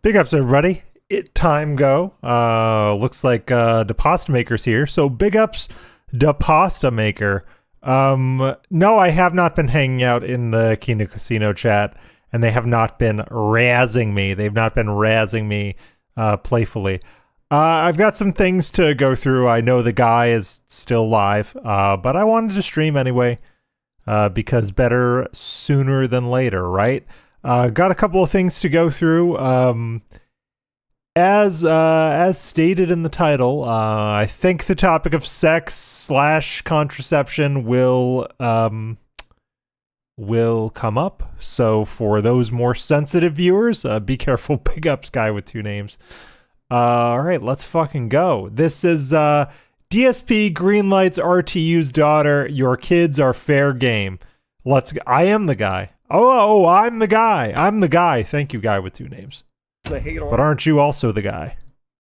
Big ups, everybody. Time go. Looks like the pasta maker's here. So big ups, the pasta maker. No, I have not been hanging out in the Kino Casino chat, and they have not been razzing me. They've not been razzing me playfully. I've got some things to go through. I know the guy is still live, but I wanted to stream anyway, because better sooner than later, right? Got a couple of things to go through. As stated in the title, I think the topic of sex / contraception will come up. So for those more sensitive viewers, be careful. Big ups, guy with two names. All right, let's fucking go. This is DSP Greenlight's RTU's daughter. Your kids are fair game. I am the guy. Oh, I'm the guy. I'm the guy. Thank you, guy with two names. But aren't you also the guy?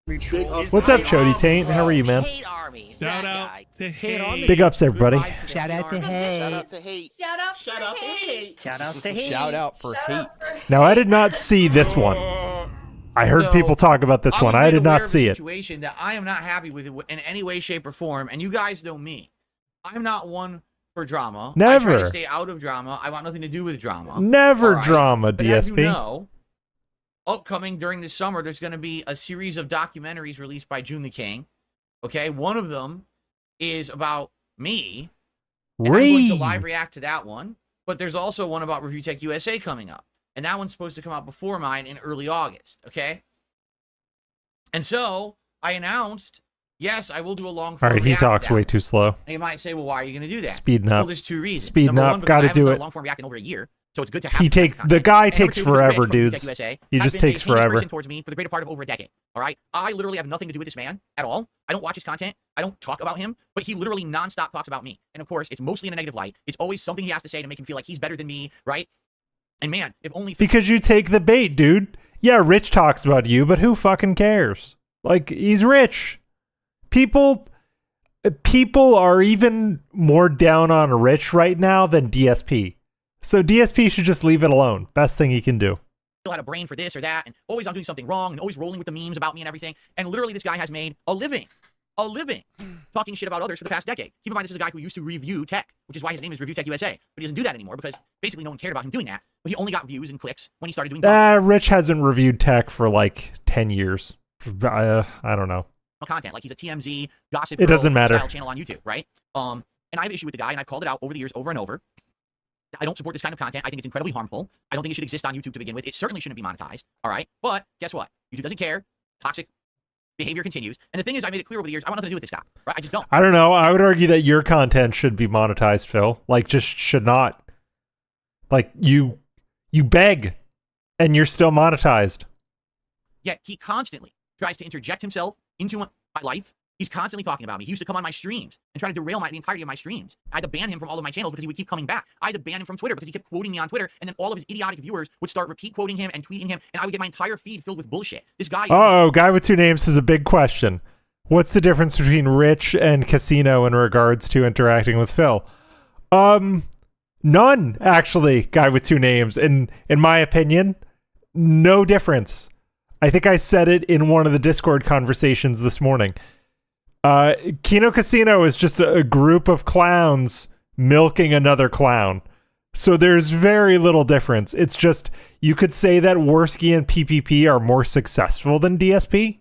What's up, Chody Taint? How are you, man? Shout out to hate. Big ups, everybody. Shout out to hate. Shout out to hate. Shout out to hate. Shout out to hate. Shout out for hate. Now, I did not see this one. I heard people talk about this one. I did not see it. Situation that I am not happy with in any way, shape, or form, and you guys know me. I'm not one for drama. Never. I try to stay out of drama. I want nothing to do with drama. Never right? drama, But DSP. as you know, upcoming during this summer, there's going to be a series of documentaries released by June the King. Okay, one of them is about me. And I'm going to live react to that one. But there's also one about Review Tech USA coming up. And that one's supposed to come out before mine in early August, okay? And so, I announced, yes, I will do a long form All right, he talks way too slow. And you might say, well, why are you going to do that? Speeding up. Well, there's two reasons. Speeding Number up, one, because gotta I haven't do done it. a long form react in over a year, so it's good to have He takes the guy takes forever, dudes. He just takes forever. Towards me for the greater part of over a decade. All right, I literally have nothing to do with this man at all. I don't watch his content. I don't talk about him, but he literally nonstop talks about me. And of course, it's mostly in a negative light. It's always something he has to say to make him feel like he's better than me, right? And man, if only because you take the bait, dude. Yeah, Rich talks about you, but who fucking cares? Like, he's rich. People are even more down on Rich right now than DSP. So DSP should just leave it alone. Best thing he can do. Had a brain for this or that, and always I'm doing something wrong, and always rolling with the memes about me and everything. And literally, this guy has made a living talking shit about others for the past decade. Keep in mind, this is a guy who used to review tech, which is why his name is Review Tech USA. But he doesn't do that anymore because basically no one cared about him doing that. But he only got views and clicks when he started doing Rich hasn't reviewed tech for like 10 years. I don't know. Content like he's a TMZ gossip. It doesn't matter. Style channel on YouTube, right? And I have an issue with the guy, and I've called it out over the years, over and over. I don't support this kind of content. I think it's incredibly harmful. I don't think it should exist on YouTube to begin with. It certainly shouldn't be monetized. All right, but guess what? YouTube doesn't care. Toxic behavior continues. And the thing is, I made it clear over the years, I want nothing to do with this guy. Right? I just don't. I don't know. I would argue that your content should be monetized, Phil. Like, just should not. Like, you beg, and you're still monetized. Yet he constantly tries to interject himself into my life. He's constantly talking about me. He used to come on my streams and try to derail the entirety of my streams. I had to ban him from all of my channels because he would keep coming back. I had to ban him from Twitter because he kept quoting me on Twitter, and then all of his idiotic viewers would start repeat quoting him and tweeting him, and I would get my entire feed filled with bullshit. This guy. Guy with two names has a big question. What's the difference between Rich and Casino in regards to interacting with Phil? None, actually, guy with two names. In my opinion, no difference. I think I said it in one of the Discord conversations this morning. Kino Casino is just a group of clowns milking another clown. So there's very little difference. It's just, you could say that Worski and PPP are more successful than DSP.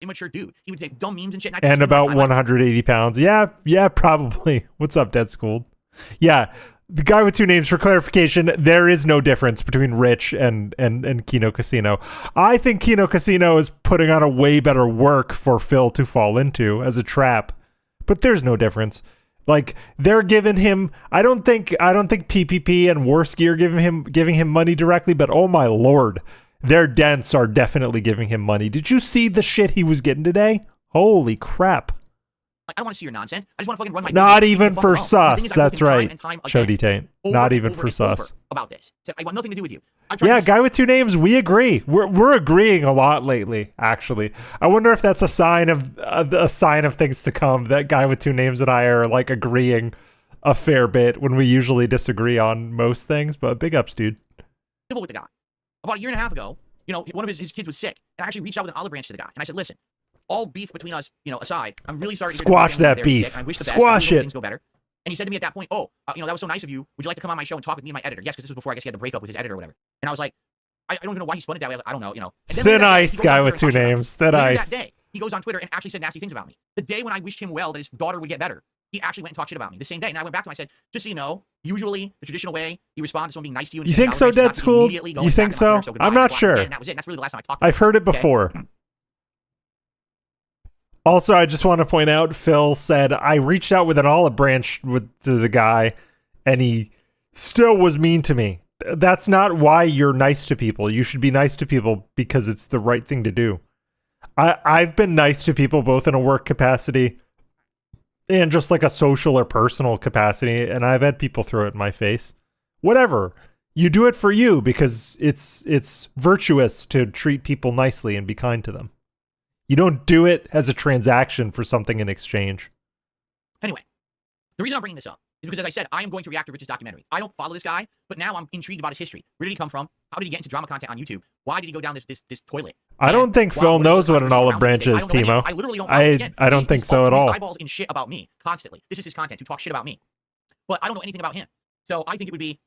Immature dude. He would take dumb memes and shit. And about 180 pounds. Yeah, probably. What's up, Dead Schooled? Yeah, the guy with two names, for clarification, there is no difference between Rich and Kino Casino. I think Kino Casino is putting on a way better work for Phil to fall into as a trap. But there's no difference. Like, they're giving him, I don't think PPP and Worski are giving him money directly, but oh my lord, their dents are definitely giving him money. Did you see the shit he was getting today? Holy crap. I don't want to see your nonsense. I just want to fucking run my Not business. even for sus. That's right. Chody Taint. Not even for sus. About this. So I want nothing to do with you. Yeah, guy with two names, we agree. We're agreeing a lot lately, actually. I wonder if that's a sign of things to come, that guy with two names and I are like agreeing a fair bit when we usually disagree on most things, but big ups, dude. Civil with the guy. About a year and a half ago, you know, one of his kids was sick, and I actually reached out with an olive branch to the guy, and I said, listen, all beef between us, you know, aside, I'm really sorry. Squash that beef. Sick, I wish the best. Squash it. Things go better. And he said to me at that point, oh, you know, that was so nice of you. Would you like to come on my show and talk with me and my editor? Yes, because this was before I guess he had to break up with his editor or whatever. And I was like, I don't even know why he spun it that way. I don't know, you know. And then Thin Ice guy with 2 names. Thin Ice. That day, he goes on Twitter and actually said nasty things about me. The day when I wished him well that his daughter would get better, he actually went and talked shit about me the same day. And I went back to him. I said, just so you know, usually the traditional way you respond to someone being nice to you. And You think so, Dead School? You think so? I'm not sure. And that was it. And that's really the last time I talked to him. I've heard it before. Also, I just want to point out, Phil said, I reached out with an olive branch to the guy, and he still was mean to me. That's not why you're nice to people. You should be nice to people because it's the right thing to do. I've been nice to people both in a work capacity and just like a social or personal capacity, and I've had people throw it in my face. Whatever. You do it for you because it's virtuous to treat people nicely and be kind to them. You don't do it as a transaction for something in exchange. Anyway, the reason I'm bringing this up is because, as I said, I am going to react to Rich's documentary. I don't follow this guy, but now I'm intrigued about his history. Where did he come from? How did he get into drama content on YouTube? Why did he go down this toilet? I don't think Phil knows what an olive branch is, Timo. I literally don't follow him again. I don't think so at all. Eyeballs in shit about me constantly. This is his content, to talk shit about me. But I don't know anything about him. So I think it would be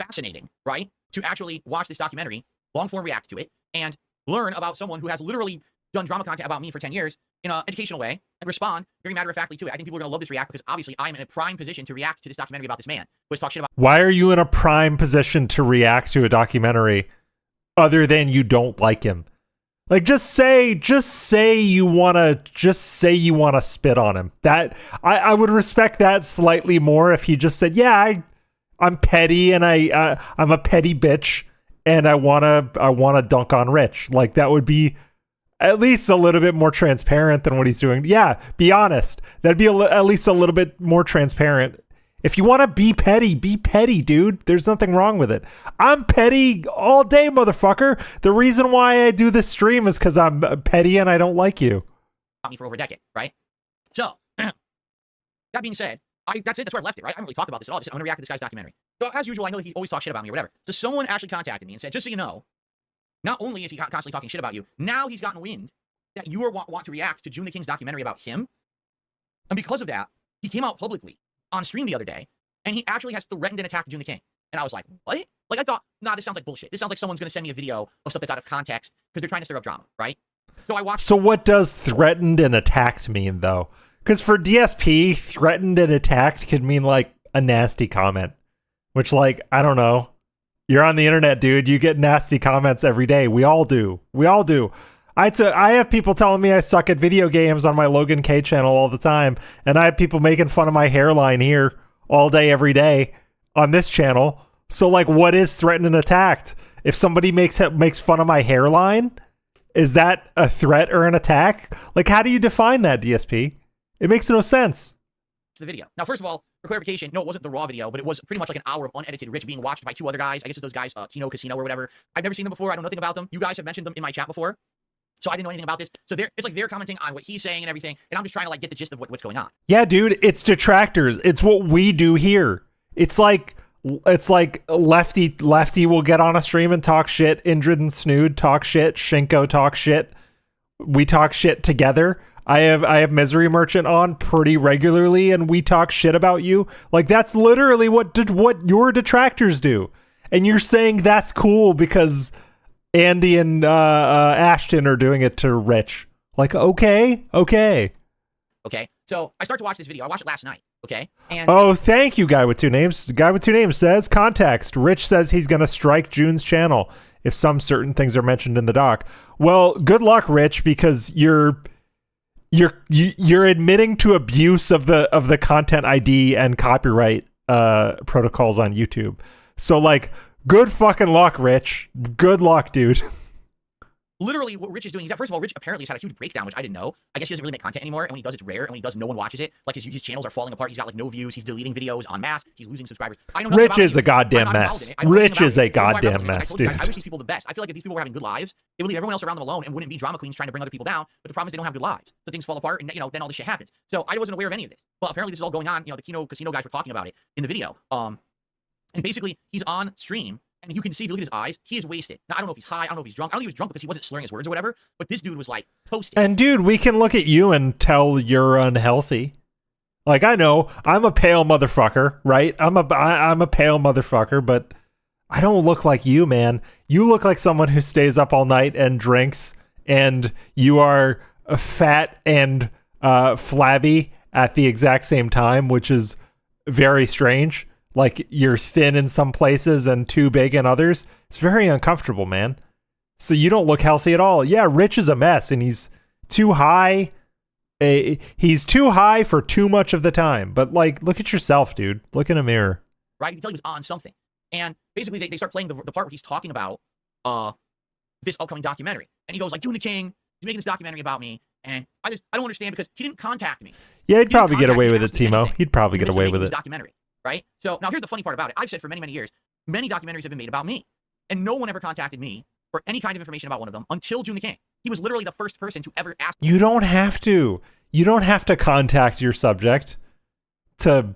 fascinating, right, to actually watch this documentary, long form react to it, and learn about someone who has literally done drama content about me for 10 years in an educational way and respond very matter-of-factly to it. I think people are going to love this react because obviously I'm in a prime position to react to this documentary about this man who has talked shit about. Why are you in a prime position to react to a documentary other than you don't like him? Like, just say you wanna spit on him. That I would respect that slightly more if he just said, yeah, I'm petty and I'm a petty bitch and I wanna dunk on Rich. Like, that would be at least a little bit more transparent than what he's doing. Yeah, be honest. That'd be at least a little bit more transparent. If you want to be petty, dude. There's nothing wrong with it. I'm petty all day, motherfucker. The reason why I do this stream is because I'm petty and I don't like you. Me for over a decade, right? So, that being said, that's it. That's where I left it, right? I haven't really talked about this at all. I'm going to react to this guy's documentary. So, as usual, I know that he always talks shit about me or whatever. So, someone actually contacted me and said, just so you know, not only is he constantly talking shit about you, now he's gotten wind that you want to react to June the King's documentary about him. And because of that, he came out publicly on stream the other day, and he actually has threatened and attacked June the King. And I was like, what? Like, I thought, nah, this sounds like bullshit. This sounds like someone's going to send me a video of stuff that's out of context because they're trying to stir up drama, right? So I watched. So what does threatened and attacked mean, though? Because for DSP, threatened and attacked could mean, like, a nasty comment. Which, like, I don't know. You're on the internet, dude. You get nasty comments every day. We all do. I have people telling me I suck at video games on my Logan K channel all the time. And I have people making fun of my hairline here all day, every day on this channel. So, like, what is threatened and attacked? If somebody makes fun of my hairline, is that a threat or an attack? Like, how do you define that, DSP? It makes no sense. The video. Now, first of all, for clarification, no, it wasn't the raw video, but it was pretty much like an hour of unedited Rich being watched by 2 other guys. I guess it's those guys, Kino Casino or whatever. I've never seen them before. I know nothing about them. You guys have mentioned them in my chat before, so I didn't know anything about this. So it's like they're commenting on what he's saying and everything, and I'm just trying to like get the gist of what's going on. Yeah, dude, it's detractors. It's what we do here. It's like Lefty will get on a stream and talk shit. Indrid and Snood talk shit. Shinko talk shit. We talk shit together. I have Misery Merchant on pretty regularly, and we talk shit about you. Like, that's literally what your detractors do. And you're saying that's cool because Andy and Ashton are doing it to Rich. Like, okay. So I start to watch this video. I watched it last night. Okay. And oh, thank you, Guy with 2 names. Guy with 2 names says context. Rich says he's gonna strike June's channel if some certain things are mentioned in the doc. Well, good luck, Rich, because you're admitting to abuse of the content ID and copyright protocols on YouTube. So, like, good fucking luck, Rich. Good luck, dude. literally what Rich is doing, first of all, Rich apparently has had a huge breakdown, which I didn't know. I guess he doesn't really make content anymore, and when he does, it's rare, and when he does, no one watches it. Like, his channels are falling apart. He's got, like, no views. He's deleting videos en masse. He's losing subscribers. I know Rich is a goddamn mess. Rich is a goddamn mess, dude. I wish these people the best. I feel like if these people were having good lives, they would leave everyone else around them alone and wouldn't be drama queens trying to bring other people down. But the problem is they don't have good lives. So things fall apart, and, you know, then all this shit happens. So I wasn't aware of any of this. But apparently this is all going on. You know, the Kino Casino guys were talking about it in the video. And basically, he's on stream And you can see, if you look at his eyes, he is wasted. Now, I don't know if he's high. I don't know if he's drunk. I don't think he was drunk because he wasn't slurring his words or whatever. But this dude was like toasted. And dude, we can look at you and tell you're unhealthy. Like, I know I'm a pale motherfucker, right? I'm a pale motherfucker, but I don't look like you, man. You look like someone who stays up all night and drinks, and you are fat and flabby at the exact same time, which is very strange. Like, you're thin in some places and too big in others. It's very uncomfortable, man. So you don't look healthy at all. Yeah, Rich is a mess, and he's too high. He's too high for too much of the time. But, like, look at yourself, dude. Look in a mirror. Right? You can tell he was on something. And basically, they start playing the part where he's talking about this upcoming documentary. And he goes, like, June the King, he's making this documentary about me. And I don't understand because he didn't contact me. Yeah, he'd probably get away with it, Timo. He'd probably get away with it. Documentary, right? So now here's the funny part about it. I've said for many, many years, many documentaries have been made about me. And no one ever contacted me for any kind of information about one of them until June the King. He was literally the first person to ever ask. You don't have to. You don't have to contact your subject to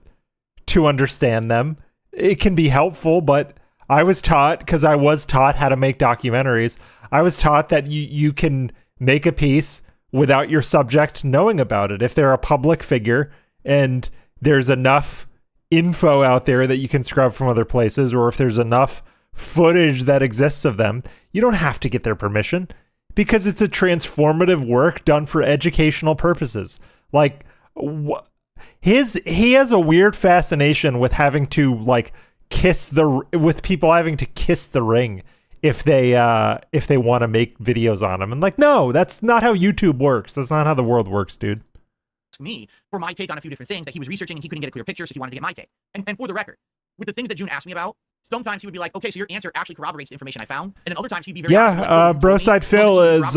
understand them. It can be helpful, but I was taught, because I was taught how to make documentaries, I was taught that you can make a piece without your subject knowing about it. If they're a public figure and there's enough info out there that you can scrub from other places, or if there's enough footage that exists of them, you don't have to get their permission, because it's a transformative work done for educational purposes. Like, he has a weird fascination with having to, like, with people having to kiss the ring if they want to make videos on him. And, like, no, that's not how YouTube works. That's not how the world works, dude. Me for my take on a few different things that he was researching, and he couldn't get a clear picture, so he wanted to get my take. And for the record, with the things that June asked me about, sometimes he would be like, okay, so your answer actually corroborates the information I found. And then other times he'd be very Broside Phil is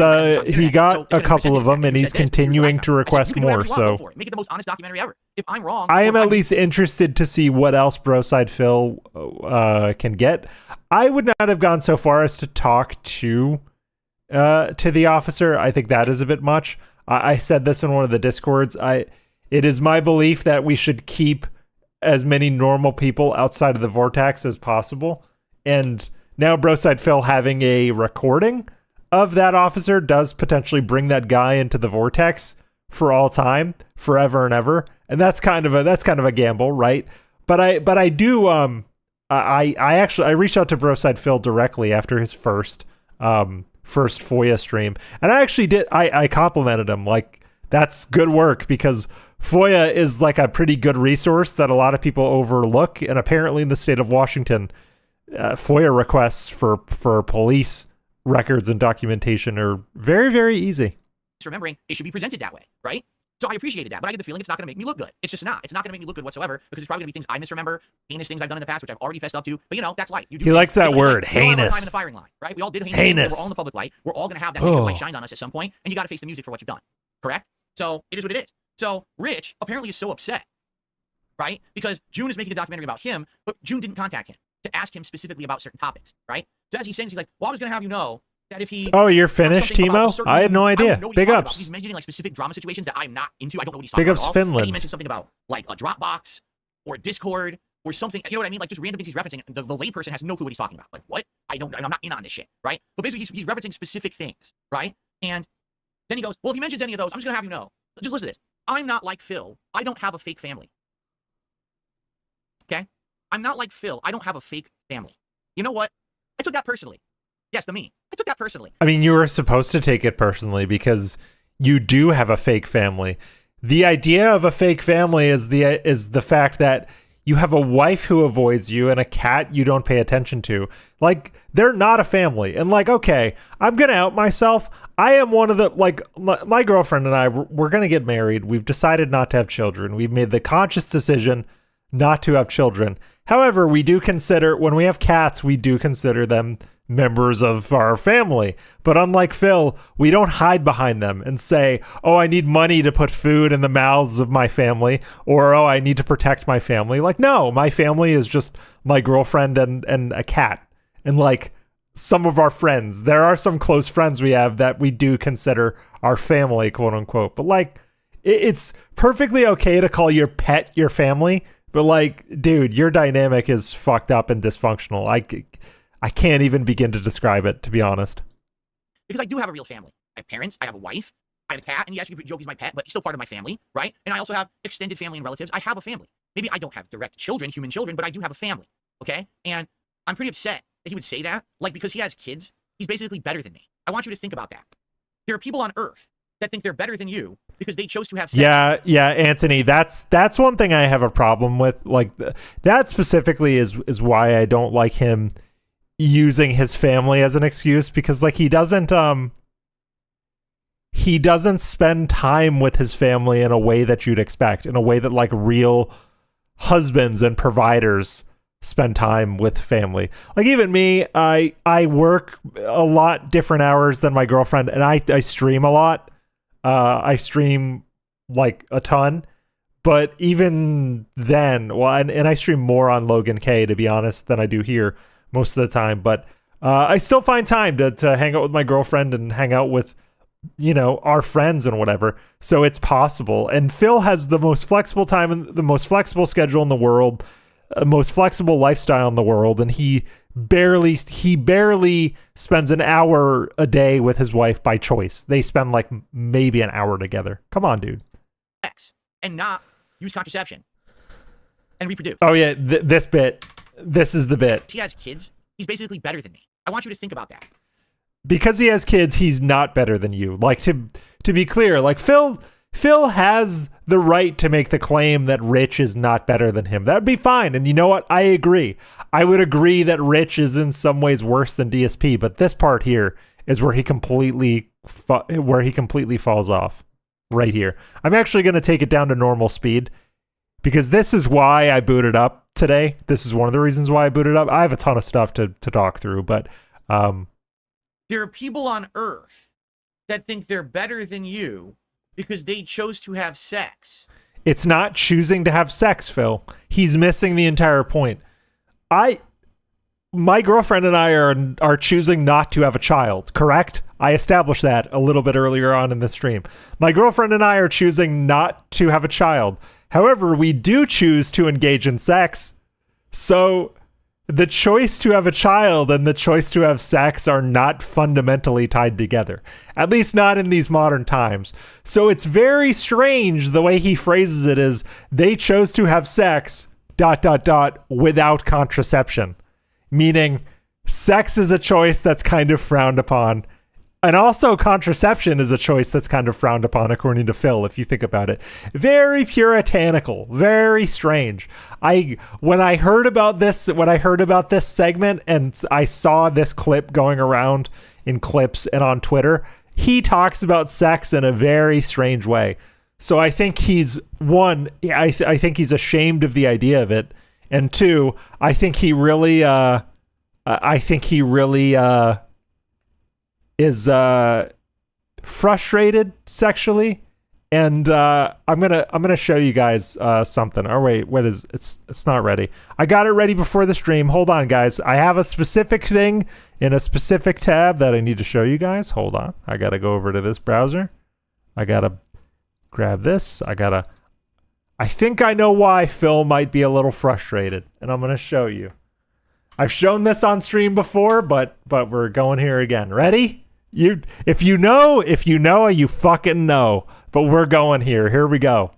he got a couple of them, and he's continuing to request more. So make it the most honest documentary ever. If I'm wrong, I am at least interested to see what else Broside Phil can get. I would not have gone so far as to talk to the officer. I think that is a bit much. I said this in one of the Discords. It is my belief that we should keep as many normal people outside of the vortex as possible. And now Broside Phil having a recording of that officer does potentially bring that guy into the vortex for all time, forever and ever. And that's kind of a gamble, right? But I do I reached out to Broside Phil directly after his first FOIA stream, and I complimented him, like, that's good work, because FOIA is like a pretty good resource that a lot of people overlook, and apparently in the state of Washington, FOIA requests for police records and documentation are very, very easy. Remembering it should be presented that way, right? So I appreciated that, but I get the feeling it's not going to make me look good. It's just not. It's not going to make me look good whatsoever, because it's probably going to be things I misremember, heinous things I've done in the past, which I've already fessed up to. But, you know, that's life. He likes that word, heinous. Time in the firing line, right? We all did heinous. We're all in the public light. We're all going to have that negative light shined on us at some point, and you got to face the music for what you've done. Correct? So it is what it is. So Rich apparently is so upset, right? Because June is making a documentary about him, but June didn't contact him to ask him specifically about certain topics, right? So as he sings, he's like, well, I was going to have you know that if he... Oh, you're finished, Timo? I had no idea. Big ups. He's mentioning, like, specific drama situations that I'm not into. I don't know what he's talking about. Big ups, Finland. And he mentioned something about, like, a Dropbox or Discord or something. You know what I mean? Like, just random things he's referencing. The layperson has no clue what he's talking about. Like, what? I'm not in on this shit, right? But basically, he's referencing specific things, right? And then he goes, well, if he mentions any of those, I'm just going to have you know. Just listen to this. I'm not like Phil. I don't have a fake family. Okay? I'm not like Phil. I don't have a fake family. You know what? I took that personally. Yes, me. I took that personally. I mean, you were supposed to take it personally because you do have a fake family. The idea of a fake family is the fact that you have a wife who avoids you and a cat you don't pay attention to. Like, they're not a family. And, like, okay, I'm going to out myself. I am one of the, like, my girlfriend and I, we're going to get married. We've decided not to have children. We've made the conscious decision not to have children. However, we do consider, when we have cats, we do consider them members of our family. But unlike Phil, we don't hide behind them and say, oh, I need money to put food in the mouths of my family, or, oh, I need to protect my family. Like, no, my family is just my girlfriend and a cat. And, like, some of our friends. There are some close friends we have that we do consider our family, quote unquote. But, like, it's perfectly okay to call your pet your I can't even begin to describe it, to be honest. Because I do have a real family. I have parents, I have a wife, I have a cat, and yes, you could joke he's my pet, but he's still part of my family, right? And I also have extended family and relatives. I have a family. Maybe I don't have direct children, human children, but I do have a family, okay? And I'm pretty upset that he would say that. Like, because he has kids, he's basically better than me. I want you to think about that. There are people on Earth that think they're better than you because they chose to have sex. Yeah, Anthony, that's one thing I have a problem with. Like, that specifically is why I don't like him using his family as an excuse, because like he doesn't spend time with his family in a way that you'd expect, in a way that like real husbands and providers spend time with family. Like even me, I work a lot different hours than my girlfriend, and I stream a lot. I stream like a ton, but even then, well, and I stream more on Logan K, to be honest, than I do here most of the time, but I still find time to hang out with my girlfriend and hang out with, you know, our friends and whatever. So it's possible. And Phil has the most flexible time and the most flexible schedule in the world, most flexible lifestyle in the world, and he barely spends an hour a day with his wife by choice. They spend like maybe an hour together. Come on, dude. Sex and not use contraception and reproduce. Oh yeah, this is the bit. He has kids. He's basically better than me. I want you to think about that. Because he has kids, he's not better than you. Like, to be clear, like Phil has the right to make the claim that Rich is not better than him. That'd be fine. And you know what? I agree. I would agree that Rich is in some ways worse than DSP, but this part here is where he completely falls off. Right here. I'm actually going to take it down to normal speed, because this is why I booted up today. This is one of the reasons why I booted up. I have a ton of stuff to talk through, but there are people on Earth that think they're better than you because they chose to have sex. It's not choosing to have sex, Phil. He's missing the entire point. My girlfriend and I are choosing not to have a child, correct? I established that a little bit earlier on in the stream. My girlfriend and I are choosing not to have a child. However, we do choose to engage in sex. So the choice to have a child and the choice to have sex are not fundamentally tied together, at least not in these modern times. So it's very strange the way he phrases it is they chose to have sex ... without contraception, meaning sex is a choice that's kind of frowned upon. And also contraception is a choice that's kind of frowned upon, according to Phil, if you think about it. Very puritanical, very strange. When I heard about this segment and I saw this clip going around in clips and on Twitter, he talks about sex in a very strange way. So I think he's I think he's ashamed of the idea of it, and two, I think he really is frustrated sexually, and I'm gonna show you guys something. Oh wait, what is it's not ready. I got it ready before the stream. Hold on, guys. I have a specific thing in a specific tab that I need to show you guys. Hold on. I gotta go over to this browser. I gotta grab this. I think I know why Phil might be a little frustrated, and I'm gonna show you. I've shown this on stream before, but we're going here again. Ready? If you know, you fucking know. But we're going here. Here we go.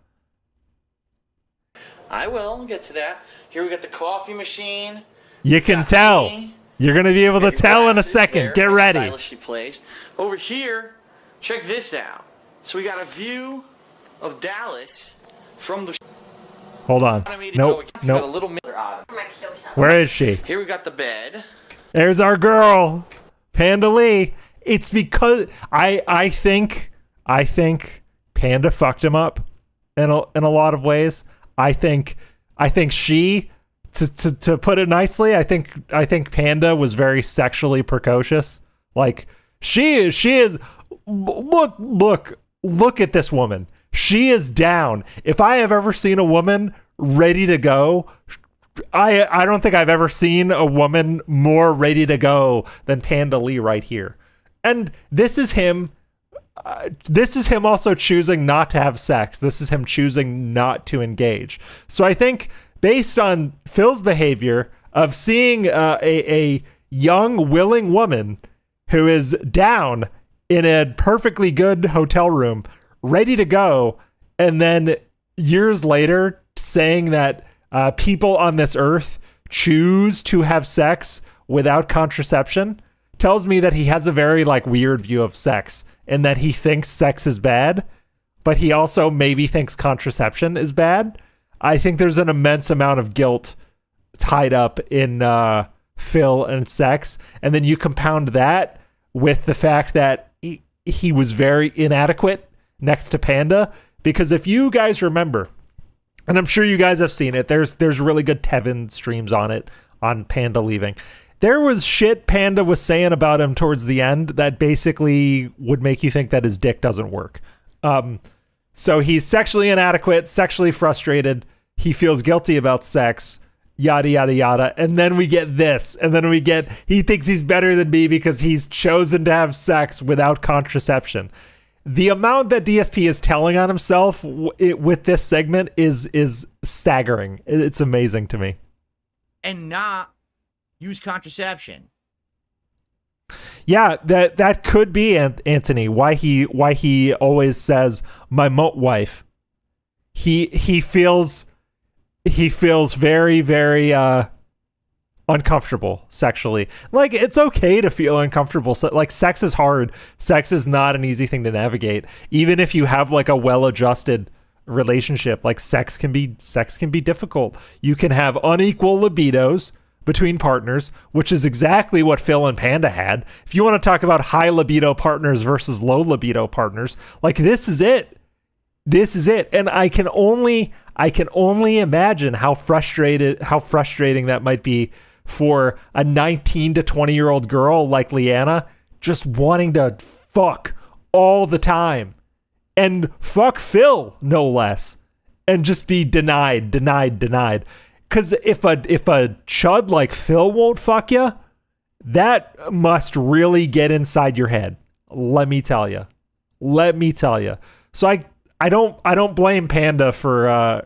I will get to that. Here we got the coffee machine. You can tell. You're gonna be able to tell in a second. Get ready. Stylishly placed. Over here, check this out. So we got a view of Dallas from the. Hold on. Nope. Where is she? Here we got the bed. There's our girl, Panda Lee. It's because I think Panda fucked him up in a lot of ways. I think she, to put it nicely, I think Panda was very sexually precocious. Like she is. Look at this woman. She is down. If I have ever seen a woman ready to go, I don't think I've ever seen a woman more ready to go than Panda Lee right here. And this is him also choosing not to have sex. This is him choosing not to engage. So I think based on Phil's behavior of seeing a young, willing woman who is down in a perfectly good hotel room, ready to go, and then years later saying that people on this earth choose to have sex without contraception tells me that he has a very like weird view of sex, and that he thinks sex is bad, but he also maybe thinks contraception is bad. I think there's an immense amount of guilt tied up in Phil and sex, and then you compound that with the fact that he was very inadequate next to Panda, because if you guys remember, and I'm sure you guys have seen it, there's really good Tevin streams on it, on Panda leaving. There was shit Panda was saying about him towards the end that basically would make you think that his dick doesn't work. So he's sexually inadequate, sexually frustrated, he feels guilty about sex, yada, yada, yada. And then we get this. And then we get, he thinks he's better than me because he's chosen to have sex without contraception. The amount that DSP is telling on himself with this segment is staggering. It's amazing to me. And not use contraception. Yeah, that could be, Anthony, why he always says my wife. He feels very, very uncomfortable sexually. Like, it's okay to feel uncomfortable. So, like, sex is hard. Sex is not an easy thing to navigate. Even if you have like a well-adjusted relationship, like sex can be difficult. You can have unequal libidos between partners, which is exactly what Phil and Panda had. If you want to talk about high libido partners versus low libido partners, like this is it. And I can only imagine how frustrating that might be for a 19 to 20-year-old girl like Leanna, just wanting to fuck all the time. And fuck Phil, no less. And just be denied. Because if a chud like Phil won't fuck you, that must really get inside your head. Let me tell you. So I don't blame Panda for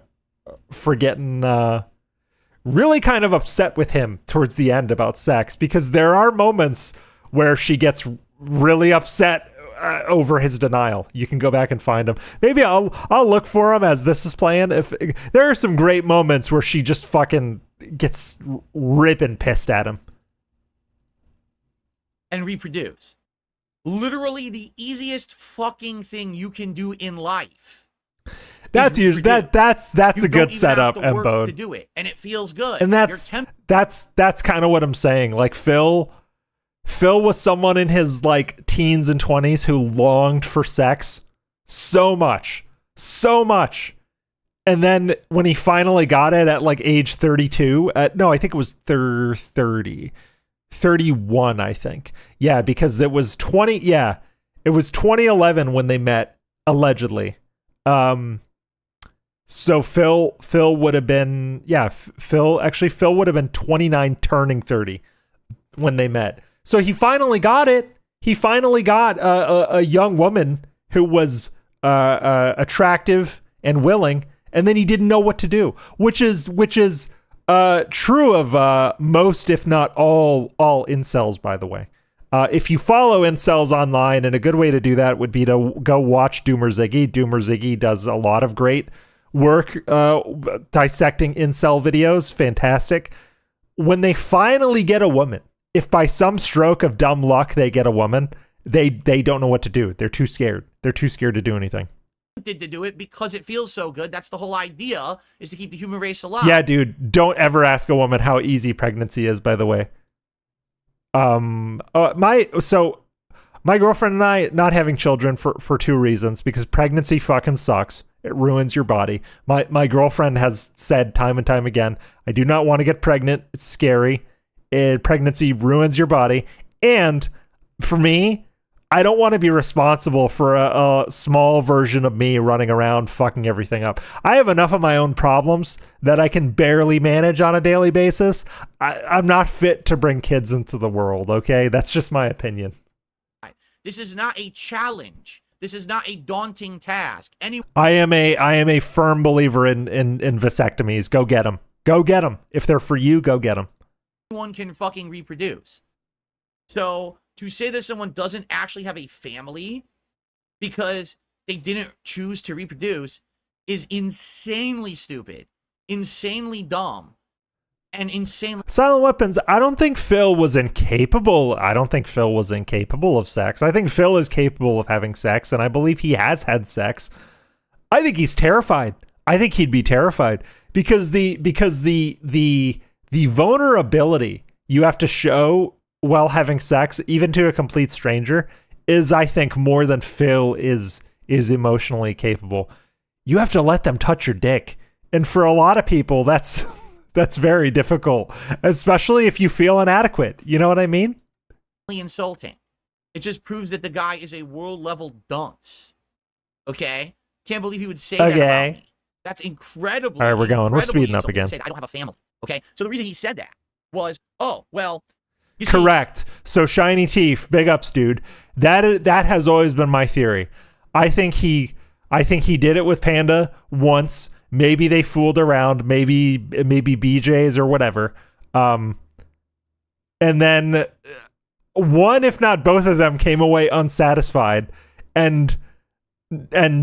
getting really kind of upset with him towards the end about sex, because there are moments where she gets really upset over his denial. You can go back and find them. Maybe I'll look for them as this is playing. If there are some great moments where she just fucking gets ripping pissed at him and reproduce. Literally the easiest fucking thing you can do in life. That's usually that's a good setup, and bone to do it, and it feels good. And that's kind of what I'm saying. Like Phil was someone in his like teens and 20s who longed for sex so much. And then when he finally got it at like age 32, I think it was 31, I think. Yeah, because it was 2011 when they met, allegedly. So Phil would have been, Phil would have been 29 turning 30 when they met. So he finally got it. He finally got a young woman who was attractive and willing, and then he didn't know what to do, which is true of most, if not all incels, by the way. If you follow incels online, and a good way to do that would be to go watch Doomer Ziggy. Doomer Ziggy does a lot of great work dissecting incel videos. Fantastic. When they finally get a woman, if by some stroke of dumb luck they get a woman, they don't know what to do. They're too scared. They're too scared to do anything. To do it because it feels so good. That's the whole idea, is to keep the human race alive. Yeah, dude. Don't ever ask a woman how easy pregnancy is, by the way. My girlfriend and I not having children for two reasons, because pregnancy fucking sucks. It ruins your body. My girlfriend has said time and time again, I do not want to get pregnant. It's scary. Pregnancy ruins your body. And for me, I don't want to be responsible for a small version of me running around fucking everything up. I have enough of my own problems that I can barely manage on a daily basis. I'm not fit to bring kids into the world, okay? That's just my opinion. This is not a challenge. This is not a daunting task. I am a firm believer in vasectomies. Go get them. Go get them. If they're for you, go get them. Anyone can fucking reproduce. So to say that someone doesn't actually have a family because they didn't choose to reproduce is insanely stupid, insanely dumb, and insanely... Silent Weapons, I don't think Phil was incapable. I don't think Phil was incapable of sex. I think Phil is capable of having sex, and I believe he has had sex. I think he's terrified. I think he'd be terrified because the vulnerability you have to show while having sex, even to a complete stranger, is, I think, more than Phil is emotionally capable. You have to let them touch your dick. And for a lot of people, that's very difficult, especially if you feel inadequate. You know what I mean? Insulting. It just proves that the guy is a world-level dunce. Okay? Can't believe he would say that about me. That's incredibly... All right, we're going. We're speeding up again. Say, I don't have a family. Okay? So the reason he said that was, oh, well... Correct. So Shiny Teeth, big ups, dude. That has always been my theory. I think he did it with Panda once. Maybe they fooled around. Maybe BJ's or whatever. And then one, if not both of them, came away unsatisfied, and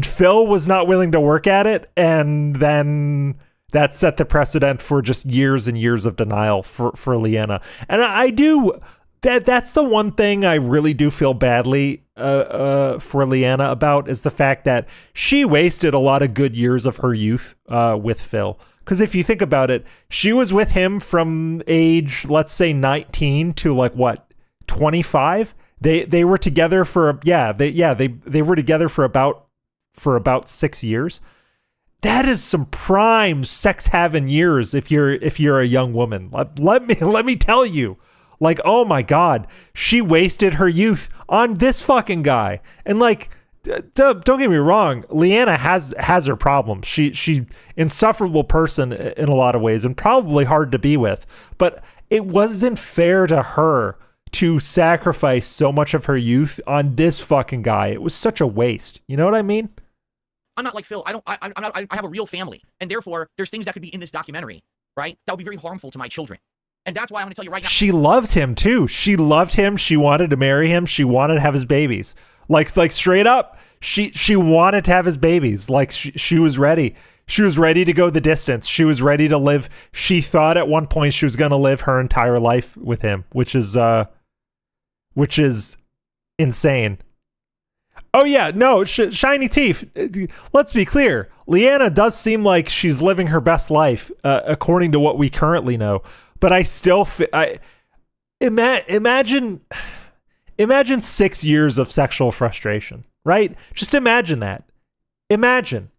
Phil was not willing to work at it, and then that set the precedent for just years and years of denial for Leanna. And I do... That's the one thing I really do feel badly for Leanna about, is the fact that she wasted a lot of good years of her youth with Phil. Because if you think about it, she was with him from age, let's say 19 to like what, 25? They were together for they were together for about 6 years. That is some prime sex having years if you're a young woman. Let me tell you. Like, oh my God, she wasted her youth on this fucking guy. And like, don't get me wrong, Leanna has her problems. She insufferable person in a lot of ways, and probably hard to be with. But it wasn't fair to her to sacrifice so much of her youth on this fucking guy. It was such a waste. You know what I mean? I'm not like Phil. I have a real family, and therefore there's things that could be in this documentary, right? That would be very harmful to my children. And that's why I'm going to tell you right now. She loved him too. She loved him. She wanted to marry him. She wanted to have his babies. Like straight up, she wanted to have his babies. Like she was ready. She was ready to go the distance. She was ready to live. She thought at one point she was going to live her entire life with him, which is insane. Oh yeah, no, Shiny Teeth. Let's be clear. Leanna does seem like she's living her best life, according to what we currently know. But I still, imagine 6 years of sexual frustration, right? Just imagine that. Imagine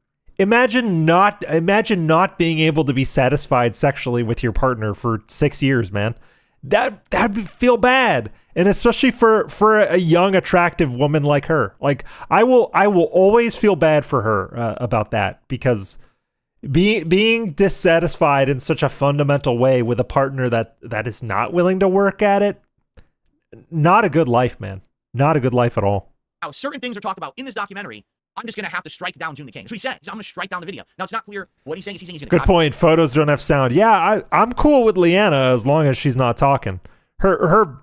not being able to be satisfied sexually with your partner for 6 years, man. That'd feel bad, and especially for a young, attractive woman like her. Like I will always feel bad for her about that, because being dissatisfied in such a fundamental way with a partner that is not willing to work at it, not a good life, man. Not a good life at all. Now, certain things are talked about in this documentary. I'm just going to have to strike down June the King. That's what he said. I'm going to strike down the video. Now, it's not clear what he's saying. He's saying he's going to... Good point. Photos don't have sound. Yeah, I'm cool with Leanna as long as she's not talking. Her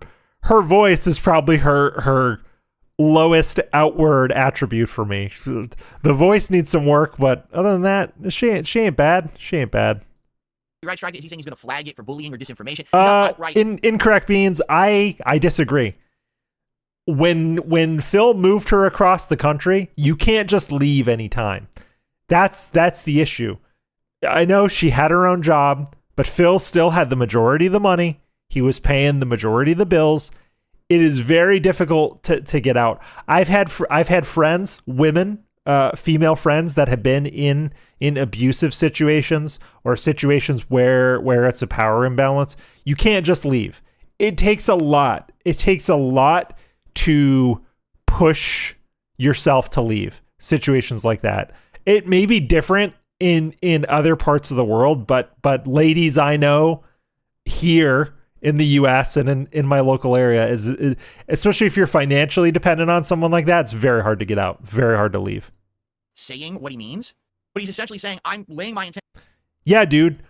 voice is probably her lowest outward attribute for me. The voice needs some work, but other than that, she ain't bad. She ain't bad. Right, strike it. He's saying he's going to flag it for bullying or disinformation. He's not outright... Incorrect, Beans. I disagree. When Phil moved her across the country, you can't just leave anytime. That's the issue. I know she had her own job, but Phil still had the majority of the money. He was paying the majority of the bills. It is very difficult to get out. I've had friends, women, female friends that have been in abusive situations or situations where it's a power imbalance. You can't just leave. It takes a lot. It takes a lot to push yourself to leave situations like that. It may be different in other parts of the world, but ladies I know here in the US and in my local area, especially if you're financially dependent on someone like that, it's very hard to get out, very hard to leave. Saying what he means, but he's essentially saying, I'm laying my intent. Yeah, dude.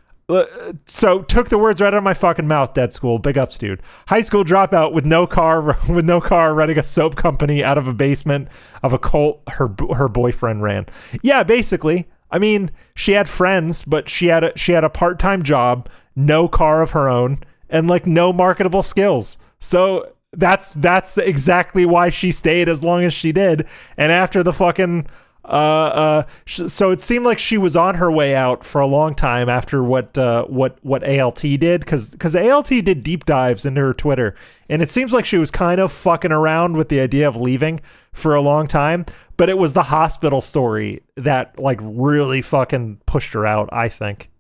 So took the words right out of my fucking mouth. Dead school, big ups, dude. High school dropout with no car, running a soap company out of a basement of a cult her boyfriend ran. Yeah, basically. I mean, she had friends, but she had a part-time job, no car of her own, and like no marketable skills. So that's exactly why she stayed as long as she did. And after the fucking so it seemed like she was on her way out for a long time after what ALT did, because ALT did deep dives into her Twitter, and it seems like she was kind of fucking around with the idea of leaving for a long time, but it was the hospital story that like really fucking pushed her out, I think.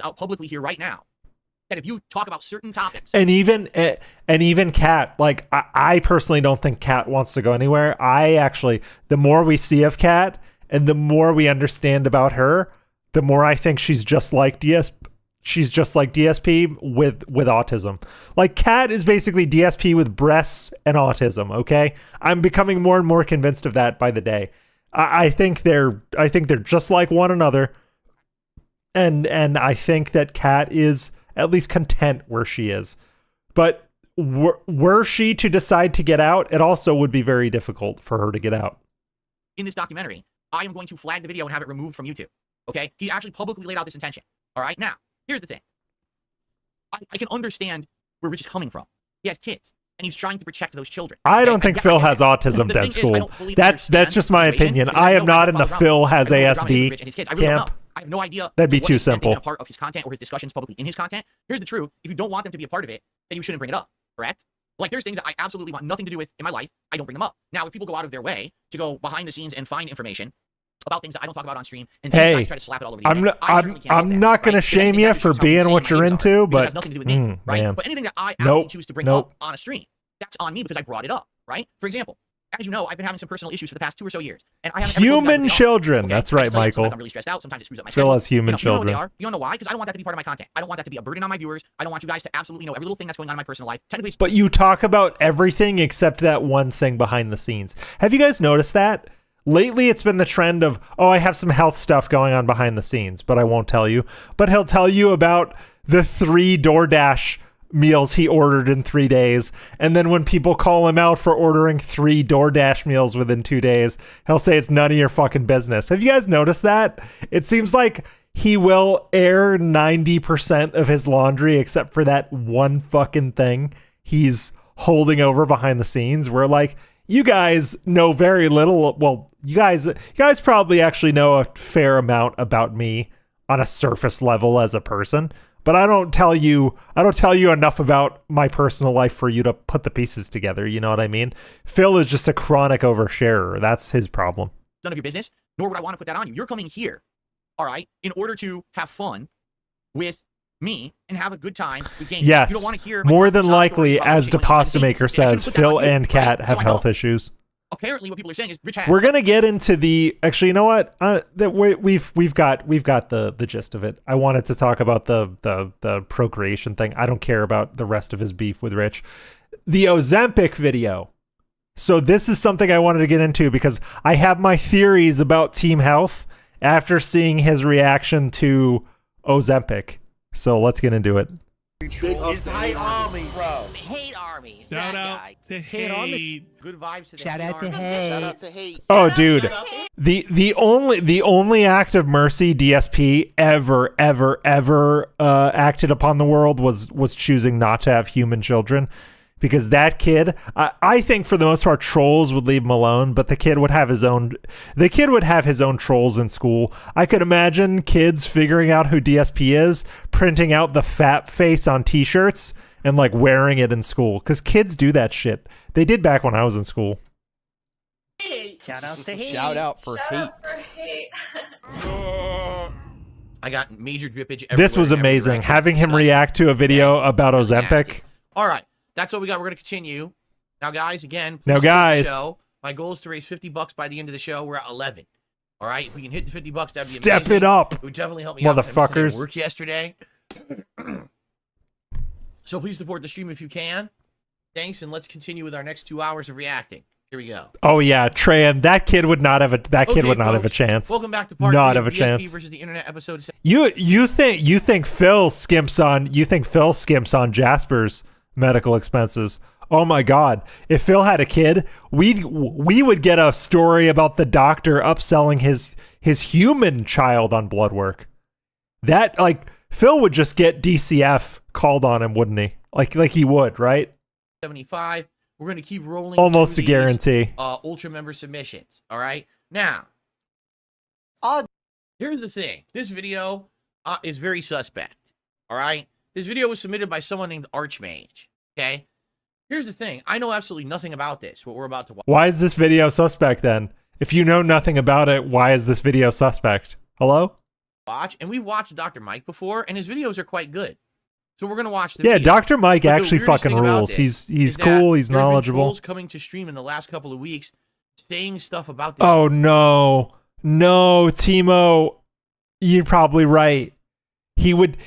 Out publicly here right now that if you talk about certain topics, and even Kat, like I personally don't think Kat wants to go anywhere. I actually, the more we see of Kat and the more we understand about her, the more I think she's just like DSP with autism. Like Kat is basically DSP with breasts and autism. Okay, I'm becoming more and more convinced of that by the day. I think they're just like one another, and I think that Kat is at least content where she is. But were she to decide to get out, it also would be very difficult for her to get out. In this documentary, I am going to flag the video and have it removed from YouTube. Okay? He actually publicly laid out this intention. All right? Now, here's the thing. I can understand where Rich is coming from. He has kids, and he's trying to protect those children. I don't think Phil has autism, Dead School. That's just my opinion. I am not in the Phil has ASD camp. I have no idea. That'd be too simple. A part of his content or his discussions publicly in his content. Here's the truth. If you don't want them to be a part of it, then you shouldn't bring it up. Correct? Like, there's things that I absolutely want nothing to do with in my life. I don't bring them up. Now, if people go out of their way to go behind the scenes and find information about things that I don't talk about on stream, and then try to slap it all over the internet, I'm not going to shame you for being what you're into, but it has nothing to do with me, right? Man. But anything that I actually choose to bring up on a stream, that's on me because I brought it up, right? For example, as you know, I've been having some personal issues for the past 2 or so years, and I haven't human children. Okay? That's right, Michael. I'm really stressed out. Sometimes it screws up my schedule. Phil has human children. You know what they are? You don't know why? Because I don't want that to be part of my content. I don't want that to be a burden on my viewers. I don't want you guys to absolutely know every little thing that's going on in my personal life. Technically, but you talk about everything except that one thing behind the scenes. Have you guys noticed that? Lately, it's been the trend of, oh, I have some health stuff going on behind the scenes, but I won't tell you. But he'll tell you about the 3 DoorDash meals he ordered in 3 days. And then when people call him out for ordering 3 DoorDash meals within 2 days, he'll say it's none of your fucking business. Have you guys noticed that? It seems like he will air 90% of his laundry except for that one fucking thing he's holding over behind the scenes, where like, you guys know very little. Well, you guys probably actually know a fair amount about me on a surface level as a person, but I don't tell you enough about my personal life for you to put the pieces together. You know what I mean? Phil is just a chronic oversharer. That's his problem. None of your business, nor would I want to put that on you. You're coming here, all right, in order to have fun with me and have a good time with games. Yes, you don't want to hear more than likely, as Deposta Maker says, Phil and Kat have health issues. Apparently, what people are saying is Rich has. We're gonna get into the. Actually, you know what? We've got the gist of it. I wanted to talk about the procreation thing. I don't care about the rest of his beef with Rich. The Ozempic video. So this is something I wanted to get into because I have my theories about Team Health after seeing his reaction to Ozempic. So let's get into it. It's hate army, bro. Hate army. Shout out to hate. Good vibes to the Shout out to army. hate. Shout out to hate. Oh, dude. The only act of mercy DSP ever acted upon the world was choosing not to have human children. Because that kid, I think for the most part, trolls would leave him alone, but the kid would have his own trolls in school. I could imagine kids figuring out who DSP is, printing out the fat face on t-shirts, and like wearing it in school. Because kids do that shit. They did back when I was in school. Shout out to hate. Shout out for hate. I got major drippage everywhere. This was amazing. Having him react to a video about Ozempic. All right. That's what we got. We're going to continue. Now, guys, again, now, guys, the show. My goal is to raise $50 by the end of the show. We're at 11. All right? If we can hit the $50, that'd be Step amazing. it up. It would definitely help me out. Motherfuckers. I work yesterday. So please support the stream if you can. Thanks, and let's continue with our next 2 hours of reacting. Here we go. Oh yeah, Tran. That kid would not have a. That kid would not have a folks, chance. Welcome back to part Not 3 have a of chance. BSP versus the Internet episode. You think Phil skimps on Jasper's medical expenses? Oh my God! If Phil had a kid, we would get a story about the doctor upselling his human child on blood work. That like Phil would just get DCF called on him, wouldn't he? Like he would, right? 75. We're going to keep rolling. Almost a through these, guarantee. Ultra member submissions. All right. Now, here's the thing. This video is very suspect. All right. This video was submitted by someone named Archmage. Okay. Here's the thing. I know absolutely nothing about this. What we're about to watch. Why is this video suspect then? If you know nothing about it, why is this video suspect? Hello? And we've watched Dr. Mike before, and his videos are quite good. So we're gonna watch the Yeah, video. Dr. Mike But the actually weirdest fucking thing about rules. this He's is that cool. He's there's been knowledgeable. trolls coming to stream in the last couple of weeks, saying stuff about this. Oh no, Timo, you're probably right. He would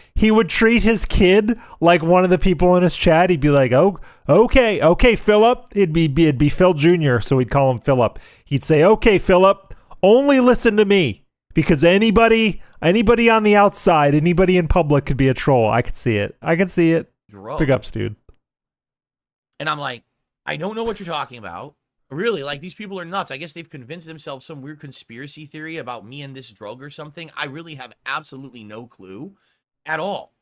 treat his kid like one of the people in his chat. He'd be like, "Oh, okay, Philip." It'd be Phil Jr., so we'd call him Philip. He'd say, "Okay, Philip, only listen to me because anybody on the outside, anybody in public could be a troll." I could see it. Drugs. Big ups, dude. And I'm like, I don't know what you're talking about. Really, like, these people are nuts. I guess they've convinced themselves some weird conspiracy theory about me and this drug or something. I really have absolutely no clue at all.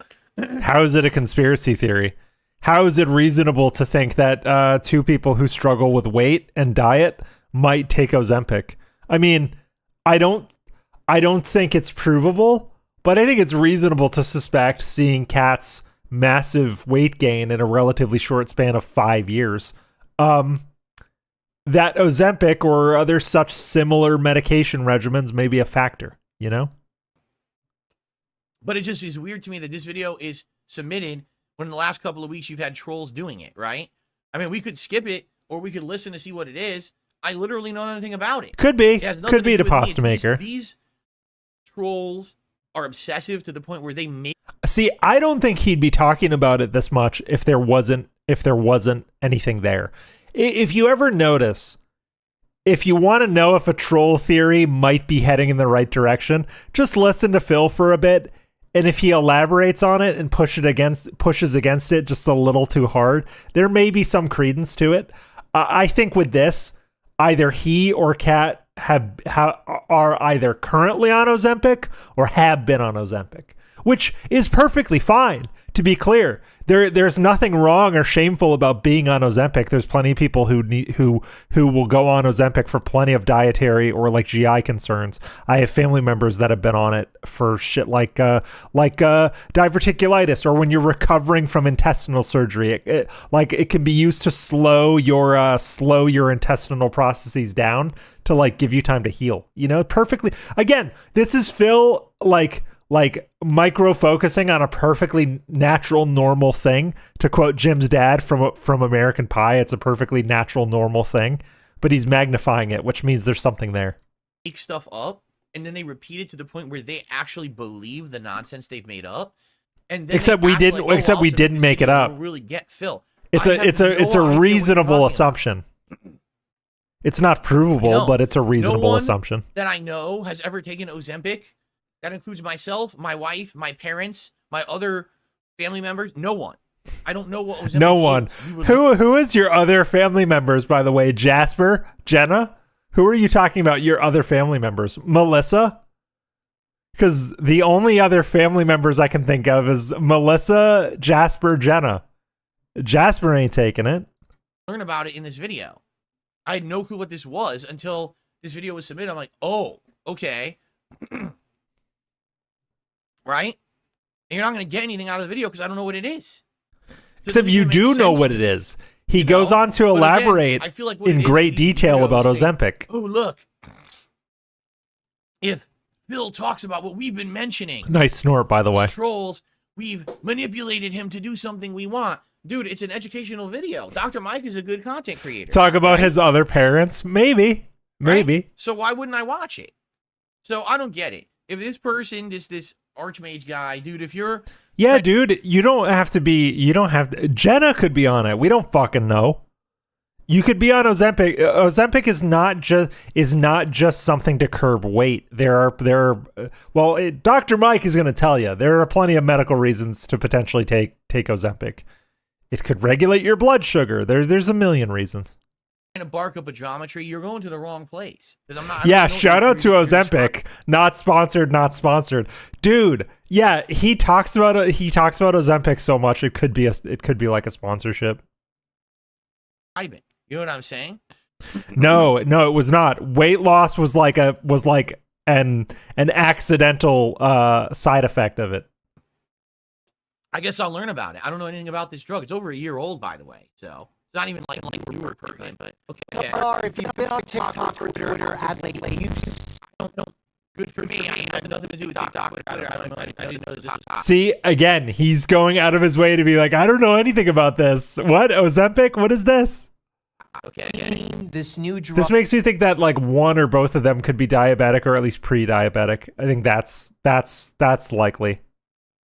How is it a conspiracy theory? How is it reasonable to think that two people who struggle with weight and diet might take Ozempic? I mean, I don't think it's provable, but I think it's reasonable to suspect, seeing Kat's massive weight gain in a relatively short span of 5 years, that Ozempic or other such similar medication regimens may be a factor, you know? But it just is weird to me that this video is submitted when in the last couple of weeks you've had trolls doing it, right? I mean, we could skip it or we could listen to see what it is. I literally know nothing about it. Could be. It has nothing Could to be do the with me. pasta It's maker. These trolls are obsessive to the point where they make. See, I don't think he'd be talking about it this much if there wasn't anything there. If you ever notice, if you want to know if a troll theory might be heading in the right direction, just listen to Phil for a bit, and if he elaborates on it and pushes against it just a little too hard, there may be some credence to it. I think with this, either he or Kat are either currently on Ozempic or have been on Ozempic, which is perfectly fine. To be clear, there's nothing wrong or shameful about being on Ozempic. There's plenty of people who will go on Ozempic for plenty of dietary or like GI concerns. I have family members that have been on it for shit like diverticulitis, or when you're recovering from intestinal surgery. It can be used to slow your intestinal processes down to like give you time to heal. You know, perfectly. Again, this is Phil like micro focusing on a perfectly natural, normal thing. To quote Jim's dad from American Pie, it's a perfectly natural, normal thing, but he's magnifying it, which means there's something there. Make stuff up, and then they repeat it to the point where they actually believe the nonsense they've made up. And then Except we didn't make it up. Really get Phil. It's a reasonable assumption. It's not provable, but it's a reasonable assumption. That I know has ever taken Ozempic. That includes myself, my wife, my parents, my other family members. No one. I don't know what Ozempic No one. is. Who is your other family members, by the way? Jasper? Jenna? Who are you talking about, your other family members? Melissa? Because the only other family members I can think of is Melissa, Jasper, Jenna. Jasper ain't taking it. Learn about it in this video. I had no clue what this was until this video was submitted. I'm like, oh, okay. Right? And you're not going to get anything out of the video because I don't know what it is. Except you do know what it is. He goes on to elaborate I feel like in great detail about Ozempic. Oh, look. If Phil talks about what we've been mentioning. Nice snort, by the way. Trolls, we've manipulated him to do something we want. Dude, it's an educational video. Dr. Mike is a good content creator. Talk about his other parents? Maybe. Right? So why wouldn't I watch it? So I don't get it. If this person is this Archmage guy, dude, if you're... Yeah, dude, you don't have to... Jenna could be on it. We don't fucking know. You could be on Ozempic. Ozempic is not just something to curb weight. Dr. Mike is going to tell you there are plenty of medical reasons to potentially take Ozempic. It could regulate your blood sugar. There's a million reasons. To bark up a geometry, you're going to the wrong place. Yeah, shout out to Ozempic. Not sponsored, not sponsored. Dude, yeah, he talks about Ozempic so much it could be like a sponsorship. You know what I'm saying? No, it was not. Weight loss was like an accidental side effect of it. I guess I'll learn about it. I don't know anything about this drug. It's over a year old, by the way, so it's not even like we were perfect, but okay. If you've been on TikTok or Twitter as lately, don't good for me. I had nothing to do with TikTok. I didn't know this was See, again, he's going out of his way to be like, I don't know anything about this. What? Ozempic? What is this? okay. this new drug. This makes me think that like one or both of them could be diabetic or at least pre-diabetic. I think that's likely.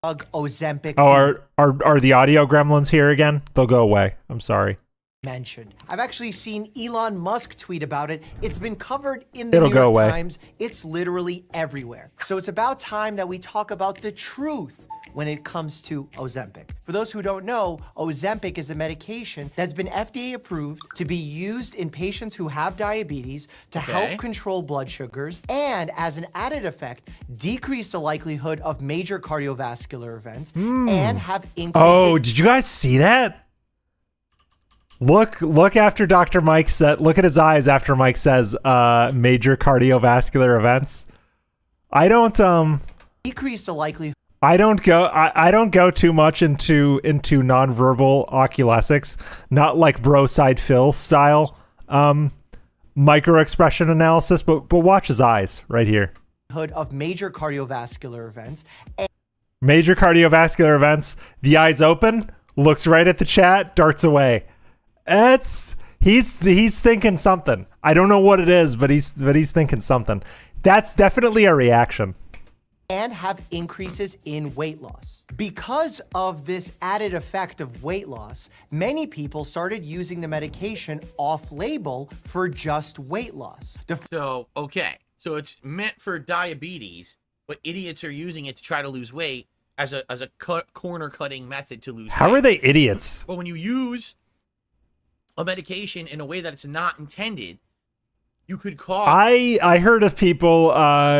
Ozempic. Oh, are the audio gremlins here again? They'll go away. I'm sorry. Mentioned. I've actually seen Elon Musk tweet about it. It's been covered in the It'll New go York away. Times. It's literally everywhere. So it's about time that we talk about the truth when it comes to Ozempic. For those who don't know, Ozempic is a medication that's been FDA approved to be used in patients who have diabetes to help control blood sugars and, as an added effect, decrease the likelihood of major cardiovascular events and have increases. Oh, did you guys see that? Look after Dr. Mike said. Look at his eyes after Mike says major cardiovascular events. I don't decrease the likelihood. I don't go too much into nonverbal oculesics, not like bro side Phil style micro expression analysis, but watch his eyes right here. Of major cardiovascular events. Major cardiovascular events. The eyes open, looks right at the chat, darts away. He's thinking something. I don't know what it is, but he's thinking something. That's definitely a reaction. And have increases in weight loss. Because of this added effect of weight loss, many people started using the medication off-label for just weight loss. So it's meant for diabetes, but idiots are using it to try to lose weight as a corner cutting method to lose weight. How are they idiots? But when you use a medication in a way that it's not intended, you could cause... I heard of people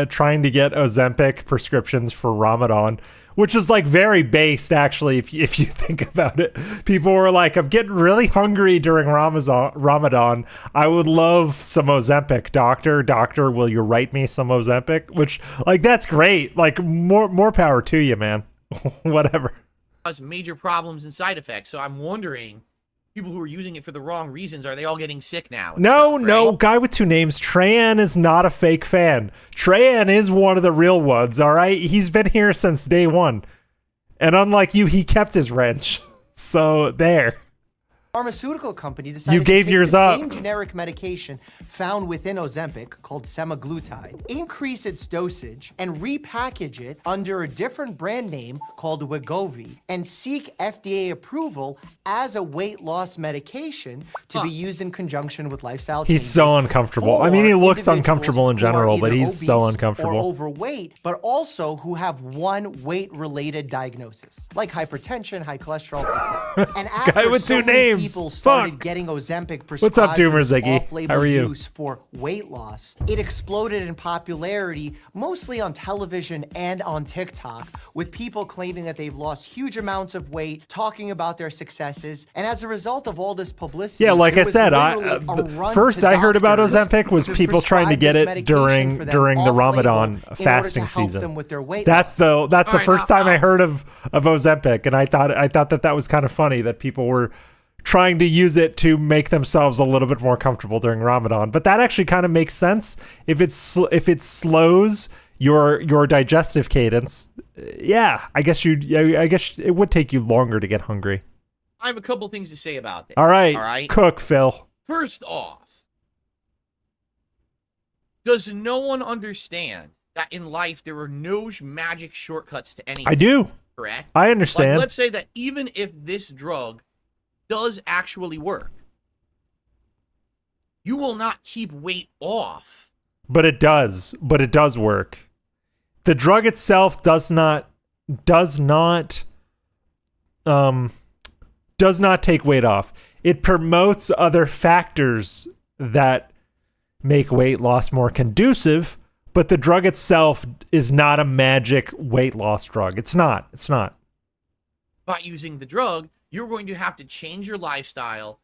trying to get Ozempic prescriptions for Ramadan, which is like very based actually if you think about it. People were like, I'm getting really hungry during Ramadan. I would love some Ozempic. Doctor, will you write me some Ozempic? Which, like, that's great. Like, more power to you, man. Whatever. Cause major problems and side effects. So I'm wondering, people who are using it for the wrong reasons, are they all getting sick now? No, guy with two names. Treyan is not a fake fan. Treyan is one of the real ones, all right? He's been here since day one. And unlike you, he kept his wrench. So, there. Pharmaceutical company decided You gave to take yours the up. same generic medication found within Ozempic called semaglutide, increase its dosage, and repackage it under a different brand name called Wegovy, and seek FDA approval as a weight loss medication to be used in conjunction with lifestyle changes. He's so uncomfortable. I mean, he looks uncomfortable in general, but he's so obese uncomfortable. Or overweight, but also who have one weight-related diagnosis, like hypertension, high cholesterol, etc. And after Guy with so two many names. people started Fuck. getting Ozempic prescribed What's up, Doomer for Ziggy? off-label How are you? use for weight loss, it exploded in popularity, mostly on television and on TikTok, with people claiming that they've lost huge amounts of weight, talking about their successes, and as a result of all this publicity, Yeah, like there I was said, literally a run first to I heard about doctors Ozempic was to people trying to prescribe get this it medication for them during the off-label Ramadan in order fasting to help season. them with their weight That's loss. the All right, first time I heard of Ozempic, and I thought that was kind of funny that people were trying to use it to make themselves a little bit more comfortable during Ramadan. But that actually kind of makes sense if it slows your digestive cadence. Yeah, I guess it would take you longer to get hungry. I have a couple things to say about this. All right. Cook, Phil. First off, does no one understand that in life there are no magic shortcuts to anything? I do. Correct? I understand. Like, let's say that even if this drug does actually work, you will not keep weight off. But it does. But it does work. The drug itself does not take weight off. It promotes other factors that make weight loss more conducive, but the drug itself is not a magic weight loss drug. It's not. By using the drug, you're going to have to change your lifestyle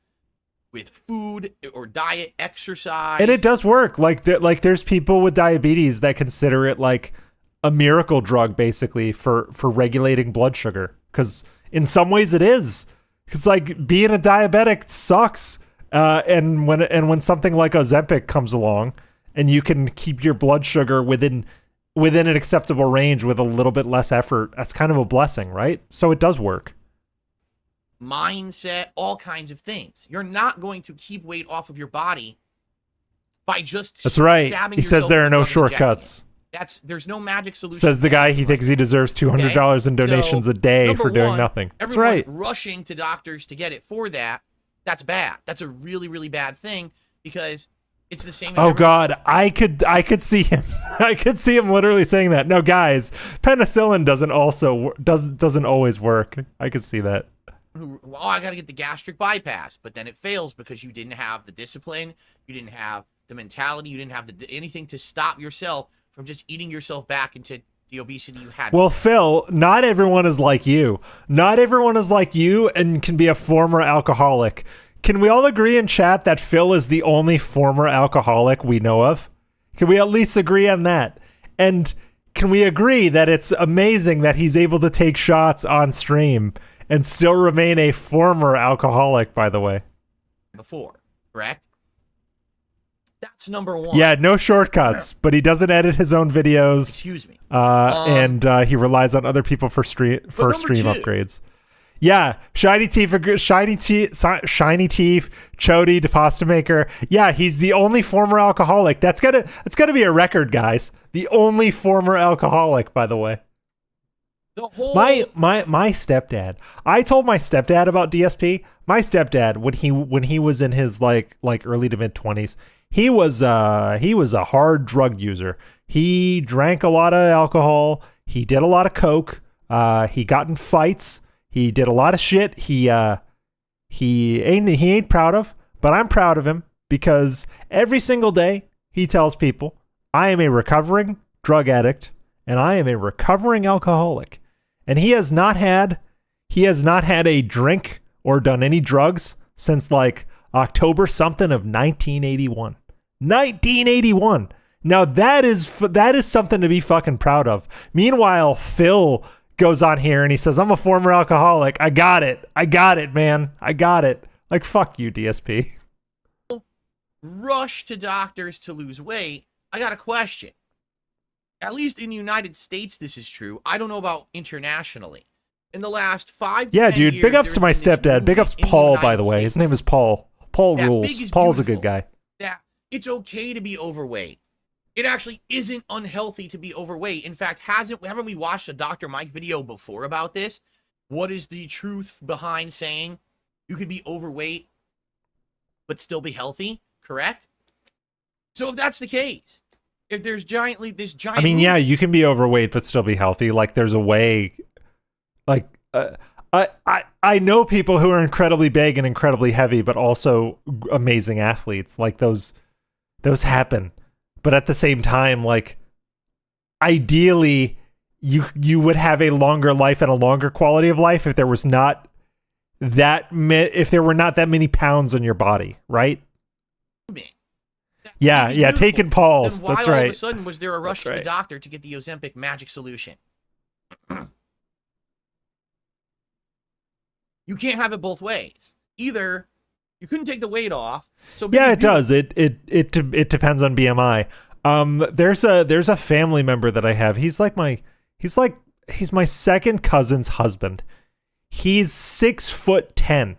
with food or diet, exercise. And it does work. Like there's people with diabetes that consider it like a miracle drug, basically, for regulating blood sugar. Because in some ways it is. Because like being a diabetic sucks. And when something like Ozempic comes along, and you can keep your blood sugar within an acceptable range with a little bit less effort, that's kind of a blessing, right? So it does work. Mindset, all kinds of things. You're not going to keep weight off of your body by just That's right. stabbing He says yourself there with are a no drug and injecting shortcuts. it. There's no magic solution. Says the guy he thinks he deserves $200 in donations a day number for doing one, nothing. That's everyone right. rushing to doctors to get it for that's bad. That's a really, really bad thing because it's the same as Oh God, I could see him. I could see him literally saying that. No, guys, penicillin doesn't always work. I could see that. Well, I got to get the gastric bypass, but then it fails because you didn't have the discipline, you didn't have the mentality, you didn't have anything to stop yourself from just eating yourself back into the obesity you had. Well, Phil, not everyone is like you. Not everyone is like you and can be a former alcoholic. Can we all agree in chat that Phil is the only former alcoholic we know of? Can we at least agree on that? And can we agree that it's amazing that he's able to take shots on stream and still remain a former alcoholic, by the way? Before, correct? That's number one. Yeah, no shortcuts, but he doesn't edit his own videos. Excuse me. And he relies on other people for stream upgrades. Yeah, shiny teeth, Chody, the pasta maker. Yeah, he's the only former alcoholic. That's gotta be a record, guys. The only former alcoholic, by the way. The whole My stepdad. I told my stepdad about DSP. My stepdad, when he was in his like early to mid 20s, he was a hard drug user. He drank a lot of alcohol. He did a lot of coke. He got in fights. He did a lot of shit. He ain't proud of, but I'm proud of him because every single day he tells people, I am a recovering drug addict and I am a recovering alcoholic. And he has not had a drink or done any drugs since like October something of 1981. 1981. Now that is something to be fucking proud of. Meanwhile, Phil goes on here and he says, I'm a former alcoholic. I got it, man. I got it. Like, fuck you, DSP. Rush to doctors to lose weight. I got a question. At least in the United States, this is true. I don't know about internationally. In the last 5 to 10 dude, years, big ups to my there's been this stepdad. Big ups movement in the Paul, United by the way. His States name is Paul. Paul that rules. big is Paul's a beautiful. good guy. That it's okay to be overweight. It actually isn't unhealthy to be overweight. In fact, haven't we watched a Dr. Mike video before about this? What is the truth behind saying you could be overweight but still be healthy? Correct? So if that's the case, if there's this giant I mean, yeah, you can be overweight but still be healthy. Like, there's a way. Like, I know people who are incredibly big and incredibly heavy, but also amazing athletes. Like, those happen. But at the same time, like, ideally, you would have a longer life and a longer quality of life if there was not if there were not that many pounds on your body, right? Yeah, taking Paul's. Then why That's all right. of a sudden was there a rush That's right. to the doctor to get the Ozempic magic solution? You can't have it both ways. Either you couldn't take the weight off. So Yeah, it does. It depends on BMI. There's a family member that I have. He's my second cousin's husband. He's 6'10",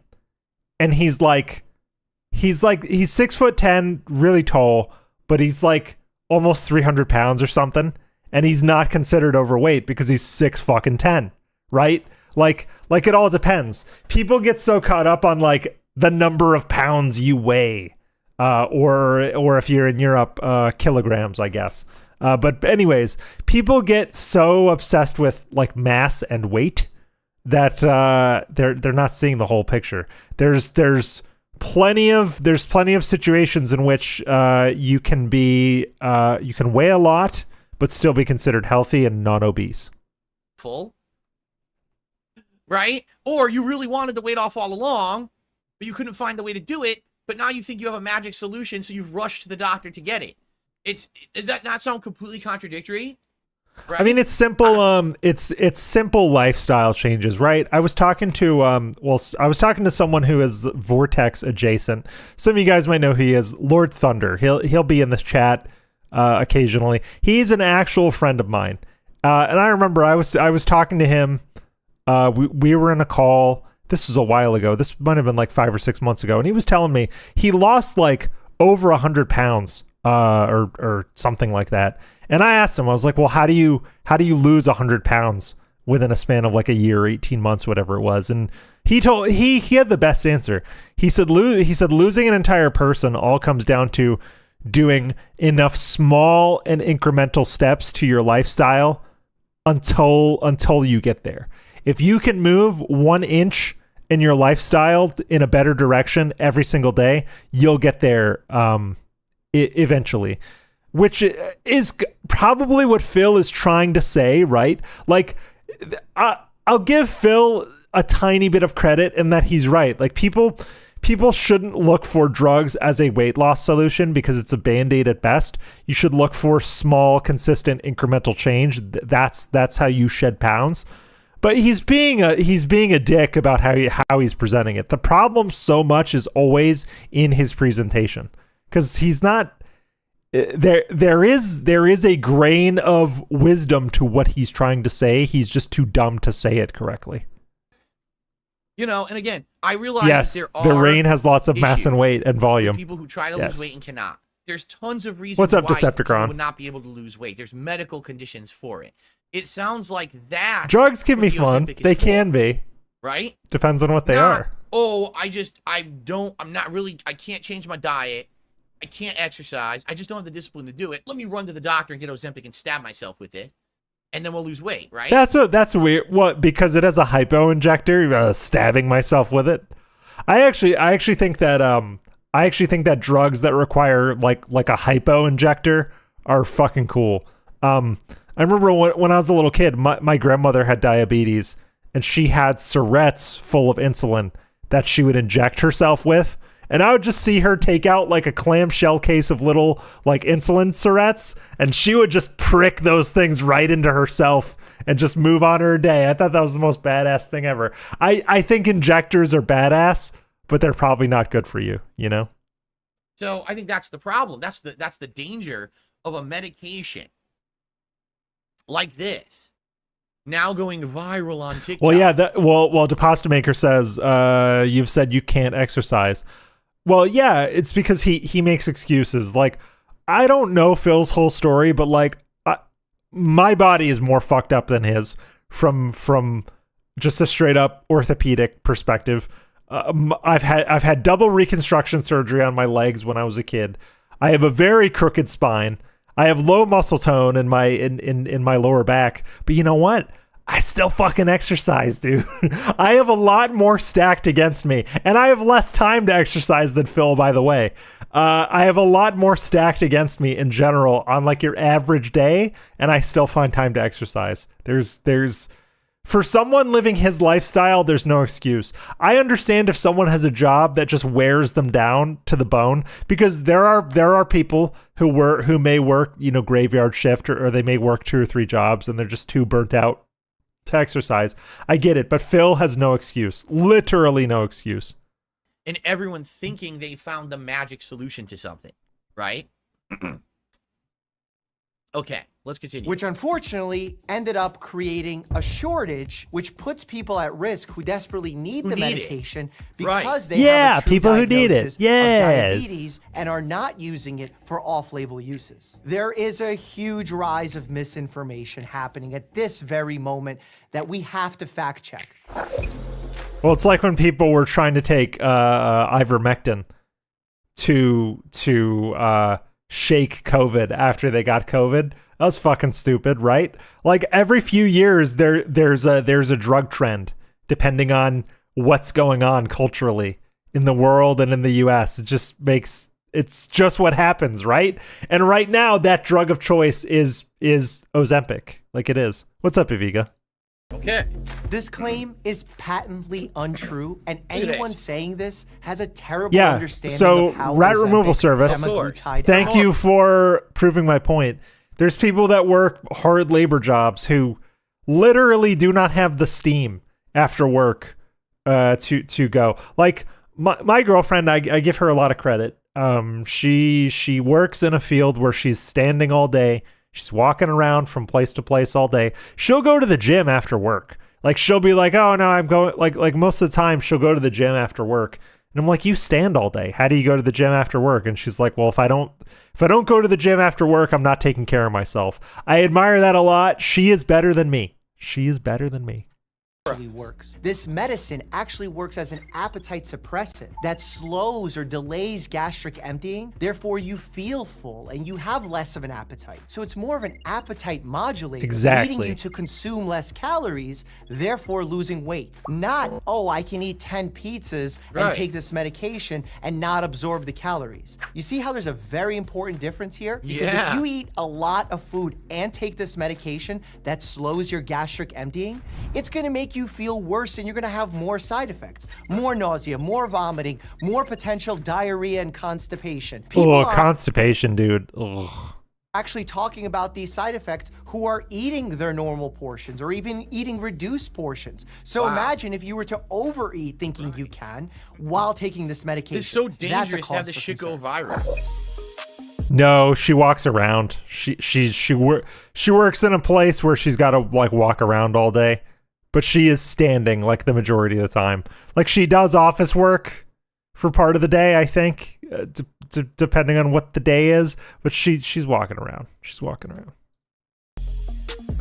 and he's 6'10", really tall, but he's like almost 300 pounds or something, and he's not considered overweight because he's 6'10", right? Like it all depends. People get so caught up on like the number of pounds you weigh. or if you're in Europe, kilograms, I guess. But anyways, people get so obsessed with like mass and weight that they're not seeing the whole picture. There's plenty of situations in which you can weigh a lot but still be considered healthy and non-obese. Full, right? Or you really wanted the weight off all along, but you couldn't find the way to do it. But now you think you have a magic solution, so you've rushed to the doctor to get it. Does that not sound completely contradictory? Right? I mean, it's simple. It's simple lifestyle changes, right? I was talking to someone who is Vortex adjacent. Some of you guys might know who he is. Lord Thunder. He'll be in this chat occasionally. He's an actual friend of mine, and I remember I was talking to him. We were in a call. This was a while ago. This might have been like 5 or 6 months ago, and he was telling me he lost like over 100 pounds, or something like that. And I asked him, I was like, well, how do you lose 100 pounds within a span of like a year, 18 months, whatever it was? And he had the best answer. He said losing an entire person all comes down to doing enough small and incremental steps to your lifestyle until you get there. If you can move 1 inch in your lifestyle in a better direction every single day, you'll get there eventually. Which is probably what Phil is trying to say, right? Like, I'll give Phil a tiny bit of credit in that he's right. Like, people shouldn't look for drugs as a weight loss solution because it's a Band-Aid at best. You should look for small, consistent, incremental change. That's how you shed pounds. But he's being a dick about how he's presenting it. The problem so much is always in his presentation, because he's not. There is a grain of wisdom to what he's trying to say. He's just too dumb to say it correctly. You know, and again, I realize yes, that the rain has lots of mass and weight and volume. People who try to lose weight and cannot. There's tons of reasons What's up, why Decepticon? people would not be able to lose weight. There's medical conditions for it. It sounds like that. Drugs can be fun. They can be. Right? Depends on what they are. Oh, I can't change my diet. I can't exercise. I just don't have the discipline to do it. Let me run to the doctor and get Ozempic and stab myself with it, and then we'll lose weight, right? That's weird. What? Because it has a hypo injector, stabbing myself with it. I actually think that drugs that require like a hypo injector are fucking cool. I remember when I was a little kid, my grandmother had diabetes, and she had syrettes full of insulin that she would inject herself with. And I would just see her take out like a clamshell case of little like insulin syrettes, and she would just prick those things right into herself and just move on her day. I thought that was the most badass thing ever. I think injectors are badass, but they're probably not good for you, you know? So I think that's the problem. That's the danger of a medication like this now going viral on TikTok. Well, yeah. Deposta Maker says you've said you can't exercise. Well, yeah, it's because he makes excuses. Like, I don't know Phil's whole story, but like, my body is more fucked up than his from just a straight up orthopedic perspective. I've had double reconstruction surgery on my legs when I was a kid. I have a very crooked spine. I have low muscle tone in my lower back. But you know what? I still fucking exercise, dude. I have a lot more stacked against me, and I have less time to exercise than Phil, by the way. I have a lot more stacked against me in general on like your average day, and I still find time to exercise. There's for someone living his lifestyle, there's no excuse. I understand if someone has a job that just wears them down to the bone, because there are people who may work, you know, graveyard shift, or they may work 2 or 3 jobs and they're just too burnt out to exercise. I get it, but Phil has no excuse. Literally no excuse. And everyone thinking they found the magic solution to something, right? Okay, let's continue. Which unfortunately ended up creating a shortage, which puts people at risk who desperately need the medication because they have a true people who need it. diagnosis of diabetes and are not using it for off-label uses. There is a huge rise of misinformation happening at this very moment that we have to fact check. Well, it's like when people were trying to take ivermectin shake COVID after they got COVID. That was fucking stupid, right? Like every few years there's a drug trend depending on what's going on culturally in the world and in the US. It's just what happens, right? And right now that drug of choice is Ozempic. Like it is. What's up, Iviga? Okay. This claim is patently untrue, and anyone this. saying this has a terrible Yeah, understanding so of how rat Ozempic, removal service. semaglutide, Thank you for proving my point. There's people that work hard labor jobs who literally do not have the steam after work to go. Like my girlfriend, I give her a lot of credit. She works in a field where she's standing all day. She's walking around from place to place all day. She'll go to the gym after work. Like she'll be like, "Oh no, I'm going." Like most of the time, she'll go to the gym after work. And I'm like, "You stand all day. How do you go to the gym after work?" And she's like, "Well, if I don't go to the gym after work, I'm not taking care of myself." I admire that a lot. She is better than me. She is better than me. works. This medicine actually works as an appetite suppressant that slows or delays gastric emptying. Therefore, you feel full and you have less of an appetite. So it's more of an appetite modulator, Exactly. leading you to consume less calories, therefore losing weight. Not, oh, I can eat 10 pizzas and Right. take this medication and not absorb the calories. You see how there's a very important difference here? Because Yeah. if you eat a lot of food and take this medication that slows your gastric emptying, it's gonna make you feel worse and you're gonna have more side effects. More nausea, more vomiting, more potential diarrhea and constipation. People Oh, are constipation, dude. Ugh. actually talking about these side effects who are eating their normal portions or even eating reduced portions. So Wow. imagine if you were to overeat thinking you can while taking this medication. It's so That's a dangerous to have cause this for shit concern. go viral. No, she walks around. She works in a place where she's got to like walk around all day, but she is standing like the majority of the time. Like she does office work for part of the day, I think, depending on what the day is. But she's walking around. She's walking around.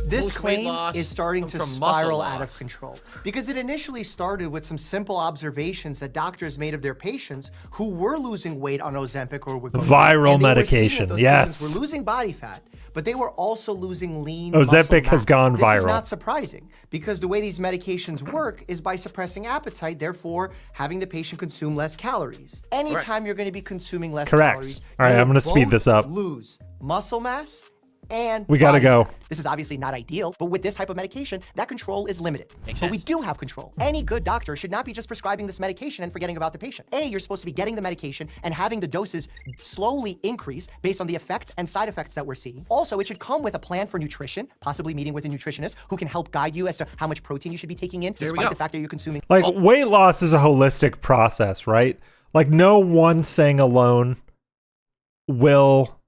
This Most weight claim loss is starting comes to from muscle spiral out of loss. control because it initially started with some simple observations that doctors made of their patients who were losing weight on Ozempic or Wegovy. Viral And they were seeing that medication, those yes. patients were losing body fat, but they were also losing lean Ozempic muscle has mass. gone This viral. is not surprising because the way these medications work is by suppressing appetite, therefore having the patient consume less calories. Anytime you're going to be consuming less Correct. calories, All right, you I'm will gonna speed both this up. lose muscle mass and We gotta body go. fat. This is obviously not ideal, but with this type of medication, that control is limited. Makes But we sense. do have control. Any good doctor should not be just prescribing this medication and forgetting about the patient. A, you're supposed to be getting the medication and having the doses slowly increase based on the effects and side effects that we're seeing. Also, it should come with a plan for nutrition, possibly meeting with a nutritionist who can help guide you as to how much protein you should be taking in, we despite go. the fact that you're consuming. Like weight loss is a holistic process, right? Like no one thing alone will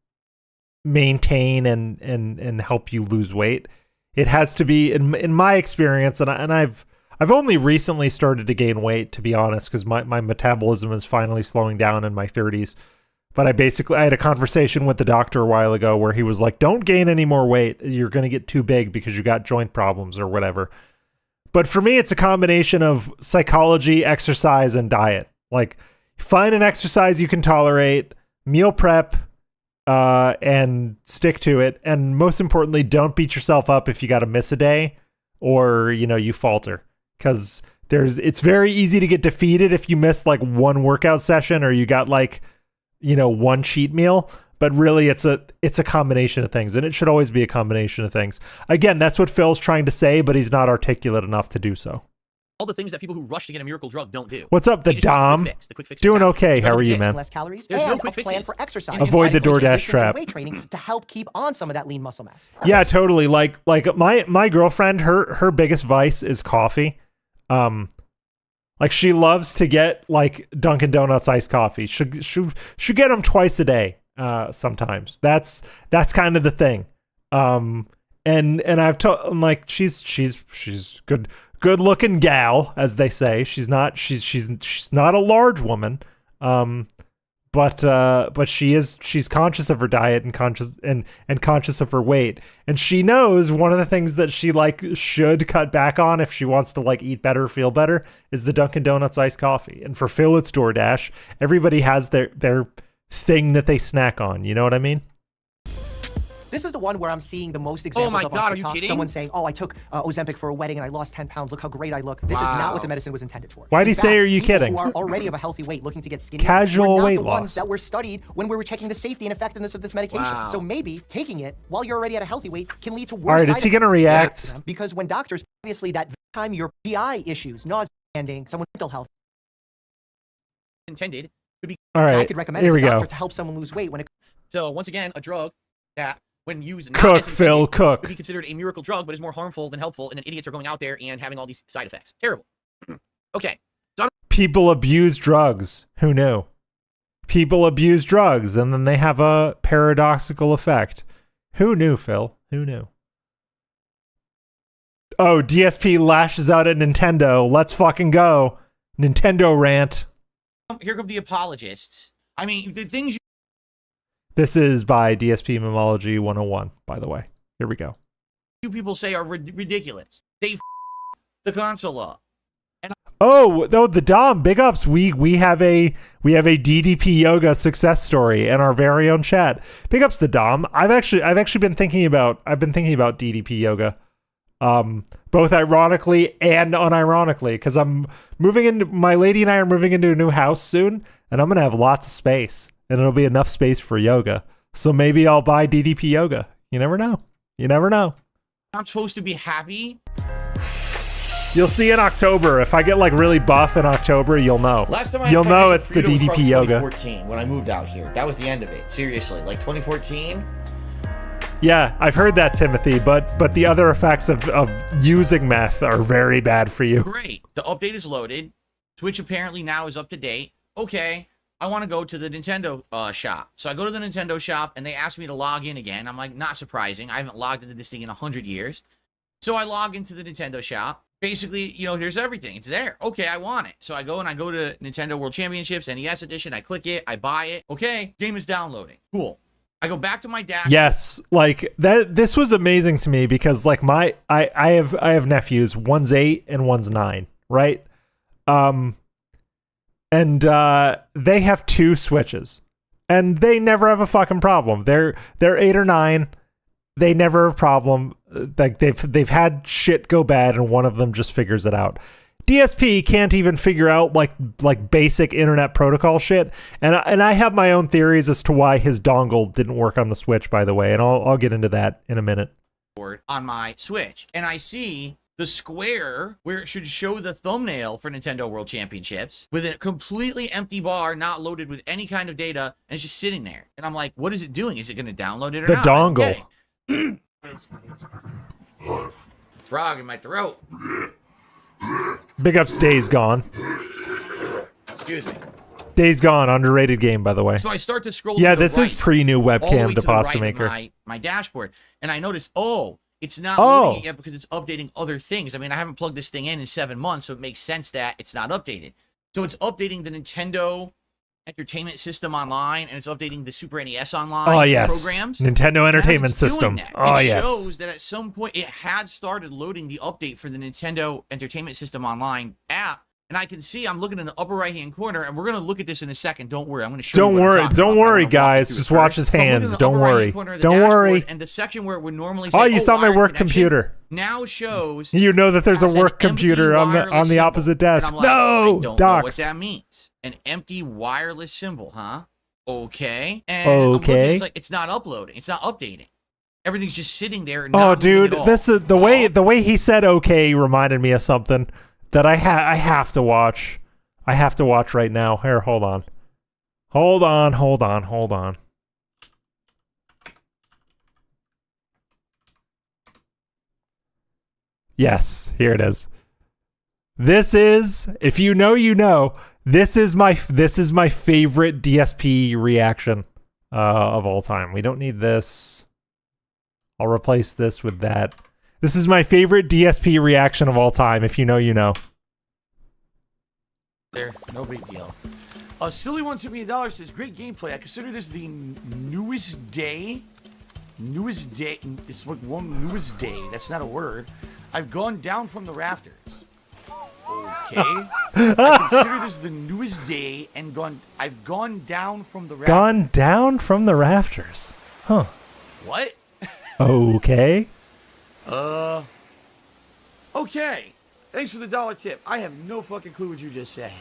maintain and help you lose weight. It has to be, in my experience, and I've only recently started to gain weight, to be honest, because my metabolism is finally slowing down in my 30s. But I had a conversation with the doctor a while ago where he was like, "Don't gain any more weight. You're going to get too big because you got joint problems or whatever." But for me, it's a combination of psychology, exercise, and diet. Like, find an exercise you can tolerate, meal prep, and stick to it. And most importantly, don't beat yourself up if you got to miss a day or, you falter. Because it's very easy to get defeated if you miss like one workout session or you got like, one cheat meal. But really, it's a combination of things, and it should always be a combination of things. Again, that's what Phil's trying to say, but he's not articulate enough to do so. All the things that people who rush to get a miracle drug don't do. What's up, the They just want Dom? the quick fix, the quick fix Doing mentality. okay. It How doesn't are you, exist. man? Less calories There's and no quick a plan fixes. for exercise. Avoid the Like DoorDash resistance and trap. Weight training to help keep on some of that lean muscle mass. Yeah, totally. Like my girlfriend, her biggest vice is coffee. Like she loves to get like Dunkin' Donuts iced coffee. She get them twice a day. Sometimes that's kind of the thing. And I've told, I'm like, she's good looking gal, as they say. She's not a large woman. but she's conscious of her diet and conscious of her weight, and she knows one of the things that she like should cut back on if she wants to like eat better, feel better, is the Dunkin' Donuts iced coffee. And for Phil, it's DoorDash. Everybody has their thing that they snack on. You know what I mean? This is the one where I'm seeing the most examples my of God, on are you TikTok. kidding? Someone saying, "Oh, I took Ozempic for a wedding and I lost 10 pounds. Look how great I look." This is not what the medicine was intended for. Why'd he say, "Are you people kidding?" Who are already of a healthy weight, looking to get skinny. Casual were not weight the loss. ones that were studied when we were checking the safety and effectiveness of this medication. Wow. So maybe taking it while you're already at a healthy weight can lead to worse. All right, is he gonna react? Because when doctors, obviously, that time your GI issues, nausea, and someone's mental health. Intended to be. All right, I could recommend here as we a doctor go. to help someone lose weight when it. So once again, a drug that, when used not Cook, as intended, Phil, cook. could be considered a miracle drug, but is more harmful than helpful, and then idiots are going out there and having all these side effects. Terrible. Okay. People abuse drugs. Who knew? People abuse drugs, and then they have a paradoxical effect. Who knew, Phil? Who knew? Oh, DSP lashes out at Nintendo. Let's fucking go. Nintendo rant. Here come the apologists. I mean, the things This is by DSP Memology 101, by the way. Here we go. you people say are ridiculous. They the console up. Oh, the Dom, big ups. We have a DDP yoga success story in our very own chat. Big ups the Dom. I've actually been thinking about DDP yoga. Both ironically and unironically, because my lady and I are moving into a new house soon, and I'm gonna have lots of space, and it'll be enough space for yoga. So maybe I'll buy DDP yoga. You never know. You never know. I'm supposed to be happy. You'll see in October. If I get like really buff in October, you'll know. Last time You'll know it's the DDP yoga. 2014 when I moved out here. That was the end of it. Seriously, like 2014. Yeah, I've heard that, Timothy, but the other effects of using meth are very bad for you. Great. The update is loaded. Twitch apparently now is up to date. Okay, I want to go to the Nintendo shop. So I go to the Nintendo shop, and they ask me to log in again. I'm like, not surprising. I haven't logged into this thing in 100 years. So I log into the Nintendo shop. Basically, you know, there's everything. It's there. Okay, I want it. So I go to Nintendo World Championships, NES Edition. I click it. I buy it. Okay, game is downloading. Cool. I go back to my dash. Yes, like that. This was amazing to me because like I have nephews. One's 8 and one's 9, right? And they have 2 Switches, and they never have a fucking problem. They're 8 or 9. They never have a problem. Like they've had shit go bad, and one of them just figures it out. DSP can't even figure out like basic internet protocol shit, and I have my own theories as to why his dongle didn't work on the Switch, by the way, and I'll get into that in a minute. On my Switch, and I see the square where it should show the thumbnail for Nintendo World Championships with a completely empty bar, not loaded with any kind of data, and it's just sitting there. And I'm like, what is it doing? Is it going to download it or The not? I don't get dongle. it. Frog in my throat. Big ups Days Gone. Excuse me. Days Gone, underrated game, by the way. So I start to scroll. Yeah, to the this is right, pre-new all the way webcam to the Pasta right of Maker. my dashboard, and I notice, it's not Oh. loading yet because it's updating other things. I mean, I haven't plugged this thing in 7 months, so it makes sense that it's not updated. So it's updating the Nintendo Entertainment System online, and it's updating the Super NES online Oh yes, programs. Nintendo And as Entertainment it's doing System. that, Oh it yes. shows that at some point it had started loading the update for the Nintendo Entertainment System online app. And I can see, I'm looking in the upper right-hand corner, and we're going to look at this in a second. Don't worry, I'm going to show you. Don't what I'm worry, talking don't about. I'm worry, gonna walk you guys. through it Just watch first. his But look in hands. the Don't upper right-hand worry. corner of the Don't dashboard, worry. And the section where it would normally say, Oh, you saw my wired work connection, computer. now shows. You know that there's a as an work empty computer on wireless the symbol. opposite desk. And I'm like, No, I don't know what docs. that means. An empty wireless symbol, huh? Okay. And I'm looking, Okay. it's like it's not uploading. It's not updating. Everything's just sitting there. Oh, Not moving dude, at all. this is the way he said "okay" reminded me of something that I have to watch. I have to watch right now. Here, hold on. Yes, here it is. This is, if you know, you know. This is my favorite DSP reaction of all time. We don't need this. I'll replace this with that. This is my favorite DSP reaction of all time. If you know, you know. There, no big deal. A silly one took me $1 says, great gameplay. I consider this the newest day. Newest day. It's like one newest day. That's not a word. I've gone down from the rafters. Okay. I consider this the newest day and I've gone down from the rafters. Gone down from the rafters. Huh. What? Okay. Okay. Thanks for the $1 tip. I have no fucking clue what you just said.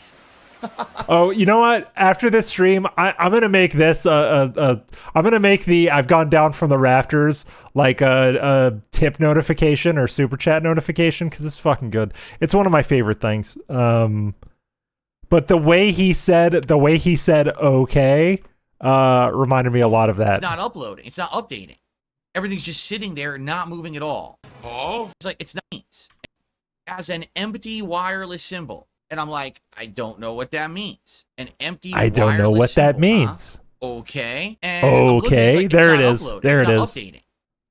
Oh, you know what? After this stream, I'm gonna make this I'm gonna make the I've gone down from the rafters like a tip notification or super chat notification because it's fucking good. It's one of my favorite things. But the way he said okay reminded me a lot of that. It's not uploading. It's not updating. Everything's just sitting there, not moving at all. Oh, it's like it's nice. As an empty wireless symbol. And I'm like, I don't know what that means. An empty I don't know what symbol, that means. Huh? Okay. And okay, like, there it is. Uploading. There it's it not is. Updating.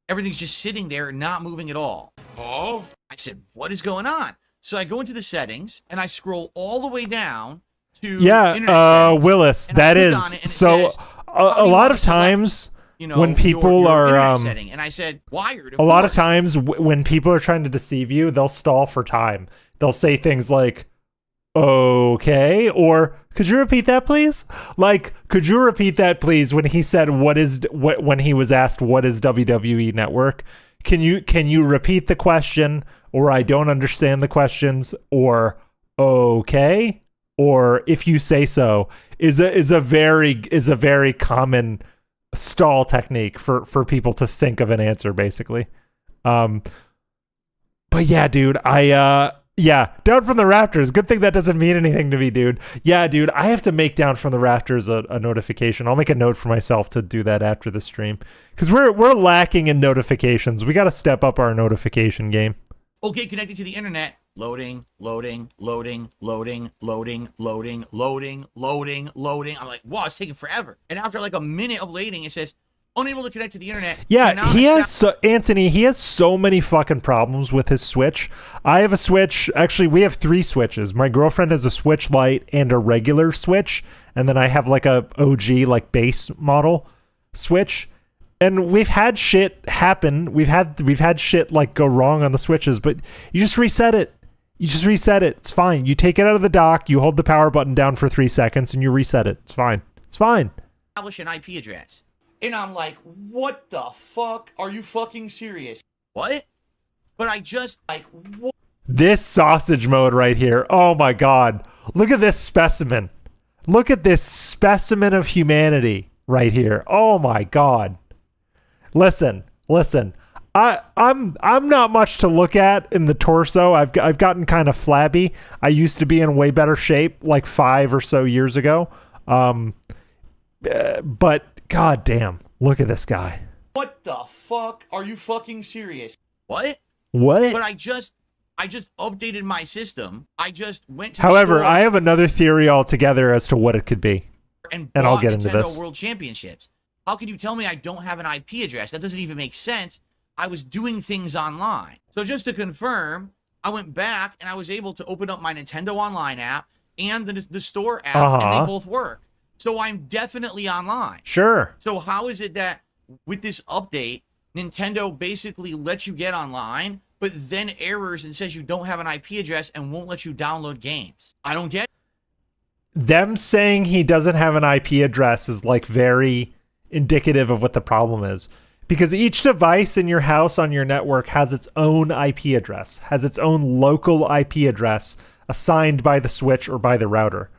Everything's just sitting there, not moving at all. Oh. I said, what is going on? So I go into the settings and I scroll all the way down to internet settings, Willis, that is so says, a lot of times when people your setting. And I said, wired. A lot of times when people are trying to deceive you, they'll stall for time. They'll say things like, okay, or could you repeat that please? Like, could you repeat that please when he said when he was asked what is WWE Network? Can you repeat the question, or I don't understand the questions, or okay, or if you say so is a very common stall technique for people to think of an answer basically. But yeah, dude, yeah, down from the rafters. Good thing that doesn't mean anything to me, dude. Yeah, dude, I have to make down from the rafters a notification. I'll make a note for myself to do that after the stream because we're lacking in notifications. We got to step up our notification game. Okay, connecting to the internet. Loading. I'm like, wow, it's taking forever. And after like a minute of loading, it says, unable to connect to the internet. Yeah, Anthony, he has so many fucking problems with his Switch. I have a Switch. Actually, we have 3 Switches. My girlfriend has a Switch Lite and a regular Switch. And then I have like a OG, like base model Switch. And we've had shit happen. We've had shit like go wrong on the Switches, but you just reset it. It's fine. You take it out of the dock, you hold the power button down for 3 seconds, and you reset it. It's fine. Establish an IP address. And I'm like, what the fuck? Are you fucking serious? What? But I just, like, what? This sausage mode right here. Oh my god. Look at this specimen. Look at this specimen of humanity right here. Oh my god. Listen. I'm not much to look at in the torso. I've gotten kind of flabby. I used to be in way better shape like 5 or so years ago. But god damn, look at this guy. What the fuck? Are you fucking serious? What? What? But I just updated my system. I just went to However, the store I have another theory altogether as to what it could be. And I'll get into Nintendo this. World Championships. How can you tell me I don't have an IP address? That doesn't even make sense. I was doing things online. So just to confirm, I went back and I was able to open up my Nintendo Online app and the store app, and they both work. So I'm definitely online. Sure. So how is it that with this update, Nintendo basically lets you get online, but then errors and says you don't have an IP address and won't let you download games? I don't get it. Them saying he doesn't have an IP address is like very indicative of what the problem is. Because each device in your house on your network has its own IP address, has its own local IP address assigned by the Switch or by the router.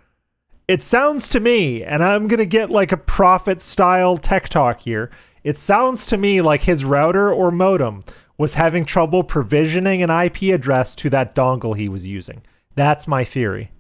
It sounds to me, and I'm going to get like a prophet-style tech talk here, it sounds to me like his router or modem was having trouble provisioning an IP address to that dongle he was using. That's my theory.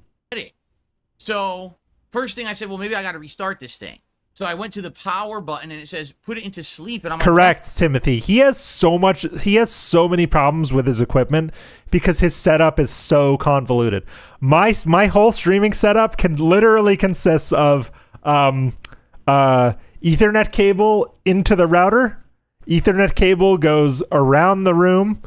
So, first thing I said, well, maybe I got to restart this thing. So I went to the power button and it says put it into sleep, and I'm correct, like, Timothy. He has so many problems with his equipment because his setup is so convoluted. My whole streaming setup can literally consists of Ethernet cable into the router. Ethernet cable goes around the room,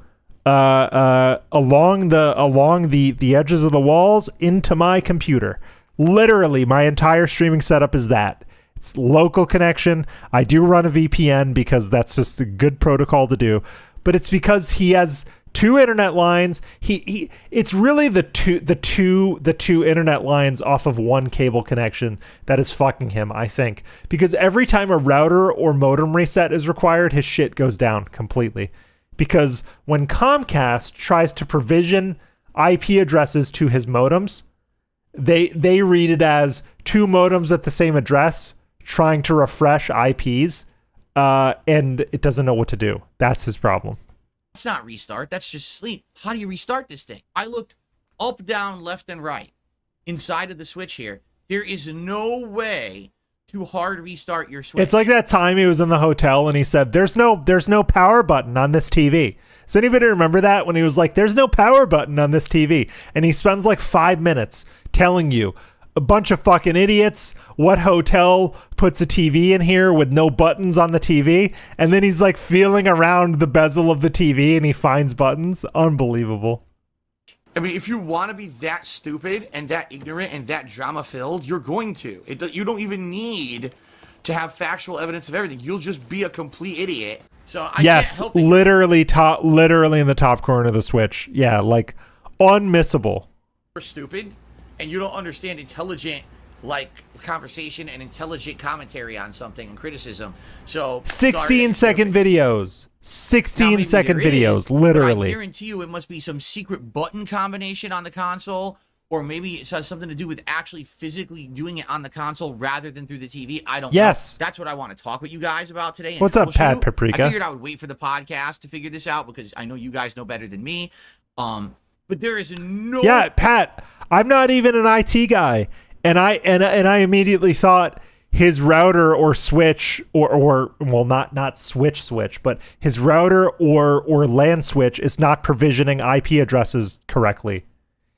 along the edges of the walls into my computer. Literally, my entire streaming setup is that. It's local connection. I do run a VPN because that's just a good protocol to do. But it's because he has two internet lines. It's really the two internet lines off of one cable connection that is fucking him, I think. Because every time a router or modem reset is required, his shit goes down completely. Because when Comcast tries to provision IP addresses to his modems, they read it as two modems at the same address trying to refresh IPs, and it doesn't know what to do. That's his problem. That's not restart. That's just sleep. How do you restart this thing? I looked up, down, left, and right inside of the Switch here. There is no way to hard restart your Switch. It's like that time he was in the hotel and he said, there's no power button on this TV. Does anybody remember that when he was like, there's no power button on this TV? And he spends like 5 minutes telling you, a bunch of fucking idiots, what hotel puts a TV in here with no buttons on the TV? And then he's like feeling around the bezel of the TV and he finds buttons. Unbelievable. I mean, if you want to be that stupid and that ignorant and that drama-filled, you're going to. You don't even need to have factual evidence of everything. You'll just be a complete idiot. So I can't help it. literally in the top corner of the Switch. Yeah, like unmissable. You're stupid, and you don't understand intelligent like conversation and intelligent commentary on something and criticism. So 16-second videos. 16-second videos, literally. I guarantee you it must be some secret button combination on the console, or maybe it has something to do with actually physically doing it on the console rather than through the TV. I don't know. That's what I want to talk with you guys about today. And what's up, Pat Paprika? I figured I would wait for the podcast to figure this out because I know you guys know better than me. But there is no... Yeah, Pat, I'm not even an IT guy. And I immediately thought his router or switch or well, not switch, but his router or LAN switch is not provisioning IP addresses correctly.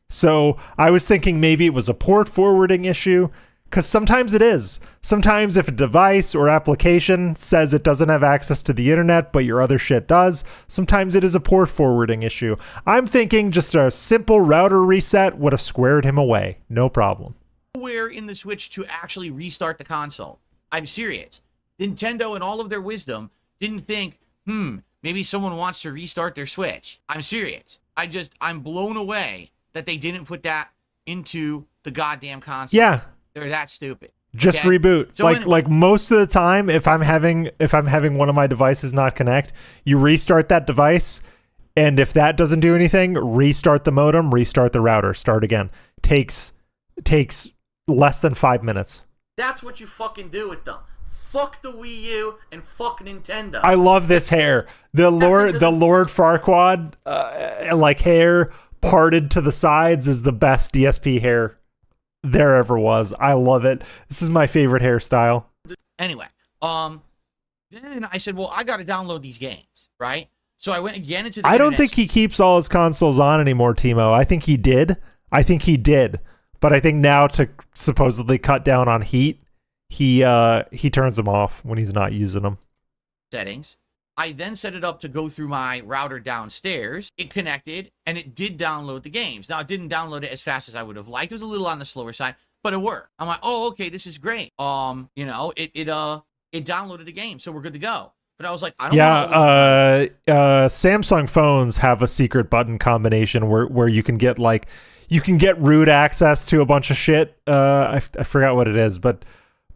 So I was thinking maybe it was a port forwarding issue, because sometimes it is. Sometimes if a device or application says it doesn't have access to the internet, but your other shit does, sometimes it is a port forwarding issue. I'm thinking just a simple router reset would have squared him away. No problem. Nowhere in the Switch to actually restart the console. I'm serious. Nintendo, in all of their wisdom, didn't think, maybe someone wants to restart their Switch. I'm serious. I'm blown away that they didn't put that into the goddamn console. Yeah. They're that stupid. Just reboot. So like most of the time, if I'm having one of my devices not connect, you restart that device, and if that doesn't do anything, restart the modem, restart the router, start again. Takes less than 5 minutes. That's what you fucking do with them. Fuck the Wii U and fuck Nintendo. I love this hair. The Lord Farquaad like hair parted to the sides is the best DSP hair there ever was. I love it. This is my favorite hairstyle. Anyway, then I said, well, I got to download these games, right? So I went again into the I don't think he keeps all his consoles on anymore, Timo. I think he did. But I think now to supposedly cut down on heat, he turns them off when he's not using them. Settings. I then set it up to go through my router downstairs. It connected, and it did download the games. Now, it didn't download it as fast as I would have liked. It was a little on the slower side, but it worked. I'm like, oh, okay, this is great. It downloaded the game, so we're good to go. But I was like, I don't know. Samsung phones have a secret button combination where you can get root access to a bunch of shit. I forgot what it is, but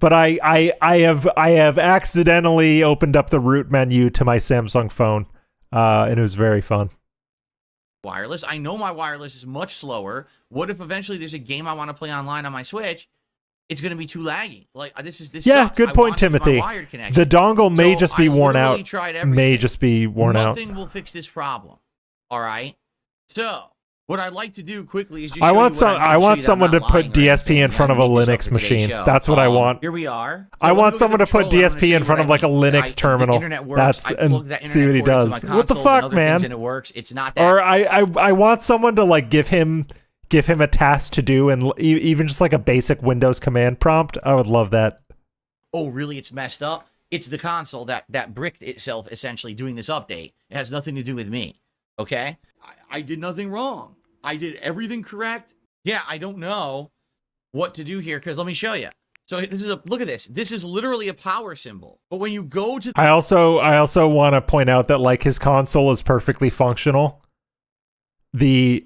I have accidentally opened up the root menu to my Samsung phone, and it was very fun. Wireless. I know my wireless is much slower. What if eventually there's a game I want to play online on my Switch? It's going to be too laggy. Like this Yeah, sucks. good point, Timothy. The dongle may just be worn out. Nothing will fix this problem. All right. So what I'd like to do quickly is just I want someone to put DSP in front of a Linux machine. That's what I want. Here we are. So I want someone to put DSP in front of like a Linux terminal. And see what he does. What the fuck, man? And it works. It's not that. Or I want someone to like give him a task to do, and even just like a basic Windows command prompt. I would love that. Oh, really? It's messed up. It's the console that bricked itself essentially doing this update. It has nothing to do with me. Okay? I did nothing wrong. I did everything correct. Yeah, I don't know what to do here, because let me show you. So this is look at this. This is literally a power symbol. But when you go to I also want to point out that like his console is perfectly functional. The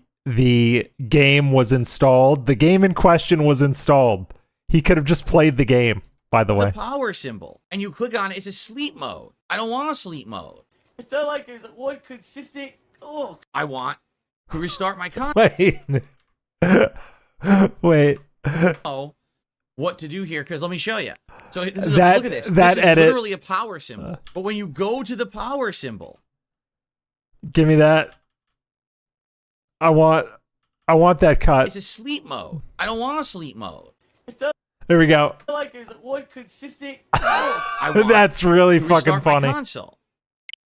game was installed. The game in question was installed. He could have just played the game, by the way. the power symbol, and you click on it, it's a sleep mode. I don't want a sleep mode. It's not like there's one consistent. Oh, I want to restart my console. Wait. Oh, what to do here? Because let me show you. So this is That- look at this. that This is edit- literally a power symbol. But when you go to the power symbol, Give me that. I want that cut. it's a sleep mode. I don't want a sleep mode. It's not There we go. like there's one consistent. I want That's really to fucking restart my funny. console.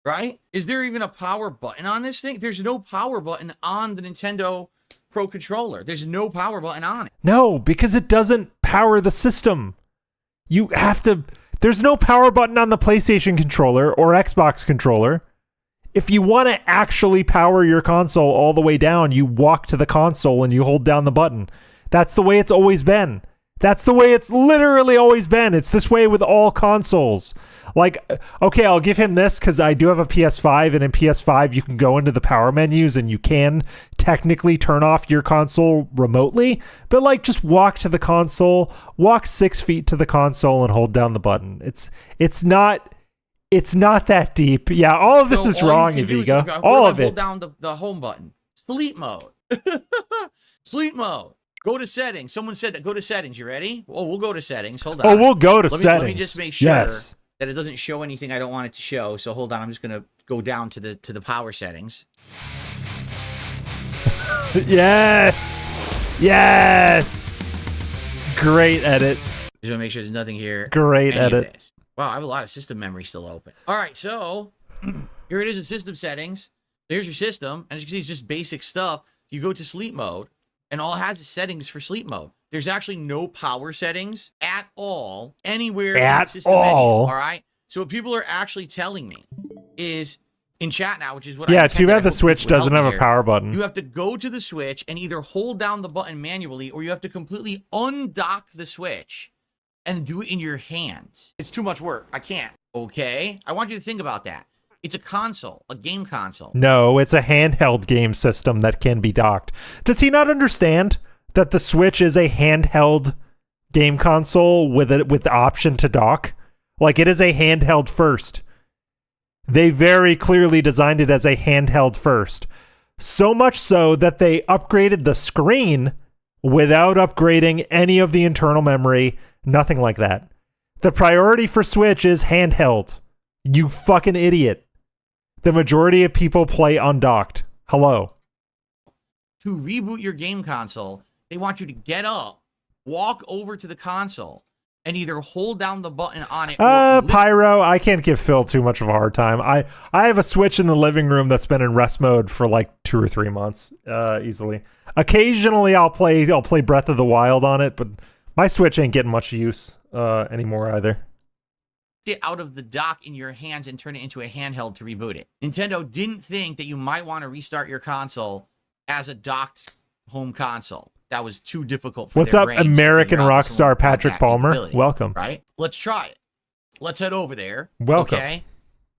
Right? Is there even a power button on this thing? There's no power button on the Nintendo Pro controller. There's no power button on it. No, because it doesn't power the system. You have to. There's no power button on the PlayStation controller or Xbox controller. If you want to actually power your console all the way down, you walk to the console and you hold down the button. That's the way it's always been. That's the way it's literally always been. It's this way with all consoles. Like, okay, I'll give him this because I do have a PS5, and in PS5 you can go into the power menus and you can technically turn off your console remotely. But like, just walk to the console, walk 6 feet to the console, and hold down the button. It's not that deep. Yeah, all of this So is all you wrong, can do is Iviga. where All I of hold it. down the home button. Sleep mode. Sleep mode. Go to settings. Someone said that. Go to settings. You ready? Oh, we'll go to settings. Hold on. Oh, we'll go to let settings. me just make sure Yes. that it doesn't show anything I don't want it to show. So hold on. I'm just gonna go down to the power settings. Yes. Yes. Great edit. Just want to make sure there's nothing here. Great any of edit. this. Wow, I have a lot of system memory still open. All right, so here it is in system settings. There's your system, and as you can see, it's just basic stuff. You go to sleep mode, and all it has is settings for sleep mode. There's actually no power settings at all anywhere in the system menu. All right. So what people are actually telling me is in chat now, which is what I Yeah, intended. too I bad the hope Switch people would doesn't help have me a here. power button. You have to go to the Switch and either hold down the button manually, or you have to completely undock the Switch and do it in your hands. It's too much work. I can't. Okay? I want you to think about that. It's a console, a game console. No, it's a handheld game system that can be docked. Does he not understand that the Switch is a handheld game console with the option to dock? Like, it is a handheld first. They very clearly designed it as a handheld first. So much so that they upgraded the screen without upgrading any of the internal memory, nothing like that. The priority for Switch is handheld. You fucking idiot. The majority of people play undocked. Hello. To reboot your game console, they want you to get up, walk over to the console, and either hold down the button on it or lift. Pyro, I can't give Phil too much of a hard time. I have a Switch in the living room that's been in rest mode for like 2 or 3 months, easily. Occasionally I'll play Breath of the Wild on it, but my Switch ain't getting much use anymore either. It out of the dock in your hands and turn it into a handheld to reboot it. Nintendo didn't think that you might want to restart your console as a docked home console. That was too difficult for What's their up, brains to American figure out rock this star one had Patrick that Palmer? capability, Welcome. Right? Let's try it. Let's head over there. Welcome. Okay?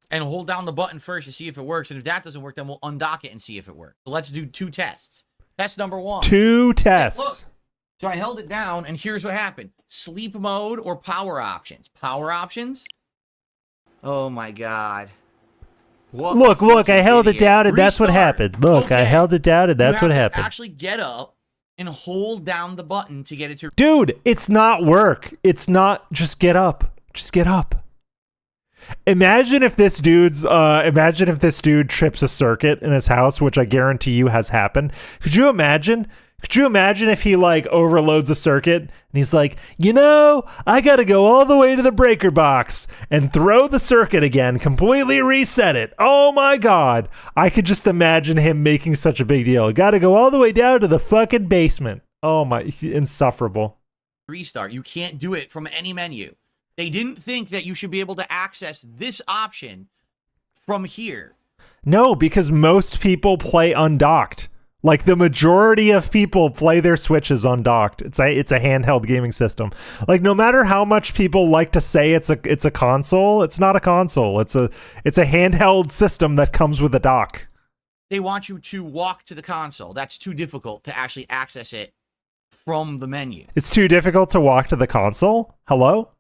And hold down the button first to see if it works. And if that doesn't work, then we'll undock it and see if it works. So let's do 2 tests. Test number 1. 2 tests. Look. So I held it down, and here's what happened. Sleep mode or power options. Power options. Oh, my God. What Look, a I fucking held it idiot. down and that's what Restart. happened. Look, I Okay. held it down and that's You what have to happened. actually get up and hold down the button to get it to... Dude, it's not work. It's not just get up. Just get up. Imagine if this dude trips a circuit in his house, which I guarantee you has happened. Could you imagine if he like overloads a circuit and he's like, I got to go all the way to the breaker box and throw the circuit again, completely reset it. Oh my God. I could just imagine him making such a big deal. Got to go all the way down to the fucking basement. Oh my, insufferable. Restart. You can't do it from any menu. They didn't think that you should be able to access this option from here. No, because most people play undocked. Like the majority of people play their Switches undocked. It's a handheld gaming system. Like no matter how much people like to say it's a console, it's not a console. It's a handheld system that comes with a dock. They want you to walk to the console. That's too difficult to actually access it from the menu. It's too difficult to walk to the console? Hello?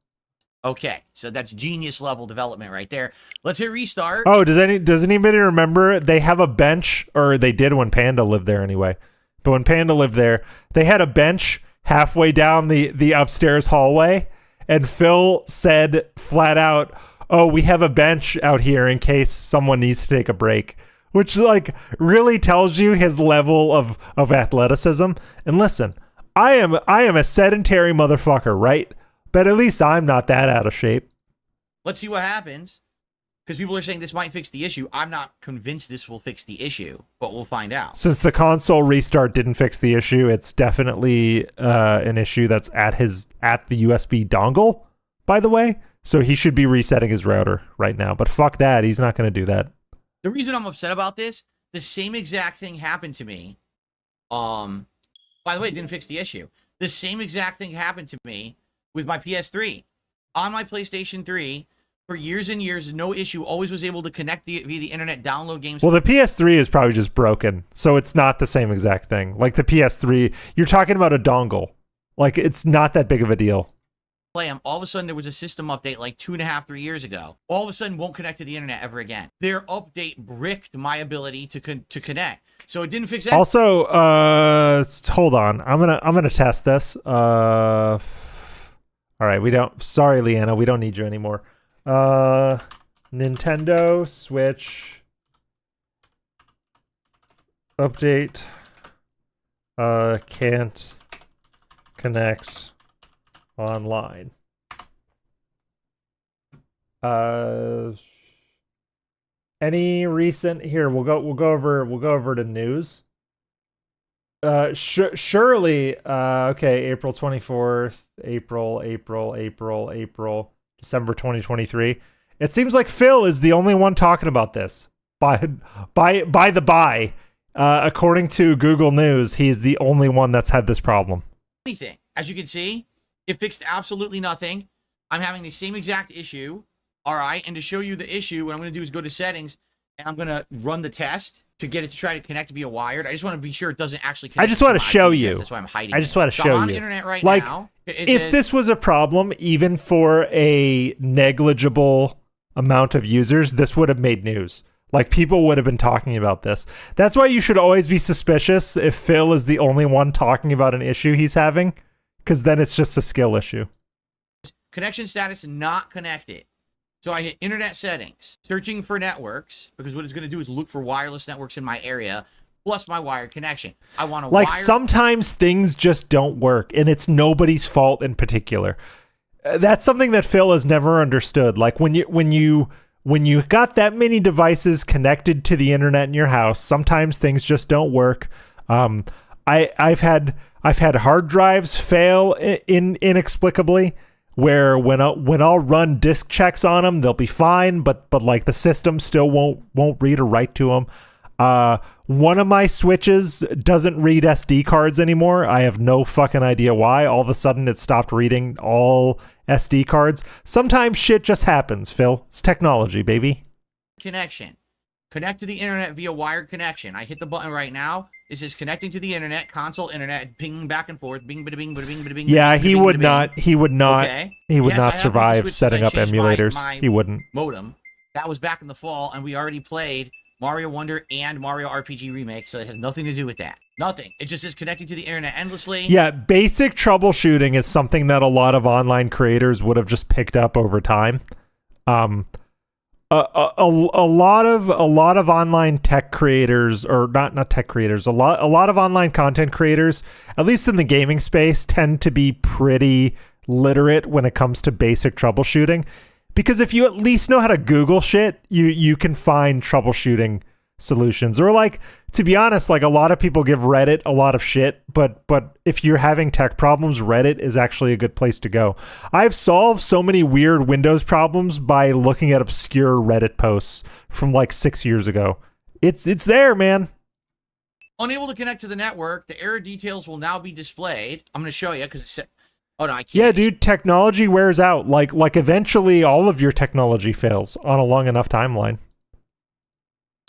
Okay, so that's genius level development right there. Let's hit restart. Oh, does anybody remember they have a bench, or they did when Panda lived there anyway. But when Panda lived there, they had a bench halfway down the upstairs hallway, and Phil said flat out, "Oh, we have a bench out here in case someone needs to take a break." Which like really tells you his level of athleticism. And listen, I am a sedentary motherfucker, right? But at least I'm not that out of shape. Let's see what happens. Because people are saying this might fix the issue. I'm not convinced this will fix the issue, but we'll find out. Since the console restart didn't fix the issue, it's definitely an issue that's at the USB dongle, by the way. So he should be resetting his router right now. But fuck that, he's not going to do that. The reason I'm upset about this, the same exact thing happened to me. By the way, it didn't fix the issue. The same exact thing happened to me with my PS3. On my PlayStation 3, for years and years, no issue, always was able to connect via the internet, download games. Well, the PS3 is probably just broken, so it's not the same exact thing. Like the PS3, you're talking about a dongle. Like, it's not that big of a deal. Play them. All of a sudden, there was a system update like 2.5, 3 years ago. All of a sudden, won't connect to the internet ever again. Their update bricked my ability to connect. So it didn't fix that. Also, hold on. I'm gonna test this. All right, sorry, Leanna, we don't need you anymore. Nintendo Switch update can't connect online. Any recent here? We'll go over to news. Surely, okay, April 24th, April, December 2023. It seems like Phil is the only one talking about this. By the by, according to Google News, he's the only one that's had this problem. Anything. As you can see, it fixed absolutely nothing. I'm having the same exact issue. All right, and to show you the issue, what I'm going to do is go to settings, and I'm going to run the test to get it to try to connect via wired. I just want to be sure it doesn't actually connect. I just want to show you. That's why I'm hiding. I just want to show I'm on you. the internet right like, now. If this was a problem, even for a negligible amount of users, this would have made news. Like, people would have been talking about this. That's why you should always be suspicious if Phil is the only one talking about an issue he's having, because then it's just a skill issue. Connection status not connected. So I hit internet settings, searching for networks, because what it's going to do is look for wireless networks in my area, plus my wired connection. I want to like sometimes things just don't work, and it's nobody's fault in particular. That's something that Phil has never understood. Like when you got that many devices connected to the internet in your house, sometimes things just don't work. I've had hard drives fail inexplicably, where when I'll run disk checks on them, they'll be fine, but like the system still won't read or write to them. One of my Switches doesn't read SD cards anymore. I have no fucking idea why. All of a sudden it stopped reading all SD cards. Sometimes shit just happens, Phil. It's technology, baby. Connection. Connect to the internet via wired connection. I hit the button right now. This is connecting to the internet, console internet, pinging back and forth, bing, bada, bing, bada, bing, bada, bing. Yeah, he would not Okay. He would Yes, not I survive have setting up changed emulators. He wouldn't. Modem. That was back in the fall, and we already played Mario Wonder and Mario RPG Remake, so it has nothing to do with that. Nothing. It just is connecting to the internet endlessly. Yeah, basic troubleshooting is something that a lot of online creators would have just picked up over time. A lot of online tech creators, or not tech creators, a lot of online content creators, at least in the gaming space, tend to be pretty literate when it comes to basic troubleshooting, because if you at least know how to Google shit, you can find troubleshooting solutions. Or like, to be honest, like a lot of people give Reddit a lot of shit, but if you're having tech problems, Reddit is actually a good place to go. I've solved so many weird Windows problems by looking at obscure Reddit posts from like 6 years ago. It's there, man. Unable to connect to the network. The error details will now be displayed. I'm going to show you because it said, oh no, I can't. Yeah, dude, technology wears out. Like eventually all of your technology fails on a long enough timeline.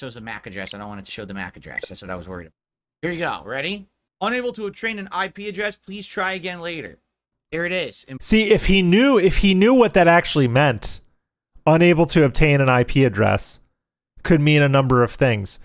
Shows the MAC address. I don't want it to show the MAC address. That's what I was worried about. Here you go. Ready? Unable to obtain an IP address. Please try again later. Here it is. See, if he knew what that actually meant, unable to obtain an IP address could mean a number of things.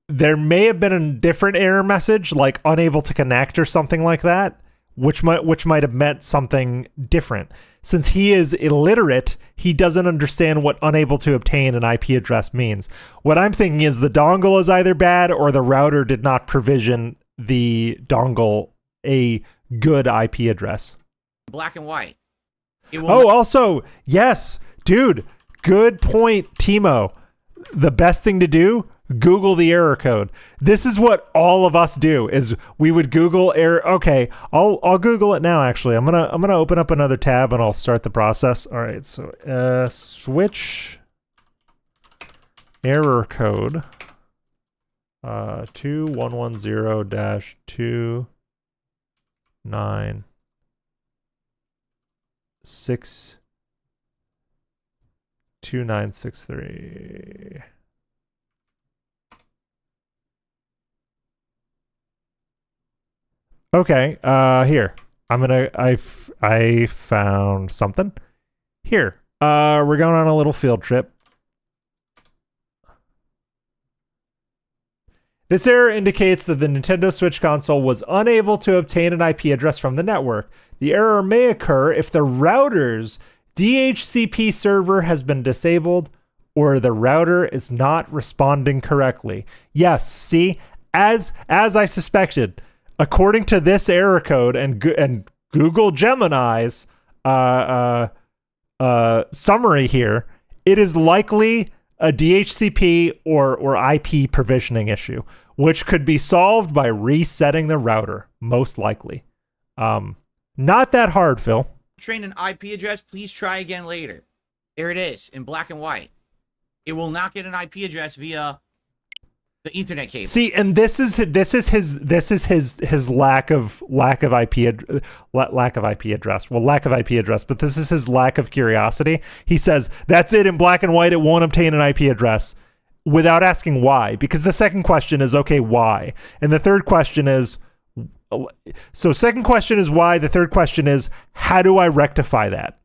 There may have been a different error message, like unable to connect or something like that, which might have meant something different. Since he is illiterate, he doesn't understand what unable to obtain an IP address means. What I'm thinking is the dongle is either bad or the router did not provision the dongle a good IP address. Black and white. Also, yes, dude, good point, Timo. The best thing to do, Google the error code. This is what all of us do, is we would Google error. Okay, I'll Google it now, actually. I'm gonna open up another tab and I'll start the process. All right, so switch error code 2110-29 2963. Okay, here. I found something. Here. We're going on a little field trip. This error indicates that the Nintendo Switch console was unable to obtain an IP address from the network. The error may occur if the router's DHCP server has been disabled or the router is not responding correctly. Yes, see, as I suspected, according to this error code and Google Gemini's summary here, it is likely a DHCP or IP provisioning issue, which could be solved by resetting the router, most likely. Not that hard, Phil. Train an IP address. Please try again later. There it is in black and white. It will not get an IP address via the Ethernet cable. See, and this is his lack of IP address. Well, lack of IP address, but this is his lack of curiosity. He says that's it in black and white. It won't obtain an IP address without asking why. Because the second question is, okay, why? And the third question is, so second question is why. The third question is, how do I rectify that?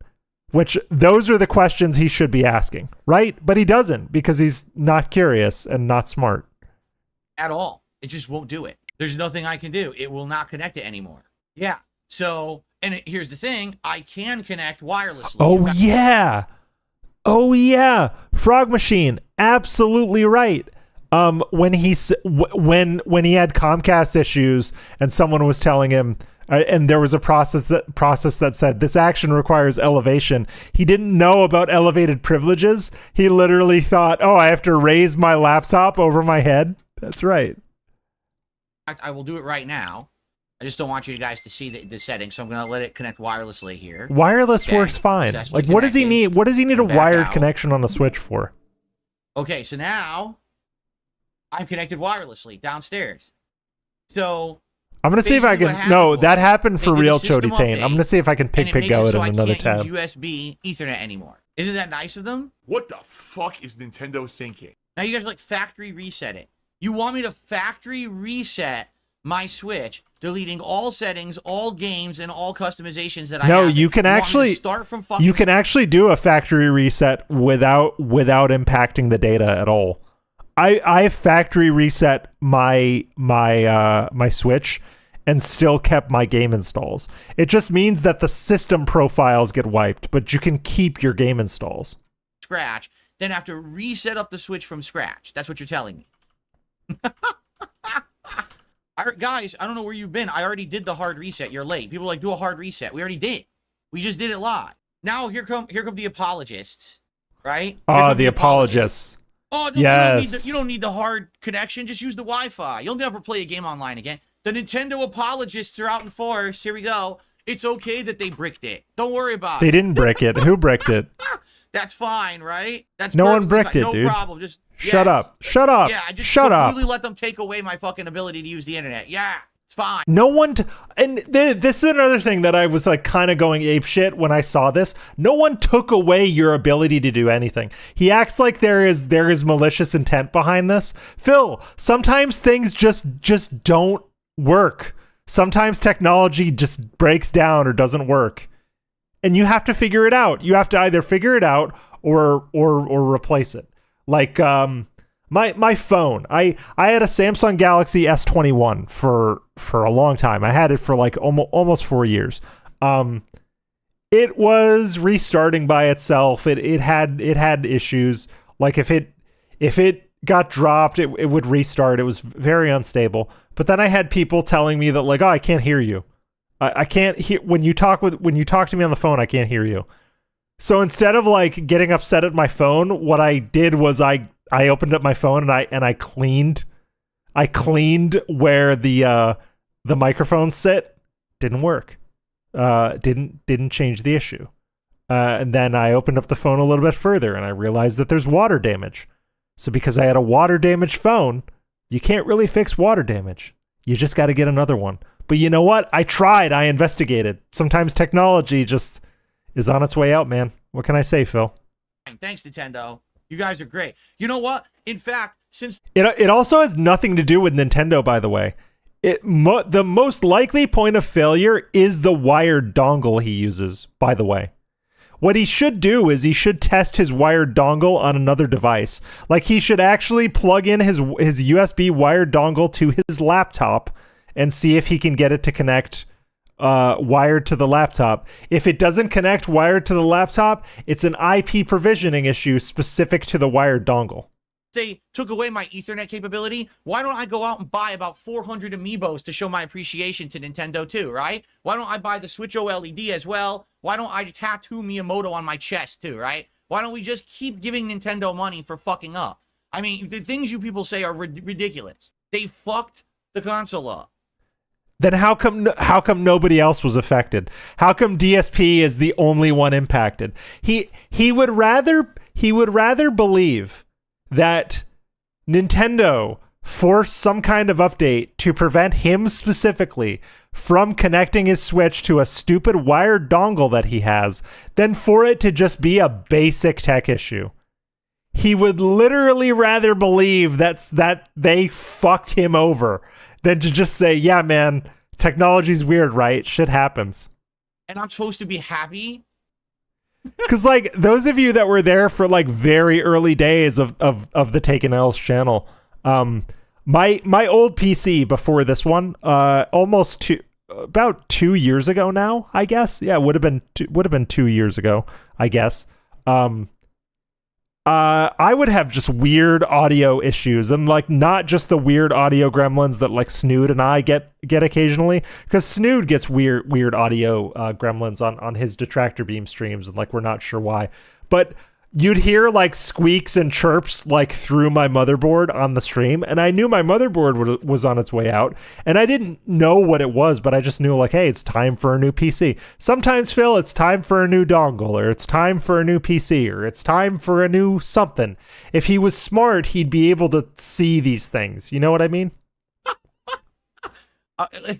Which those are the questions he should be asking, right? But he doesn't, because he's not curious and not smart. At all. It just won't do it. There's nothing I can do. It will not connect it anymore. Yeah. So, and here's the thing. I can connect wirelessly. Oh, yeah. Oh, yeah. Frog Machine. Absolutely right. When he had Comcast issues and someone was telling him, and there was a process that said this action requires elevation. He didn't know about elevated privileges. He literally thought, oh, I have to raise my laptop over my head. That's right. I will do it right now. I just don't want you guys to see the settings, so I'm going to let it connect wirelessly here. Wireless works fine. Like, what does he need? What does he need a wired connection on the Switch for? Okay, so now I'm connected wirelessly downstairs. So I'm going to see if I can... No, that happened for real, Chody Tane. I'm going to see if I can go it in another tab. I can't use USB Ethernet anymore. Isn't that nice of them? What the fuck is Nintendo thinking? Now you guys are like, factory reset it. You want me to factory reset my Switch, deleting all settings, all games, and all customizations that I have? No, you can actually start from fucking... You can actually do a factory reset without impacting the data at all. I factory reset my Switch and still kept my game installs. It just means that the system profiles get wiped, but you can keep your game installs. Scratch, then have to reset up the Switch from scratch. That's what you're telling me. Guys, I don't know where you've been. I already did the hard reset. You're late. People are like, do a hard reset. We already did. We just did it live. Now here come the apologists, right? The apologists. Oh, yes. You don't need the hard connection. Just use the Wi-Fi. You'll never play a game online again. The Nintendo apologists are out in force. Here we go. It's okay that they bricked it. Don't worry about it. They didn't brick it. Who bricked it? That's fine, right? That's No one perfectly bricked fine. it, no dude. problem. Just Shut yes. up. Shut up. Yeah, I just Shut up. completely let them take away my fucking ability to use the internet. Yeah, it's fine. No one, and this is another thing that I was like kind of going ape shit when I saw this. No one took away your ability to do anything. He acts like there is malicious intent behind this. Phil, sometimes things just don't work. Sometimes technology just breaks down or doesn't work, and you have to figure it out. You have to either figure it out or replace it. Like my phone. I had a Samsung Galaxy S21 for a long time. I had it for like almost 4 years. It was restarting by itself. It had issues. Like if it got dropped, it would restart. It was very unstable. But then I had people telling me that like, oh, I can't hear you. I can't hear when you talk to me on the phone. I can't hear you. So instead of like getting upset at my phone, what I did was I opened up my phone and I cleaned where the microphones sit. Didn't work. Didn't change the issue. And then I opened up the phone a little bit further and I realized that there's water damage. So because I had a water damaged phone, you can't really fix water damage. You just got to get another one. But you know what? I tried. I investigated. Sometimes technology just is on its way out, man. What can I say, Phil? Thanks, Nintendo. You guys are great. You know what? In fact, since It also has nothing to do with Nintendo, by the way. The most likely point of failure is the wired dongle he uses, by the way. What he should do is he should test his wired dongle on another device. Like he should actually plug in his USB wired dongle to his laptop and see if he can get it to connect wired to the laptop. If it doesn't connect wired to the laptop, it's an IP provisioning issue specific to the wired dongle. they took away my Ethernet capability, why don't I go out and buy about 400 amiibos to show my appreciation to Nintendo too, right? Why don't I buy the Switch OLED as well? Why don't I tattoo Miyamoto on my chest too, right? Why don't we just keep giving Nintendo money for fucking up? I mean, the things you people say are ridiculous. They fucked the console up. Then how come nobody else was affected? How come DSP is the only one impacted? He would rather believe that Nintendo forced some kind of update to prevent him specifically from connecting his Switch to a stupid wired dongle that he has than for it to just be a basic tech issue. He would literally rather believe that they fucked him over than to just say, yeah, man, technology's weird, right? Shit happens. And I'm supposed to be happy? Because, like, those of you that were there for, like, very early days of the Taken L's channel, my old PC before this one, about 2 years ago now, I guess. Yeah, would have been 2 years ago, I guess. I would have just weird audio issues, and like not just the weird audio gremlins that like Snood and I get occasionally, because Snood gets weird audio gremlins on his detractor beam streams, and like we're not sure why, but you'd hear like squeaks and chirps like through my motherboard on the stream, and I knew my motherboard was on its way out, and I didn't know what it was, but I just knew like, hey, it's time for a new PC. Sometimes, Phil, it's time for a new dongle, or it's time for a new PC, or it's time for a new something. If he was smart, he'd be able to see these things. You know what I mean? I'm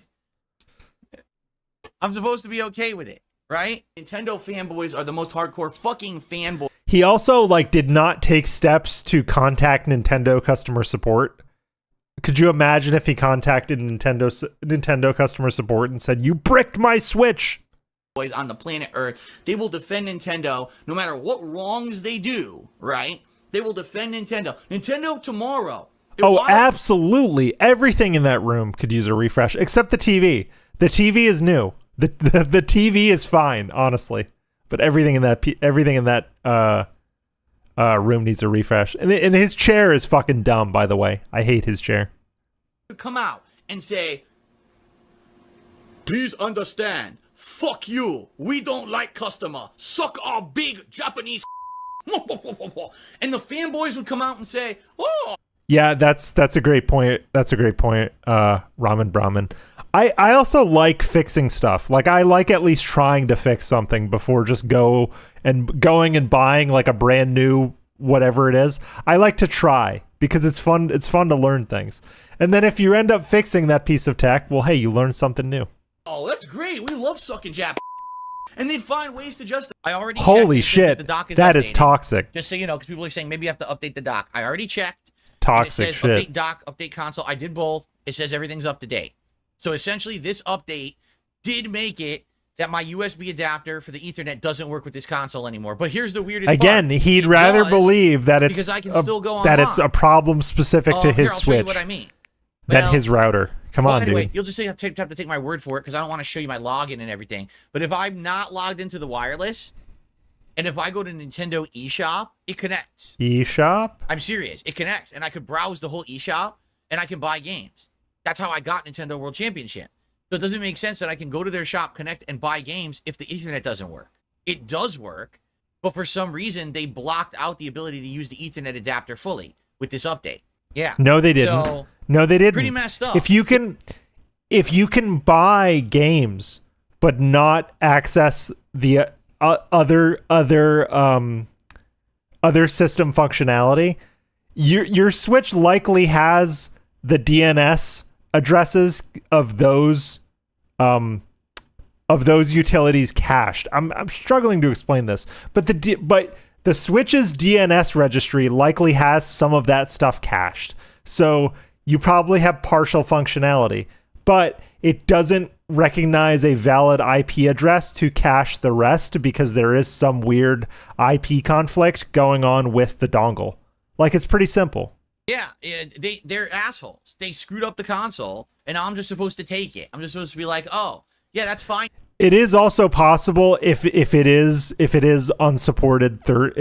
supposed to be okay with it, right? Nintendo fanboys are the most hardcore fucking fanboys. He also like did not take steps to contact Nintendo customer support. Could you imagine if he contacted Nintendo customer support and said, "You bricked my Switch"? Boys on the planet Earth, they will defend Nintendo no matter what wrongs they do, right? They will defend Nintendo. Nintendo tomorrow. Oh, absolutely. Everything in that room could use a refresh, except the TV. The TV is new. The TV is fine, honestly. But everything in that room needs a refresh. And his chair is fucking dumb, by the way. I hate his chair. Come out and say, please understand, fuck you. We don't like customer. Suck our big Japanese and the fanboys would come out and say, oh. Yeah, that's a great point. That's a great point, Ramen Brahmin. I also like fixing stuff. Like I like at least trying to fix something before just going and buying like a brand new whatever it is. I like to try because it's fun. It's fun to learn things. And then if you end up fixing that piece of tech, well, hey, you learned something new. Oh, that's great. We love sucking Jap. And they'd find ways to justify. I already Holy checked. It says shit, the doc is that is updated. toxic. Just so you know, because people are saying maybe you have to update the doc. I already checked. Toxic It says shit. update doc, update console. I did both. It says everything's up to date. So essentially, this update did make it that my USB adapter for the Ethernet doesn't work with this console anymore. But here's the weirdest Again, part. he'd It rather does, believe that it's because I can a, still go that it's a online. problem specific to Here, his I'll show you switch what I mean. than Well, his router. Come well, on, anyway, dude. you'll just have to take my word for it because I don't want to show you my login and everything. But if I'm not logged into the wireless, and if I go to Nintendo eShop, it connects. eShop? I'm serious. It connects, and I could browse the whole eShop, and I can buy games. That's how I got Nintendo World Championship. So it doesn't make sense that I can go to their shop, connect, and buy games if the Ethernet doesn't work. It does work, but for some reason, they blocked out the ability to use the Ethernet adapter fully with this update. Yeah. No, they didn't. So, No, they didn't. pretty messed up. If you can buy games but not access the other system functionality, your Switch likely has the DNS addresses of those utilities cached. I'm struggling to explain this, but the Switch's DNS registry likely has some of that stuff cached. So you probably have partial functionality, but it doesn't recognize a valid IP address to cache the rest because there is some weird IP conflict going on with the dongle. Like, it's pretty simple. Yeah, they're assholes. They screwed up the console, and now I'm just supposed to take it. I'm just supposed to be like, oh, yeah, that's fine. It is also possible if it is unsupported third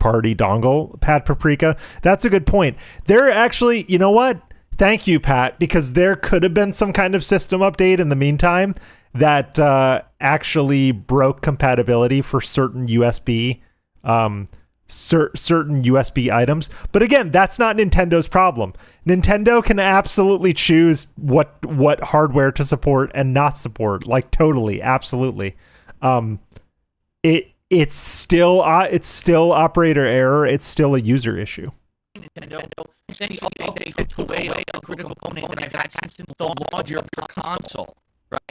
party dongle, Pat Paprika. That's a good point. There actually, you know what? Thank you, Pat, because there could have been some kind of system update in the meantime that actually broke compatibility for certain USB certain USB items. But again, that's not Nintendo's problem. Nintendo can absolutely choose what hardware to support and not support. Like, totally, absolutely. It's still operator error. It's still a user issue. Nintendo, they took away a critical component that I've had since the launch of your console.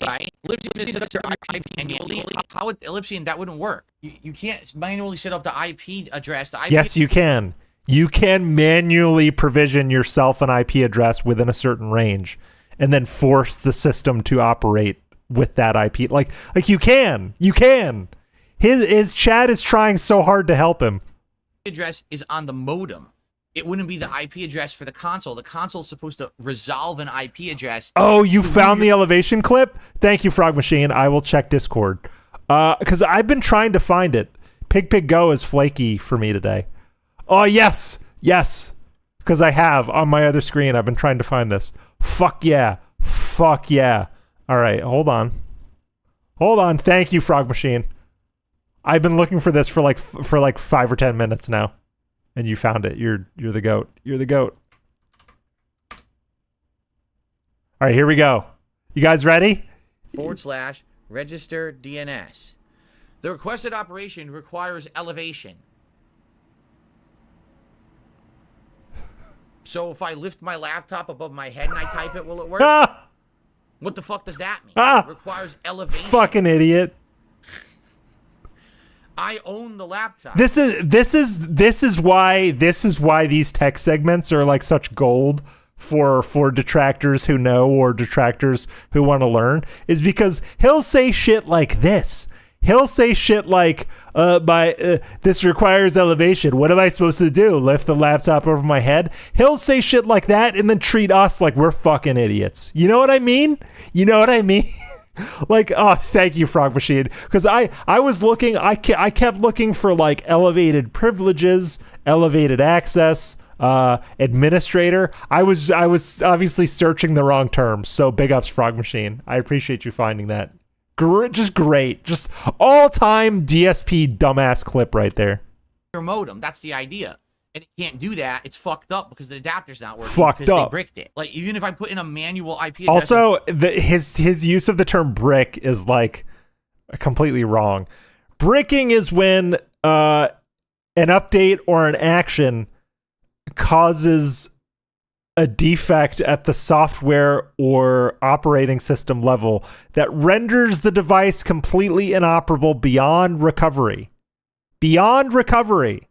Right? Ellipsian set up your IP manually. How would Ellipsian, that wouldn't work. You can't manually set up the IP address. The IP Yes, you can. You can manually provision yourself an IP address within a certain range and then force the system to operate with that IP. Like you can. You can. His chat is trying so hard to help him. address is on the modem. It wouldn't be the IP address for the console. The console's supposed to resolve an IP address. Oh, you found the elevation clip? Thank you, Frog Machine. I will check Discord. Because I've been trying to find it. Pig Go is flaky for me today. Oh, yes. Yes. Because I have on my other screen. I've been trying to find this. Fuck yeah. Fuck yeah. All right, hold on. Hold on. Thank you, Frog Machine. I've been looking for this for like 5 or 10 minutes now. And you found it. You're the goat. You're the goat. All right, here we go. You guys ready? / register DNS. The requested operation requires elevation. So if I lift my laptop above my head and I type it, will it work? Ah! What the fuck does that mean? Ah! It requires elevation. Fucking idiot. I own the laptop. This is why these tech segments are like such gold for detractors who know or detractors who want to learn, is because he'll say shit like this. He'll say shit like, this requires elevation. What am I supposed to do? Lift the laptop over my head? He'll say shit like that and then treat us like we're fucking idiots. You know what I mean? You know what I mean? Like, oh, thank you, Frog Machine. Because I was looking, I kept looking for like elevated privileges, elevated access, administrator. I was obviously searching the wrong terms. So big ups, Frog Machine. I appreciate you finding that. Just great. Just all-time DSP dumbass clip right there. Your modem. That's the idea. and it can't do that, it's fucked up because the adapter's not working. Fucked because up. They bricked it. Like even if I put in a manual IP address. Also, his use of the term brick is like completely wrong. Bricking is when an update or an action causes a defect at the software or operating system level that renders the device completely inoperable beyond recovery. Beyond recovery.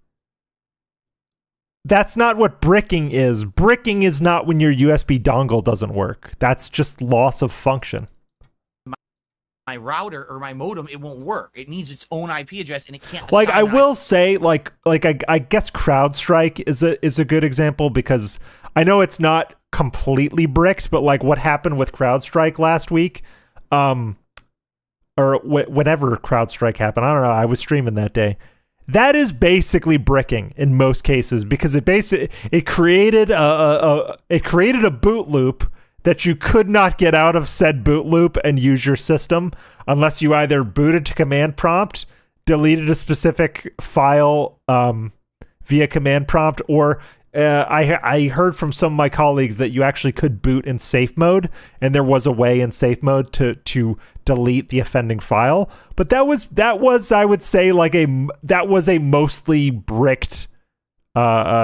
That's not what bricking is. Bricking is not when your USB dongle doesn't work. That's just loss of function. My router or my modem, it won't work. It needs its own IP address, and it can't. Like I assign an will say, I guess CrowdStrike is a good example because I know it's not completely bricked, but like what happened with CrowdStrike last week, or whenever CrowdStrike happened, I don't know. I was streaming that day. That is basically bricking in most cases because it created a boot loop that you could not get out of said boot loop and use your system unless you either booted to command prompt, deleted a specific file via command prompt, or I heard from some of my colleagues that you actually could boot in safe mode, and there was a way in safe mode to delete the offending file. But that was I would say that was a mostly bricked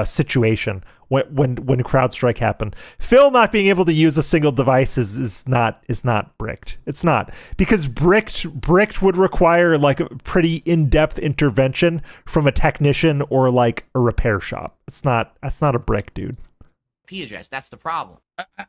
situation when CrowdStrike happened. Phil not being able to use a single device is not bricked. It's not, because bricked would require like a pretty in-depth intervention from a technician or like a repair shop. That's not a brick, dude. IP address. That's the problem.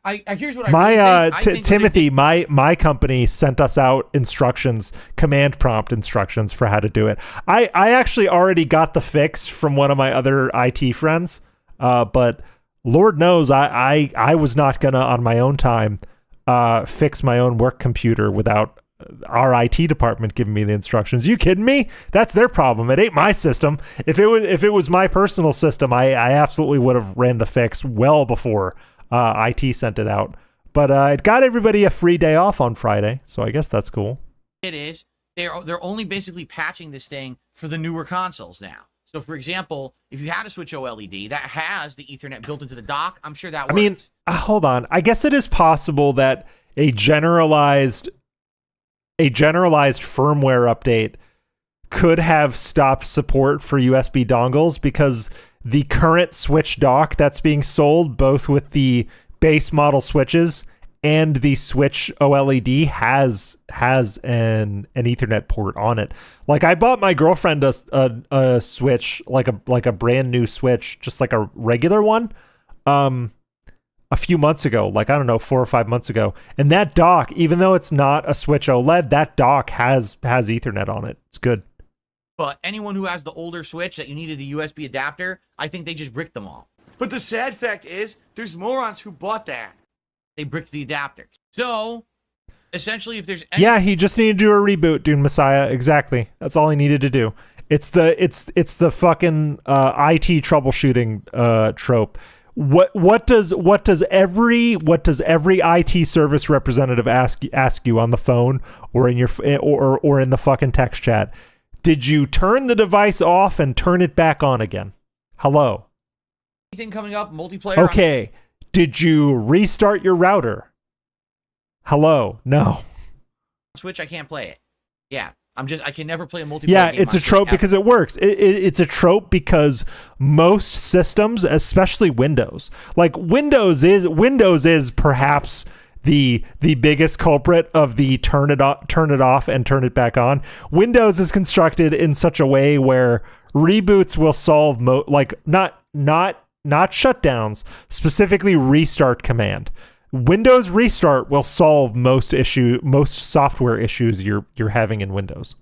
I here's what My I think Timothy, my company sent us out instructions, command prompt instructions for how to do it. I actually already got the fix from one of my other IT friends, but Lord knows I was not gonna on my own time fix my own work computer without our IT department giving me the instructions. You kidding me? That's their problem. It ain't my system. If it was my personal system, I absolutely would have ran the fix well before IT sent it out. But it got everybody a free day off on Friday, so I guess that's cool. it is. They're only basically patching this thing for the newer consoles now. So, for example, if you had a Switch OLED that has the Ethernet built into the dock, I'm sure that works. I mean, hold on. I guess it is possible that a generalized firmware update could have stopped support for USB dongles, because the current Switch dock that's being sold, both with the base model Switches and the Switch OLED, has an Ethernet port on it. Like, I bought my girlfriend a Switch, like a brand new Switch, just like a regular one, a few months ago, like, I don't know, 4 or 5 months ago. And that dock, even though it's not a Switch OLED, that dock has Ethernet on it. It's good. But anyone who has the older Switch that you needed the USB adapter, I think they just bricked them all. But the sad fact is, there's morons who bought that. They bricked the adapters. So, essentially, if there's any... Yeah, he just needed to do a reboot, Dune Messiah. Exactly. That's all he needed to do. It's the fucking IT troubleshooting trope. What does every IT service representative ask you on the phone or in your or in the fucking text chat? Did you turn the device off and turn it back on again? Hello. Anything coming up, multiplayer? Okay. Did you restart your router? Hello. No. Switch, I can't play it. Yeah, I can never play a multiplayer Yeah, game it's on a trope Switch because it works. It's a trope because most systems, especially Windows, like Windows is perhaps the biggest culprit of the turn it off and turn it back on. Windows is constructed in such a way where reboots will solve not shutdowns, specifically restart command. Windows restart will solve most software issues you're having in Windows.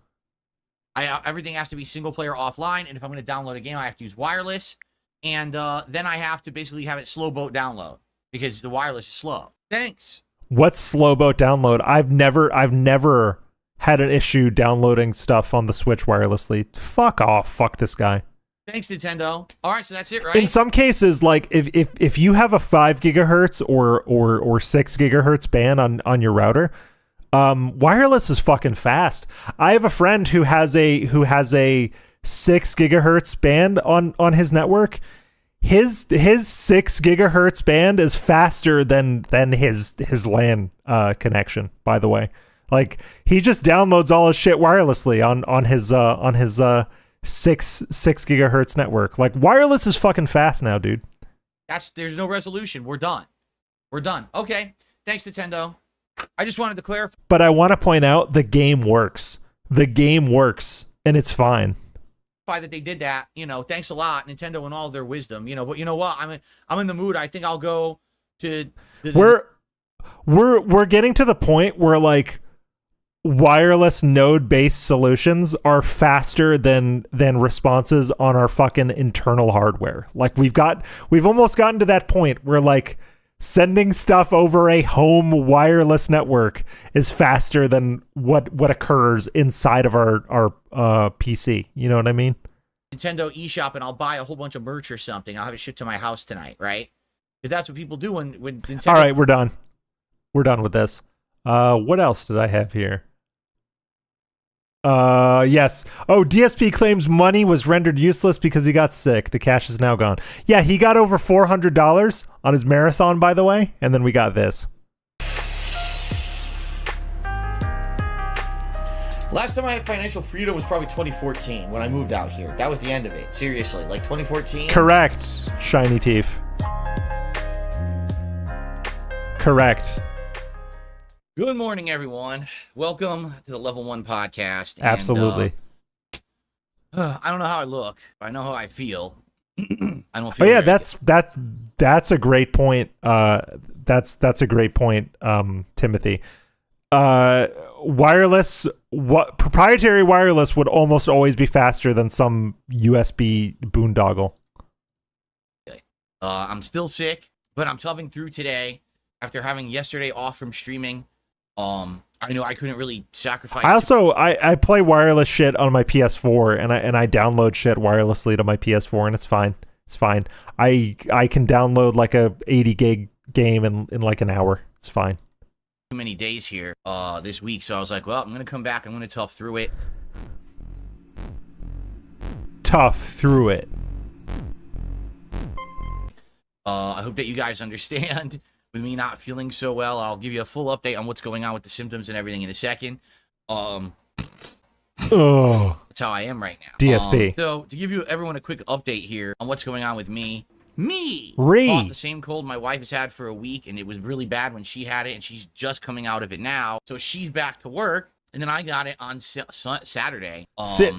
Everything has to be single player offline, and if I'm going to download a game, I have to use wireless, and then I have to basically have it slow boat download because the wireless is slow. Thanks. What's slow boat download? I've never had an issue downloading stuff on the Switch wirelessly. Fuck off. Fuck this guy. Thanks, Nintendo. All right, so that's it, right? In some cases, like if you have a 5 gigahertz or 6 gigahertz band on your router, wireless is fucking fast. I have a friend who has a 6 gigahertz band on his network. his 6 gigahertz band is faster than his LAN connection, by the way. Like, he just downloads all his shit wirelessly on his 6 gigahertz network. Like, wireless is fucking fast now, dude. There's no resolution. We're done. We're done. Okay. Thanks, Nintendo. I just wanted to clarify. But I want to point out the game works. The game works, and it's fine. That they did that, thanks a lot, Nintendo, and all their wisdom. But you know what? I'm in the mood. I think I'll go to. We're getting to the point where like wireless node-based solutions are faster than responses on our fucking internal hardware. Like we've almost gotten to that point where like sending stuff over a home wireless network is faster than what occurs inside of our PC. You know what I mean? Nintendo eShop, and I'll buy a whole bunch of merch or something. I'll have it shipped to my house tonight, right? Because that's what people do when Nintendo. All right, we're done. We're done with this. What else did I have here? Yes. Oh, DSP claims money was rendered useless because he got sick. The cash is now gone. Yeah, he got over $400 on his marathon, by the way, and then we got this. Last time I had financial freedom was probably 2014 when I moved out here. That was the end of it. Seriously, like 2014. Correct, Shiny Teeth. Correct. Good morning, everyone. Welcome to the Level 1 podcast. And, Absolutely. I don't know how I look. I know how I feel. I don't feel. Oh yeah, very that's a great point. That's a great point, Timothy. Proprietary wireless would almost always be faster than some USB boondoggle. I'm still sick, but I'm toughing through today after having yesterday off from streaming. I know I couldn't really sacrifice. I play wireless shit on my PS4 and I download shit wirelessly to my PS4 and it's fine. It's fine. I can download like a 80 gig game in like an hour. It's fine. Too many days here this week, so I was like, well, I'm gonna come back. I'm gonna tough through it. Tough through it. I hope that you guys understand. With me not feeling so well, I'll give you a full update on what's going on with the symptoms and everything in a second. Oh, that's how I am right now. DSP. So to give you everyone a quick update here on what's going on with me. Caught the same cold my wife has had for a week, and it was really bad when she had it, and she's just coming out of it now. So she's back to work, and then I got it on Saturday during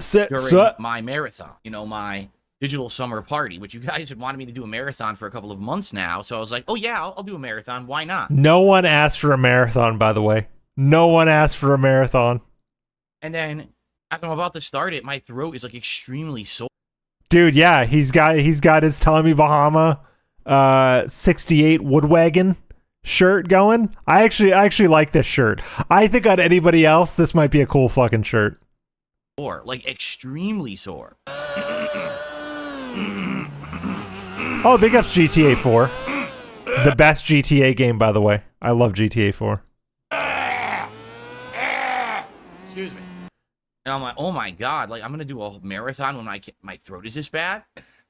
my marathon. My digital summer party, which you guys had wanted me to do a marathon for a couple of months now. So I was like, oh yeah, I'll do a marathon. Why not? No one asked for a marathon, by the way. No one asked for a marathon. And then as I'm about to start it, my throat is like extremely sore. Dude, yeah, he's got his Tommy Bahama 68 Woodwagon shirt going. I actually like this shirt. I think on anybody else, this might be a cool fucking shirt. Sore, like extremely sore. Oh, big ups GTA 4. The best GTA game, by the way. I love GTA 4. Excuse me. And I'm like, oh my god, like I'm gonna do a marathon when my throat is this bad.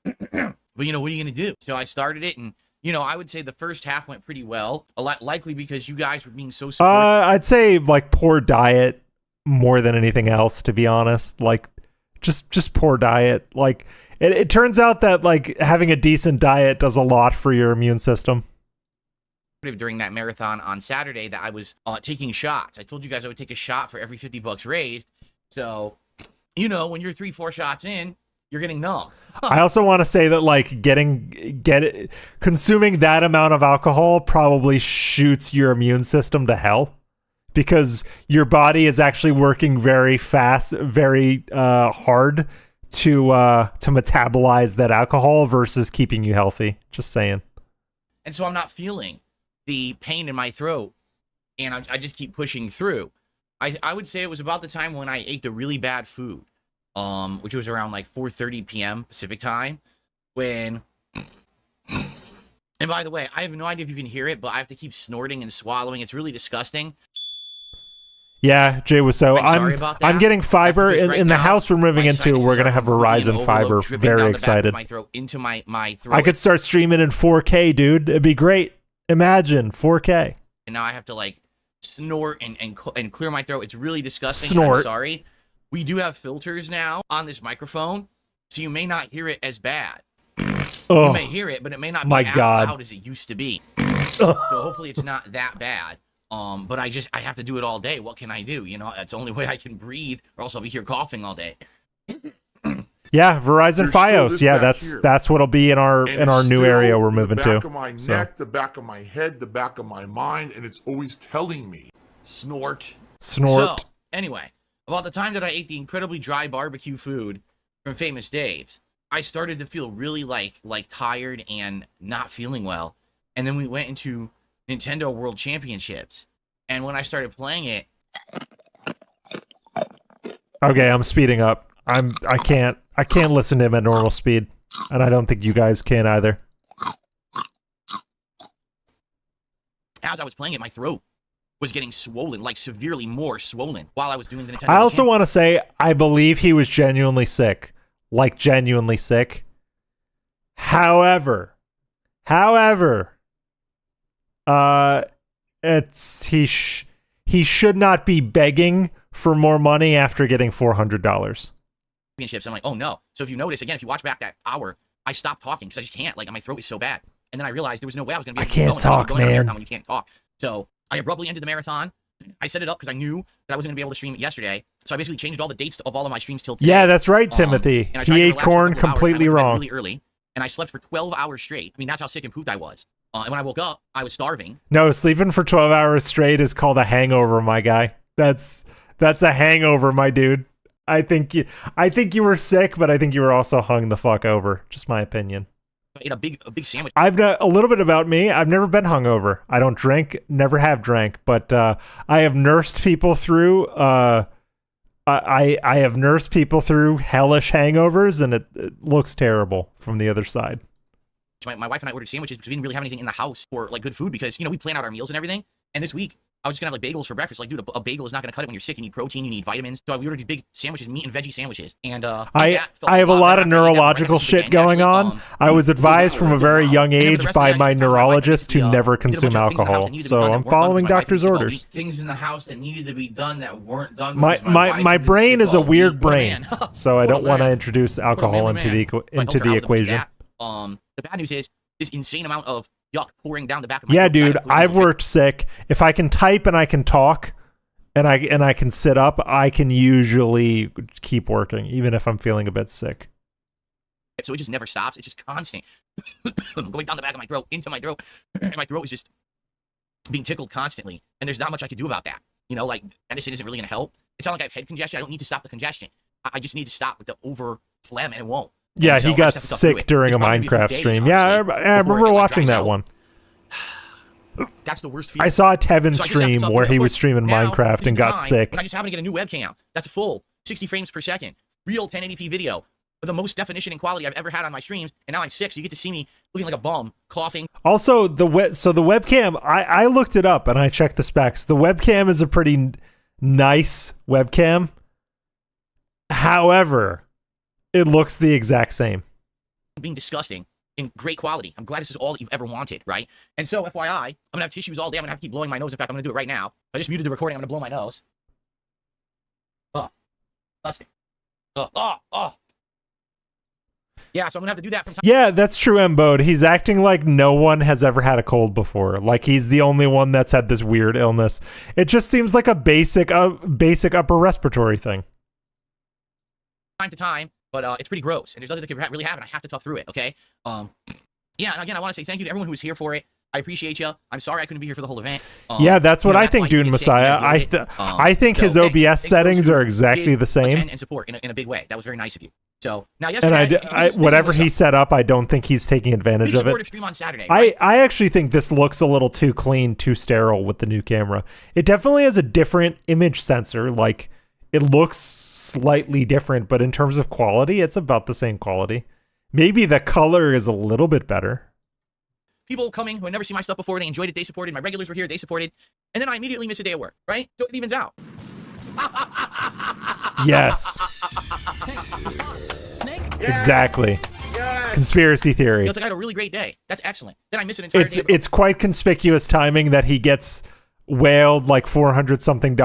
But what are you gonna do? So I started it, and I would say the first half went pretty well. A lot likely because you guys were being so supportive. I'd say like poor diet more than anything else, to be honest. Like just poor diet. Like it turns out that like having a decent diet does a lot for your immune system. During that marathon on Saturday that I was taking shots. I told you guys I would take a shot for every $50 raised. So, when you're 3-4 shots in, you're getting numb. I also want to say that like consuming that amount of alcohol probably shoots your immune system to hell, because your body is actually working very fast, very hard to metabolize that alcohol versus keeping you healthy. Just saying. And so I'm not feeling the pain in my throat, and I just keep pushing through. I would say it was about the time when I ate the really bad food, which was around like 4:30 p.m. Pacific time, when, and by the way, I have no idea if you can hear it, but I have to keep snorting and swallowing. It's really disgusting. Yeah, Jay was so. I'm sorry about that. I'm getting fiber Because in, right in the now, house we're moving my into. sinuses We're gonna are have completely in Verizon fiber. overload, dripping Very down the back of excited. my throat into my throat. I could start streaming in 4K, dude. It'd be great. Imagine 4K. And now I have to like snort and clear my throat. It's really disgusting. Snort. I'm sorry. We do have filters now on this microphone, so you may not hear it as bad. Oh, You may hear it, but it may not be my as God. loud as it used to be. So hopefully it's not that bad. But I have to do it all day. What can I do? You know, that's the only way I can breathe, or else I'll be here coughing all day. yeah, Verizon There's still FiOS. this Yeah, back that's here. that's what'll be in our And it's new still area we're moving the back to. of my So. neck, the back of my head, the back of my mind, and it's always telling me. Snort. Snort. So, anyway, about the time that I ate the incredibly dry barbecue food from Famous Dave's, I started to feel really like tired and not feeling well. And then we went into Nintendo World Championships. And when I started playing it, Okay, I'm speeding up. I can't listen to him at normal speed, and I don't think you guys can either. as I was playing it, my throat was getting swollen, like severely more swollen while I was doing the Nintendo I also World want to say I believe he was genuinely sick, like genuinely sick. However, it's he should not be begging for more money after getting $400. Championships. I'm like, oh no. So if you notice, again, if you watch back that hour, I stopped talking because I just can't. Like, my throat is so bad. And then I realized there was no way I was going to be able to can't keep going. talk, Going on a man. marathon when you can't talk. So I abruptly ended the marathon. I set it up because I knew that I wasn't going to be able to stream it yesterday. So I basically changed all the dates of all of my streams till today. Yeah, that's right, Timothy. And I tried He to ate relax for a corn couple hours, and I completely went to bed wrong. really early, and I slept for 12 hours straight. I mean, that's how sick and pooped I was. And when I woke up, I was starving. No, sleeping for 12 hours straight is called a hangover, my guy. That's a hangover, my dude. I think you were sick, but I think you were also hung the fuck over. Just my opinion. I ate a big sandwich. A little bit about me. I've never been hungover. I don't drink, never have drank, but I have nursed people through. I have nursed people through hellish hangovers, and it looks terrible from the other side. My wife and I ordered sandwiches because we didn't really have anything in the house for like good food because, you know, we plan out our meals and everything. And this week, I was just gonna have like bagels for breakfast. Like, dude, a bagel is not gonna cut it when you're sick. You need protein, you need vitamins. So we ordered these big sandwiches, meat and veggie sandwiches. And I have a lot of neurological shit going on. I was advised from a very young age by my neurologist to never consume alcohol. So I'm following doctor's orders. Things in the house that needed to be done that weren't done. My brain is a weird brain, so I don't want to introduce alcohol into the equation. The bad news is this insane amount of yuck pouring down the back of my Yeah, throat. dude, I've worked sick. If I can type and I can talk and I can sit up, I can usually keep working, even if I'm feeling a bit sick. So it just never stops. It's just constant. Going down the back of my throat, into my throat. And my throat is just being tickled constantly. And there's not much I can do about that. You know, like, medicine isn't really going to help. It's not like I have head congestion. I don't need to stop the congestion. I just need to stop with the over phlegm, and it won't. Yeah, And so he I got just have to suffer through sick it. during It's a probably gonna be Minecraft days, stream. honestly, Yeah, I before remember it, like, watching dries that out. one. That's the worst feeling. I saw a Tevin So I just have to stream suffer where through it. he Of was course, streaming now Minecraft is and the got time sick. when I just happen to get a new webcam. That's a full 60 frames per second. Real 1080p video. With the most definition and quality I've ever had on my streams. And now I'm sick, so you get to see me looking like a bum, coughing. Also, the webcam, I looked it up and I checked the specs. The webcam is a pretty nice webcam. However, it looks the exact same. Being disgusting in great quality. I'm glad this is all that you've ever wanted, right? And so, FYI, I'm gonna have tissues all day. I'm gonna have to keep blowing my nose. In fact, I'm gonna do it right now. I just muted the recording. I'm gonna blow my nose. Oh, disgusting. Oh. Yeah, so I'm gonna have to do that from time. Yeah, that's true, Mbode. He's acting like no one has ever had a cold before. Like he's the only one that's had this weird illness. It just seems like a basic upper respiratory thing. Time to time, but it's pretty gross, and there's nothing that can really happen. I have to tough through it, okay? Yeah, and again, I want to say thank you to everyone who was here for it. I appreciate you. I'm sorry I couldn't be here for the whole event. Yeah, that's what I think, why Dune you get sick and Messiah. I get it. I think his so, OBS thanks to those settings who are exactly did the same. attend and support in a big way. That was very nice of you. So now, And yesterday, whatever he set up, I don't think he's taking advantage big of supportive it. stream on Saturday. Right? I actually think this looks a little too clean, too sterile with the new camera. It definitely has a different image sensor. Like, it looks slightly different, but in terms of quality, it's about the same quality. Maybe the color is a little bit better. People coming who had never seen my stuff before, they enjoyed it, they supported. My regulars were here, they supported. And then I immediately missed a day of work, right? So it evens out. Yes. Snake? Exactly. Yes. Conspiracy theory. You know, it's like I had a really great day. That's excellent. Then I miss an entire day. It's quite conspicuous timing that he gets whaled like $400 something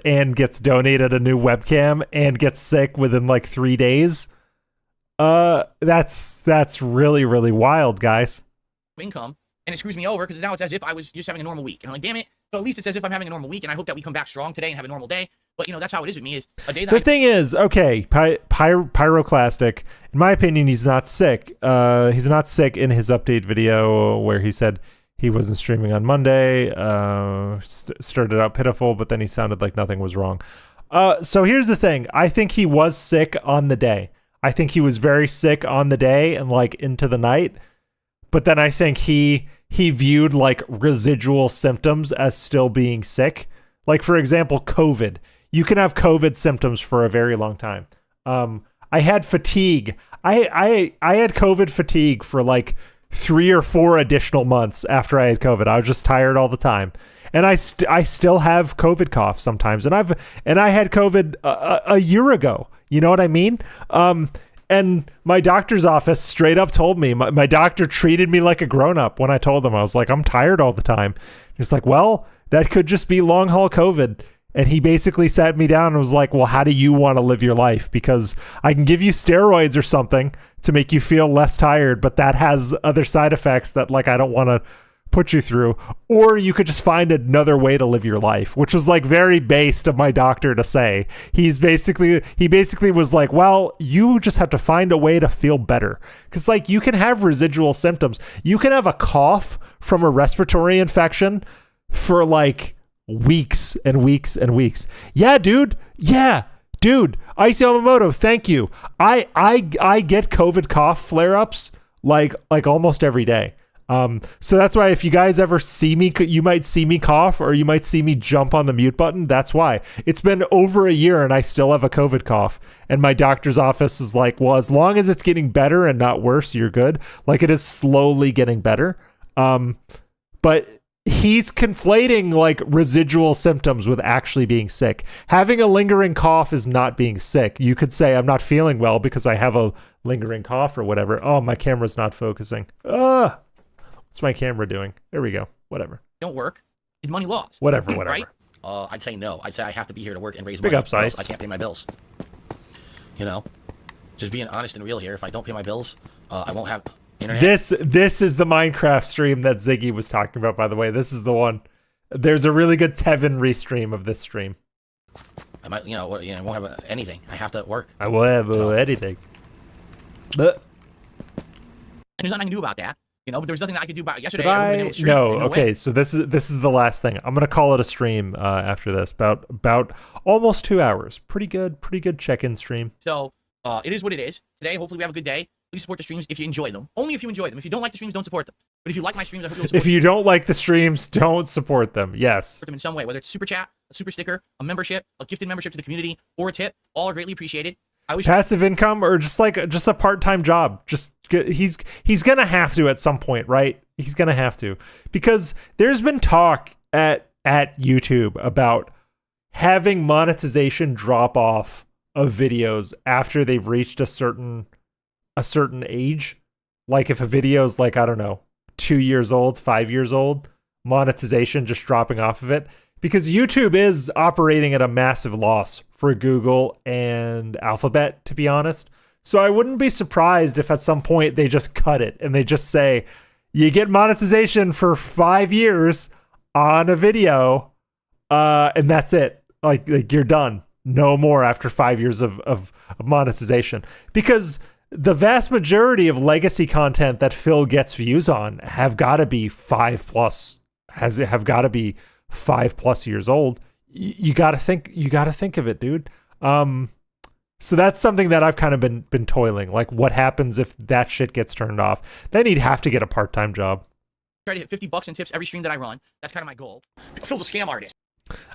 and gets donated a new webcam and gets sick within like 3 days. That's really, really wild, guys. income, and it screws me over because now it's as if I was just having a normal week. And I'm like, damn it. So at least it's as if I'm having a normal week, and I hope that we come back strong today and have a normal day. But, you know, that's how it is with me, is a day that The thing is, okay, Pyroclastic, in my opinion, he's not sick. He's not sick in his update video where he said he wasn't streaming on Monday, started out pitiful, but then he sounded like nothing was wrong. So here's the thing. I think he was sick on the day. I think he was very sick on the day and like into the night. But then I think he viewed like residual symptoms as still being sick. Like, for example, COVID. You can have COVID symptoms for a very long time. I had fatigue. I had COVID fatigue for like 3 or 4 additional months after I had COVID. I was just tired all the time. And I still have COVID cough sometimes. And I had COVID a year ago. You know what I mean? And my doctor's office straight up told me, my doctor treated me like a grown-up when I told him. I was like, I'm tired all the time. He's like, well, that could just be long haul COVID. And he basically sat me down and was like, well, how do you want to live your life? Because I can give you steroids or something to make you feel less tired, but that has other side effects that like I don't want to put you through. Or you could just find another way to live your life, which was like very based of my doctor to say. He basically was like, well, you just have to find a way to feel better. Because like you can have residual symptoms. You can have a cough from a respiratory infection for like weeks and weeks and weeks. Yeah, dude. Icy Yamamoto, thank you. I get COVID cough flare-ups like almost every day. So that's why if you guys ever see me, you might see me cough or you might see me jump on the mute button. That's why. It's been over a year and I still have a COVID cough. And my doctor's office is like, well, as long as it's getting better and not worse, you're good. Like it is slowly getting better. But he's conflating like residual symptoms with actually being sick. Having a lingering cough is not being sick. You could say I'm not feeling well because I have a lingering cough or whatever. Oh, my camera's not focusing. What's my camera doing? There we go. Whatever. don't work, is money lost. Whatever. Right? I'd say no. I'd say I have to be here to work and raise Big money. ups, Ice. I can't pay my bills. You know, just being honest and real here. If I don't pay my bills, I won't have internet. This is the Minecraft stream that Ziggy was talking about, by the way. This is the one. There's a really good Tevin restream of this stream. I might, I won't have anything. I have to work. I will have anything. But And there's nothing I can do about that. But there was nothing that I could do about it yesterday. Okay, so this is the last thing. I'm gonna call it a stream after this. About almost 2 hours. Pretty good check-in stream. So it is what it is. Today, hopefully we have a good day. Please support the streams if you enjoy them. Only if you enjoy them. If you don't like the streams, don't support them. But if you like my streams, I hope you'll support If you don't like the streams, don't support them. Yes. them in some way, whether it's super chat, a super sticker, a membership, a gifted membership to the community, or a tip. All are greatly appreciated. I wish Passive income or just a part-time job. He's gonna have to at some point, right? He's gonna have to, because there's been talk at YouTube about having monetization drop off of videos after they've reached a certain age. Like if a video is like, I don't know, 2 years old, 5 years old, monetization just dropping off of it, because YouTube is operating at a massive loss for Google and Alphabet, to be honest. So I wouldn't be surprised if at some point they just cut it and they just say, you get monetization for 5 years on a video, and that's it. Like you're done. No more after 5 years of monetization. Because the vast majority of legacy content that Phil gets views on have got to be 5+ years old. You got to think of it, dude. So that's something that I've kind of been toiling. Like, what happens if that shit gets turned off? Then he'd have to get a part-time job. try to hit $50 in tips every stream that I run. That's kind of my goal. Phil's a scam artist.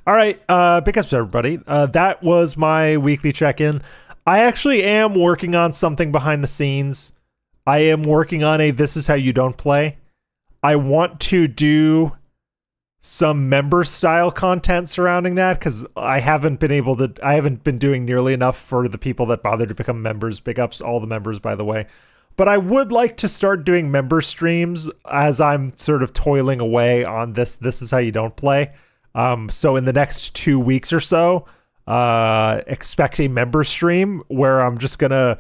All right, big ups to everybody. That was my weekly check-in. I actually am working on something behind the scenes. I am working on a This Is How You Don't Play. I want to do some member style content surrounding that, because I haven't been doing nearly enough for the people that bother to become members. Big ups all the members, by the way. But I would like to start doing member streams as I'm sort of toiling away on this is how you don't play. So in the next 2 weeks or so, expect a member stream where I'm just gonna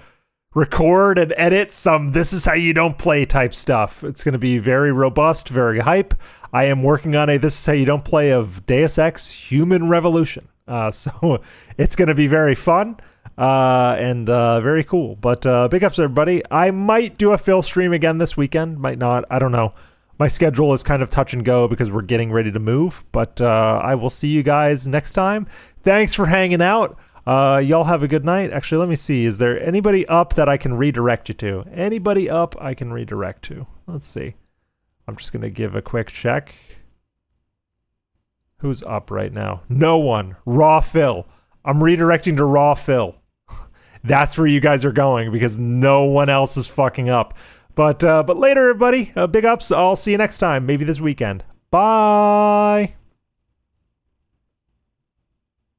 record and edit some this is how you don't play type stuff. It's going to be very robust, very hype. I am working on a this is how you don't play of Deus Ex Human Revolution. So it's going to be very fun and very cool. But big ups, everybody. I might do a Phil stream again this weekend. Might not. I don't know. My schedule is kind of touch and go because we're getting ready to move. But I will see you guys next time. Thanks for hanging out. Y'all have a good night. Actually, let me see. Is there anybody up that I can redirect you to? Anybody up I can redirect to? Let's see. I'm just going to give a quick check. Who's up right now? No one. Raw Phil. I'm redirecting to Raw Phil. That's where you guys are going because no one else is fucking up. But later, everybody. Big ups. I'll see you next time. Maybe this weekend. Bye.